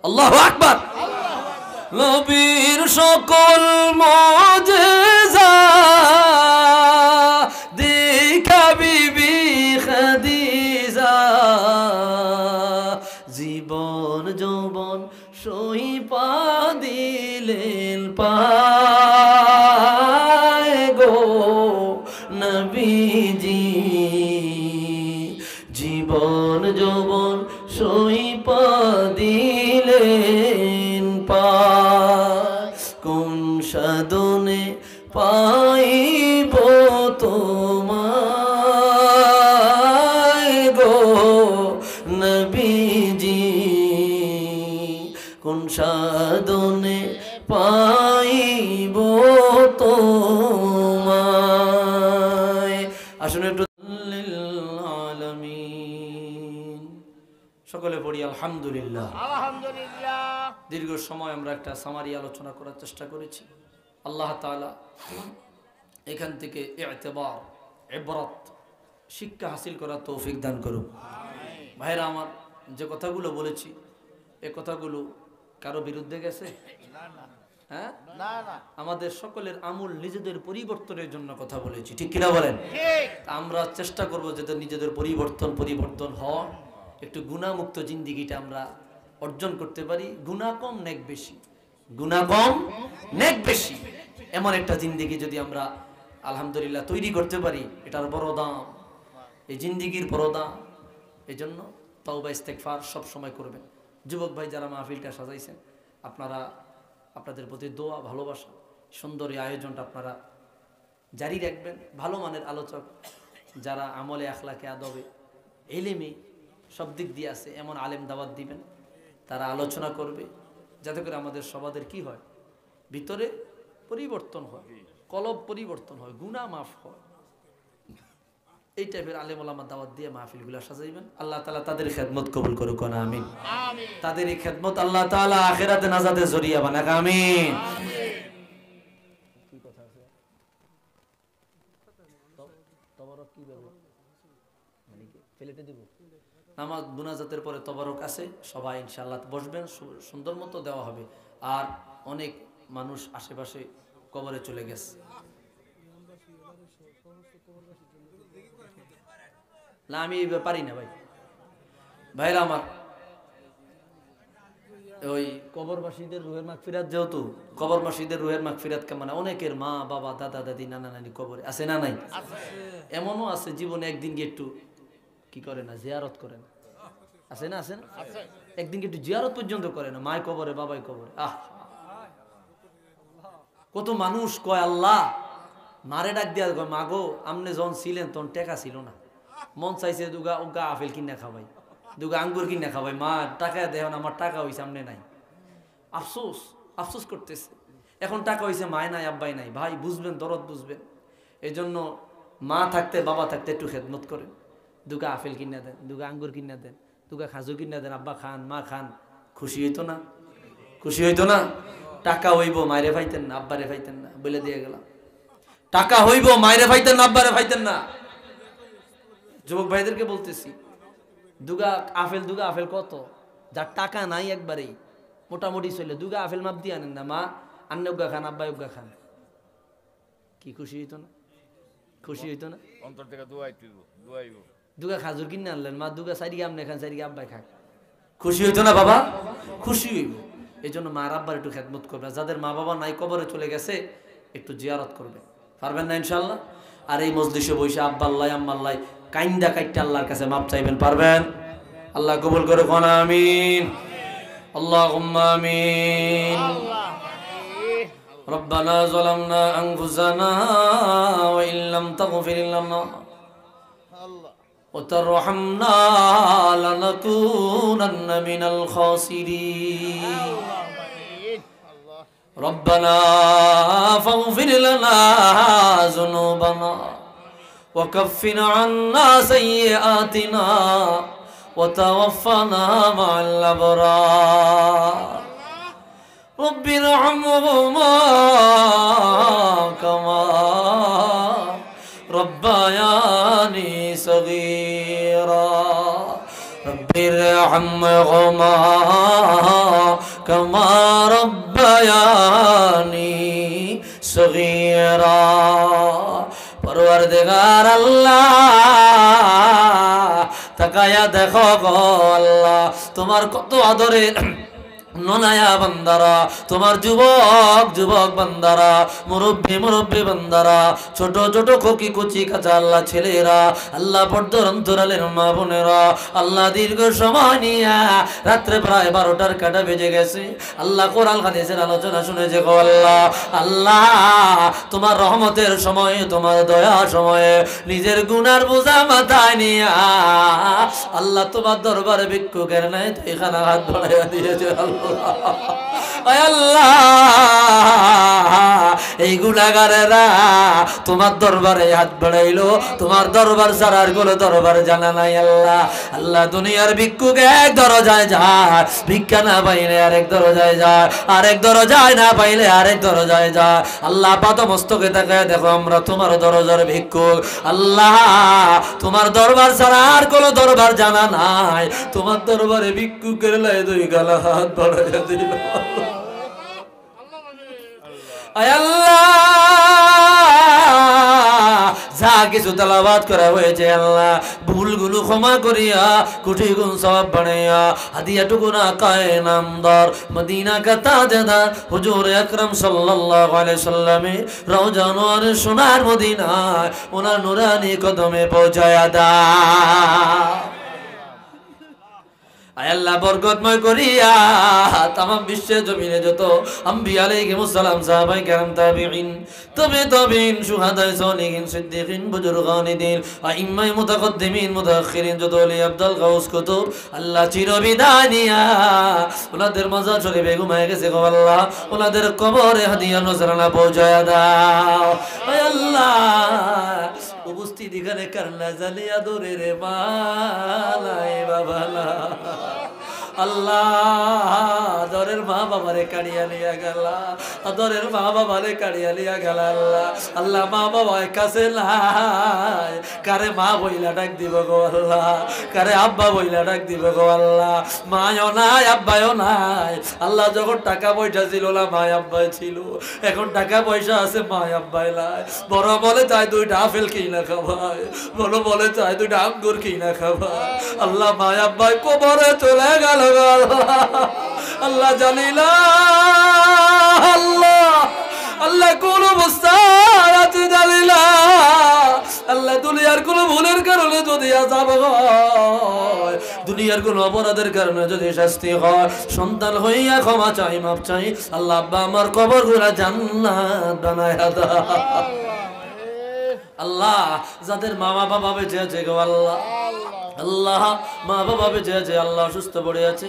আল্লাহু আকবার। নবীর সকল মুজিজা দেখা বিবি খাদিজা, জীবন যৌবন সইপা দিলেন পায় গো নবীজি জীবন যৌবন সইপা দিলেন পায়। কোন সাধনে পাইব তোমায় গো নবীজি কোন সাধনে পাইব তোমায়। আসুন একটু আলামিন সকলে পড়ি আলহামদুলিল্লাহ। আলহামদুলিল্লাহ। দীর্ঘ সময় আমরা একটা সামারি আলোচনা করার চেষ্টা করেছি। আল্লাহ তাআলা এখান থেকে ইতিবার ইবরাত শিক্ষা হাসিল করার তৌফিক দান করুন। ভাইরা আমার, যে কথাগুলো বলেছি এ কথাগুলো কারো বিরুদ্ধে গেছে? হ্যাঁ, না না, আমাদের সকলের আমূল নিজেদের পরিবর্তনের জন্য কথা বলেছি, ঠিক কিনা বলেন? ঠিক। আমরা চেষ্টা করব যাতে নিজেদের পরিবর্তন হওয়া, একটু গুনাহমুক্ত জিন্দেগিটা আমরা অর্জন করতে পারি। গুনাহ কম নেক বেশি, গুনাহ কম নেক বেশি, এমন একটা জিন্দেগি যদি আমরা আলহামদুলিল্লাহ তৈরি করতে পারি, এটার বড় দাম, এই জিন্দেগির বড় দাম। এই জন্য তাওবা ইস্তেগফার সব সময় করবেন। যুবক ভাই যারা মাহফিলটা সাজাইছেন, আপনারা আপনাদের প্রতি দোয়া, ভালোবাসা, সুন্দর এই আয়োজনটা আপনারা জারি রাখবেন। ভালো মানের আলোচক যারা আমলে আখলাকে আদবে এলেমে সব দিক দিয়ে আছে, এমন আলেম দাওয়াত দিবেন, তারা আলোচনা করবে, যাতে করে আমাদের সবাদের কি হয়, ভিতরে পরিবর্তন হয়, কলব পরিবর্তন হয়, গুনাহ মাফ হয়। এই টাইপের আলেম ওলামা দাওয়াত দিয়ে মাহফিলগুলো সাজাইবেন। আল্লাহ তাআলা তাদের খেদমত কবুল করুক, আমিন। তাদের এই খেদমত আল্লাহ তাআলা আখিরাতে নাজাতের জরিয়া বানাক, আমিন। কি কথা আছে? তবরক কিভাবে মানে কি প্লেটে দিব? নামাজ মুনাজাতের পরে তবরক আছে, সবাই ইনশাআল্লাহ বসবেন, সুন্দর মতো দেওয়া হবে। আর অনেক মানুষ আশেপাশে কবরে চলে গেছে। না আমি এই পারি না ভাই। ভাইরা আমার, ওই কবরবাসীদের রুহের মাগফিরাত, যেহেতু কবরবাসীদের রুহের মাগফিরাত কেমন, অনেকের মা বাবা দাদা দাদি নানা নানি কবরে আছে না নাই? এমনও আছে জীবনে একদিন গিয়ে একটু কি করে না, জিয়ারত করে না, আছে না? আছে না? একদিন একটু জিয়ারত পর্যন্ত করে না, মায় কবরে বাবাই কবরে। কত মানুষ কয় আল্লাহ মারে ডাক দিয়া কয়, মাগো আমনে যখন ছিলেন তখন টেকা ছিল না, মন চাইছে দুগা উগা আপেল কিনা খাবাই, দুগা আঙ্গুর কিনা খাবাই, মা টাকা দেন, আমার টাকা হয়েছে সামনে নাই। আফসোস আফসোস করতেছে, এখন টাকা হয়েছে মায় নাই আব্বাই নাই। ভাই বুঝবেন, দরদ বুঝবেন। এই জন্য মা থাকতে বাবা থাকতে একটু খেদমত করেন, দুগা আপেল কিনা দেন, দুগা আঙ্গুর কিনা দেন, দুগা খাজু কিনা দেন, আব্বা খান মা খান, খুশি হইতো না? খুশি হইতো না? টাকা হইব মায়েরে পাইতেন না, আব্বারে পাইতেন না, বলে দিয়ে গেলাম। টাকা হইব মায়েরে পাইতেন না, আব্বারে পাইতেন না। যুবক ভাইদেরকে বলতেছি, দুগা আপেল কত, যার টাকা নাই একবারেই মোটামুটি চলে, দুগা আপেল মাপ দিয়ে আনেন না, মা আন্নে উগা খান আব্বাই উগা খান, কি খুশি হইতো না? খুশি হইতো না? অন্তর থেকে দোয়াইব। দুগা খাজুর কিনে আনলেন, মা দুগা সাইডি আমনে খান, সাইডি আব্বাই খান, খুশি হইতো না বাবা? খুশি হইব। এই জন্য মা আব্বার একটু খেদমত করবে। যাদের মা বাবা নাই কবরে চলে গেছে একটু জিয়ারত করবে, পারবেন না ইনশাল্লাহ? আর এই মজলিসে বসে আব্বাল্লাই আম্মাল্লাই কাইন্দা কাইটটা আল্লাহর কাছে মাপ চাইবেন, পারবেন? আল্লাহ কবুল করে কোন আমিন, আল্লাহুম্মা আমিন। ربنا ظلمنا أنفسنا وإن لم تغفر لنا وترحمنا لنكونن من الخاسرين ربنا فاغفر لنا ذنوبنا وكفر عنا سيئاتنا وتوفنا مع الأبرار رب ارحمهما كما ربياني صغيرا رب ارحمهما كما ربياني صغيرا পরওয়ারদিগার আল্লাহ তাকায়া দেখো গো আল্লাহ, তোমার কত আদরের ননায়া বান্দারা, তোমার যুবক বান্দারা, মুরব্বী বান্দারা, ছোট ছোট খোকি কুচি কাঁচা আল্লাহ ছেলেরা, আল্লাহ পর্দার অন্তরালের মা বোনেরা, আল্লাহ দীর্ঘ সময় নিয়া রাত্রে প্রায় 12টার কাটা বেজে গেছে, আল্লাহ কোরআন হাদিসের আলোচনা শুনেছে গো আল্লাহ। আল্লাহ তোমার রহমতের সময়ে, তোমার দয়ার সময়ে নিজের গুনার বোঝা মাথায় নিয়া আল্লাহ তোমার দরবারে ভিক্ষুকের নাই তো এখানে হাত বাড়াইয়া দিয়েছে আল্লাহ। এই গুনাহগারেরা তোমার দরবারে হাত বাড়াইলো, তোমার দরবার ছাড়ার কোন দরবার জানা নাই আল্লাহ। আল্লাহ দুনিয়ার ভিক্ষুক এক দরজায় যায়, ভিক্ষা না পাইলে আরেক দরজায় যায়, আরেক দরজায় না পাইলে আরেক দরজায় যায়। আল্লাহ পাত মস্তকে তাকায় দেখো আমরা তোমার দরজার ভিক্ষুক। আল্লাহ তোমার দরবার ছাড়া আর কোন দরবার জানা নাই, তোমার দরবারে ভিক্ষুকের লাই দুই গালা হাত বাড়াইয়া দিল। যা কিছু তেলাওয়াত করা হয়েছে আল্লাহ ভুলগুলো ক্ষমা করিয়া কোটি গুণ সওয়াব বানাইয়া হাদিয়াটুকু না কায়ে নামদার মদিনা কা তাজদার হুজুর আকরাম সাল্লাল্লাহু আলাইহি সাল্লামের রওজা নূরে সোনার মদিনায় ওনার নূরানি কদমে পৌঁছায়া দাও। আয় আল্লাহ বরকতময় করিয়া তামাম বিশ্বের জমিনে যত আম্বিয়া আলাইহিমুস সালাম, সাহাবায়ে কেরাম, তাবিঈন, তাবিঈন, শুহাদা, সালিহিন, সিদ্দিকিন, বুজুরগানিদিন, আইম্মায়ে মুতাকদ্দিমিন, মুতাআখিরিন, যত ওলি আব্দুল গাউস কুতুব আল্লাহ চিরবিদায় নিয়া ওনাদের মাজার শরীফে ঘুমায় গেছে গো আল্লাহ, ওনাদের কবরে হাদিয়া নজরানা পৌঁছায়া দাও। আয় আল্লাহ উপস্থিত এখানে কারলা জালিয়া দরে রে মালাই বাবালা আল্লাহ আদরের মা বাবারে কাড়িয়া লিয়া গেল, আদরের মা বাবারে কাড়িয়া লিয়া গেল আল্লাহ। আল্লাহ মা বাবার কাছে নাই, কারে মা বইলা ডাক দিব গো আল্লাহ, কারে আব্বা বইলা ডাক দিব গো আল্লাহ। মায়ও নাই আব্বাও নাই আল্লাহ। যখন টাকা পয়সা ছিল না মা আব্বাই ছিল, এখন টাকা পয়সা আছে মা আব্বাই নাই। বড় বলে চাই দুইটা আপেল কিনা খাবাই, বড় বলে চাই দুইটা আঙ্গুর কিনা খাবাই। আল্লাহ মা আব্বাই কবরে চলে গেল গো আল্লাহ। আল্লাহ জানি না আল্লাহ, আল্লাহ কোন অবস্থায় আছে জানি না আল্লাহ। দুনিয়ার কোন ভুলের কারণে যদি আযাব হয়, দুনিয়ার কোন অপরাধের কারণে যদি শাস্তি হয়, সন্তান হইয়া ক্ষমা চাই, মাপ চাই আল্লাহ। আব্বা আমার কবর গুলা জান্নাত বানায়া দাও আল্লাহ। যাদের মা বাবা বেঁচে আছে গো আল্লাহ, আল্লাহ মা বাবা বেঁচে আছে আল্লাহ, সুস্থ পড়ে আছে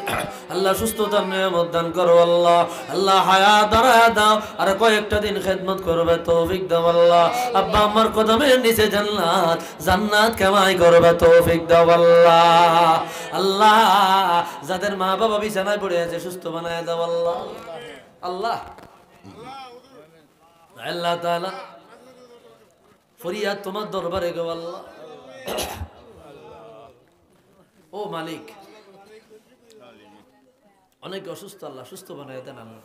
আল্লাহ, সুস্থতার নিয়ামত দান করো আল্লাহ। আল্লাহ হায়াত দাঁড়ায় দাও, আর কয়েকটা দিন খেদমত করবে তৌফিক দাও আল্লাহ। আব্বা আমার কদমের নিচে জান্নাত, জান্নাত কামাই করবে তৌফিক দাও আল্লাহ। আল্লাহ যাদের মা বাবা বিছানায় পড়ে আছে সুস্থ বানায় দাও আল্লাহ। আল্লাহ আল্লাহ তাআলা ফরিয়াদ তোমার দরবারে গো আল্লাহ। ও মালিক, অনেকে অসুস্থ আল্লাহ, সুস্থ বানায় দেন আল্লাহ।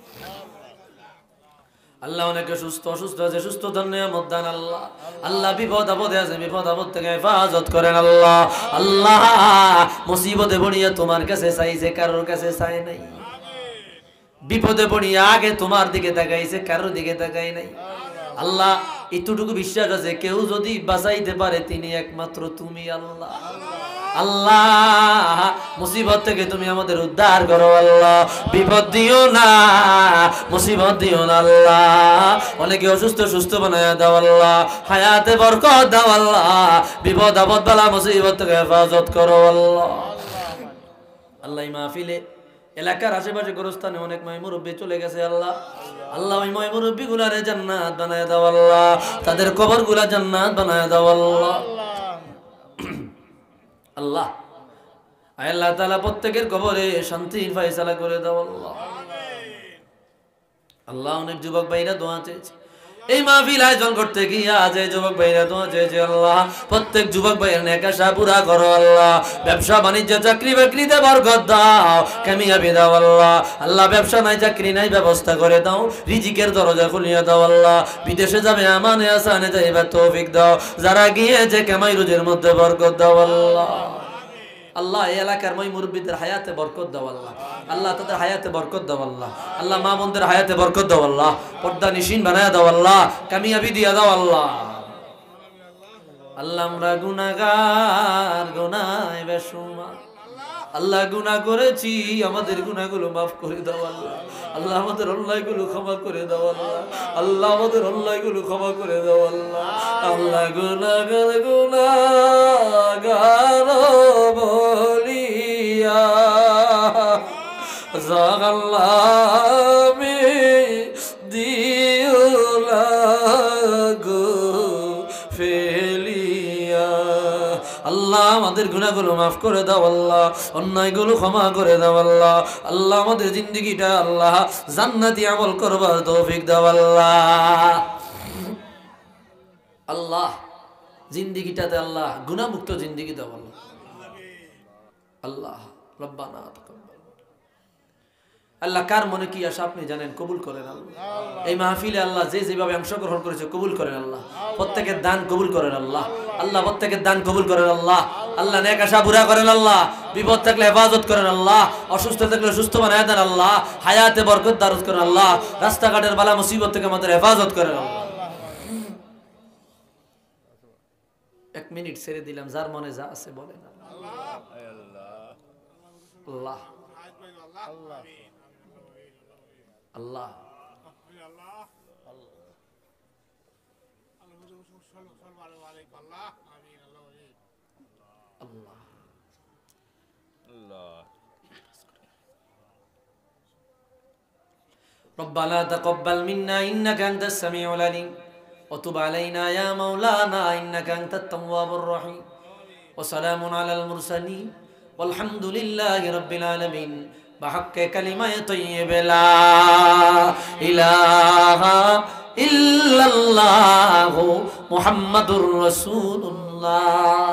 আল্লাহ অনেকে সুস্থ অসুস্থ আছে, সুস্থতার নিয়ামত দান আল্লাহ। আল্লাহ বিপদ আপদে আছে, বিপদ আপদ থেকে হেফাজত করেন আল্লাহ। আল্লাহ মুসিবতে পড়িয়া তোমার কাছে চাইছে, কারোর কাছে চাই নাই। বিপদে পড়িয়া আগে তোমার দিকে তাকাইছে, কারোর দিকে তাকাই নাই আল্লাহ। এতটুকু বিশ্বাস আছে, কেউ যদি বাঁচাইতে পারে তিনি একমাত্র তুমি আল্লাহ। আল্লাহ মুসিবত থেকে তুমি আমাদের উদ্ধার করো আল্লাহ। বিপদ দিও না, মুসিবত দিও না আল্লাহ। অনেকে অসুস্থ সুস্থ বানায়া দাও আল্লাহ, হায়াতে বরকত দাও আল্লাহ। বিপদ আপদ বালা মুসিবত থেকে হেফাজত করো আল্লাহ। আল্লাহ এই মাহফিলে এলাকার আশেপাশে গোরস্থানে অনেক মাই মুরব্বী চলে গেছে আল্লাহ। আল্লাহ ওই মাই মুরব্বী গুলারে জান্নাত বানায় দাও আল্লাহ, তাদের কবর গুলা জান্নাত বানায় দাও আল্লাহ। আল্লাহ আল্লাহ তাআলা প্রত্যেকের কবরে শান্তির ফয়সালা করে দাও আল্লাহ। আল্লাহ অনেক যুবক ভাইরা দোয়া চেয়েছে এই মাহফিল আয়োজন করতে গিয়া, যে যুবক ভাইরা দোয়া চেয়েছে আল্লাহ, প্রত্যেক যুবক ভাইয়ের নেক আশা পুরা করো আল্লাহ। ব্যবসা বাণিজ্য চাকরি বাকরিতে বরকত দাও, কামিয়াবি দাও আল্লাহ। আল্লাহ ব্যবসা নাই চাকরি নাই ব্যবস্থা করে দাও, রিজিকের দরজা খুলিয়ে দাও আল্লাহ। বিদেশে যাবে আমানে আসানে যাইবার তৌফিক দাও, যারা গিয়েছে কামাই রুজির মধ্যে বরকত দাও আল্লাহ। আল্লাহ এই এলাকার মই মুরব্বীদের হায়াতে বরকত দাও আল্লাহ। আল্লাহ তাদের হায়াতে বরকত দাও আল্লাহ। আল্লাহ মা বোনদের হায়াতে বরকত দাও আল্লাহ। পর্দা নিশিন বানায়া দাও আল্লাহ, কামিয়াবি দিয়া দাও আল্লাহ। আল্লাহ আমরা গুনাহগার, গুনাহে বেশুমার আল্লাহ, গুনাহ করেছি, আমাদের গুনাহগুলো মাফ করে দাও আল্লাহ। আল্লাহ আমাদের অন্যায়গুলো ক্ষমা করে দাও আল্লাহ। আল্লাহ আমাদের অন্যায়গুলো ক্ষমা করে দাও আল্লাহ। আল্লাহ গুনাহগার, গুনাহগার বলিয়া জাগাল্লামে দিও লাগো ফেলিয়া। আল্লাহ আমাদের গুনাহগুলো মাফ করে দাও আল্লাহ, অন্যায়গুলো ক্ষমা করে দাও আল্লাহ। আল্লাহ আমাদের জিন্দেগিটা আল্লাহ জান্নাতি আমল করবার তৌফিক দাও আল্লাহ। আল্লাহ জিন্দেগিটাতে আল্লাহ গুনাহমুক্ত জিন্দেগি দাও আল্লাহ। আল্লাহ রব্বানা তাকাব্বাল। আল্লাহ কার মনে কি আশা আপনি জানেন, কবুল করেন আল্লাহ। এই মাহফিলে আল্লাহ যে যেভাবে অংশগ্রহণ করেছে কবুল করেন আল্লাহ। প্রত্যেকের দান কবুল করেন আল্লাহ। আল্লাহ প্রত্যেকের দান কবুল করেন আল্লাহ। আল্লাহ নেক আশা পুরা করেন আল্লাহ। বিপদ থাকলে হেফাজত করেন আল্লাহ, অসুস্থ থাকলে সুস্থ বানায় দেন আল্লাহ। হায়াতে বরকত দারজ করেন আল্লাহ। রাস্তাঘাটের বালা মুসিবত থেকে আমাদের হেফাজত করেন আল্লাহ। 1 মিনিট ছেড়ে দিলাম, যার মনে যা আছে বলেন আল্লাহ। আল্লাহ আল্লাহ ربنا تقبل منا إنك أنت السميع العليم وتب علينا يا مولانا إنك أنت التواب الرحيم وسلام على المرسلين আলহামদুলিল্লাহি রাব্বিল আলামিন বাহাক্কে কালিমায়ে তাইয়্যিবা লা ইলাহা ইল্লাল্লাহু মুহাম্মাদুর রাসূলুল্লাহ।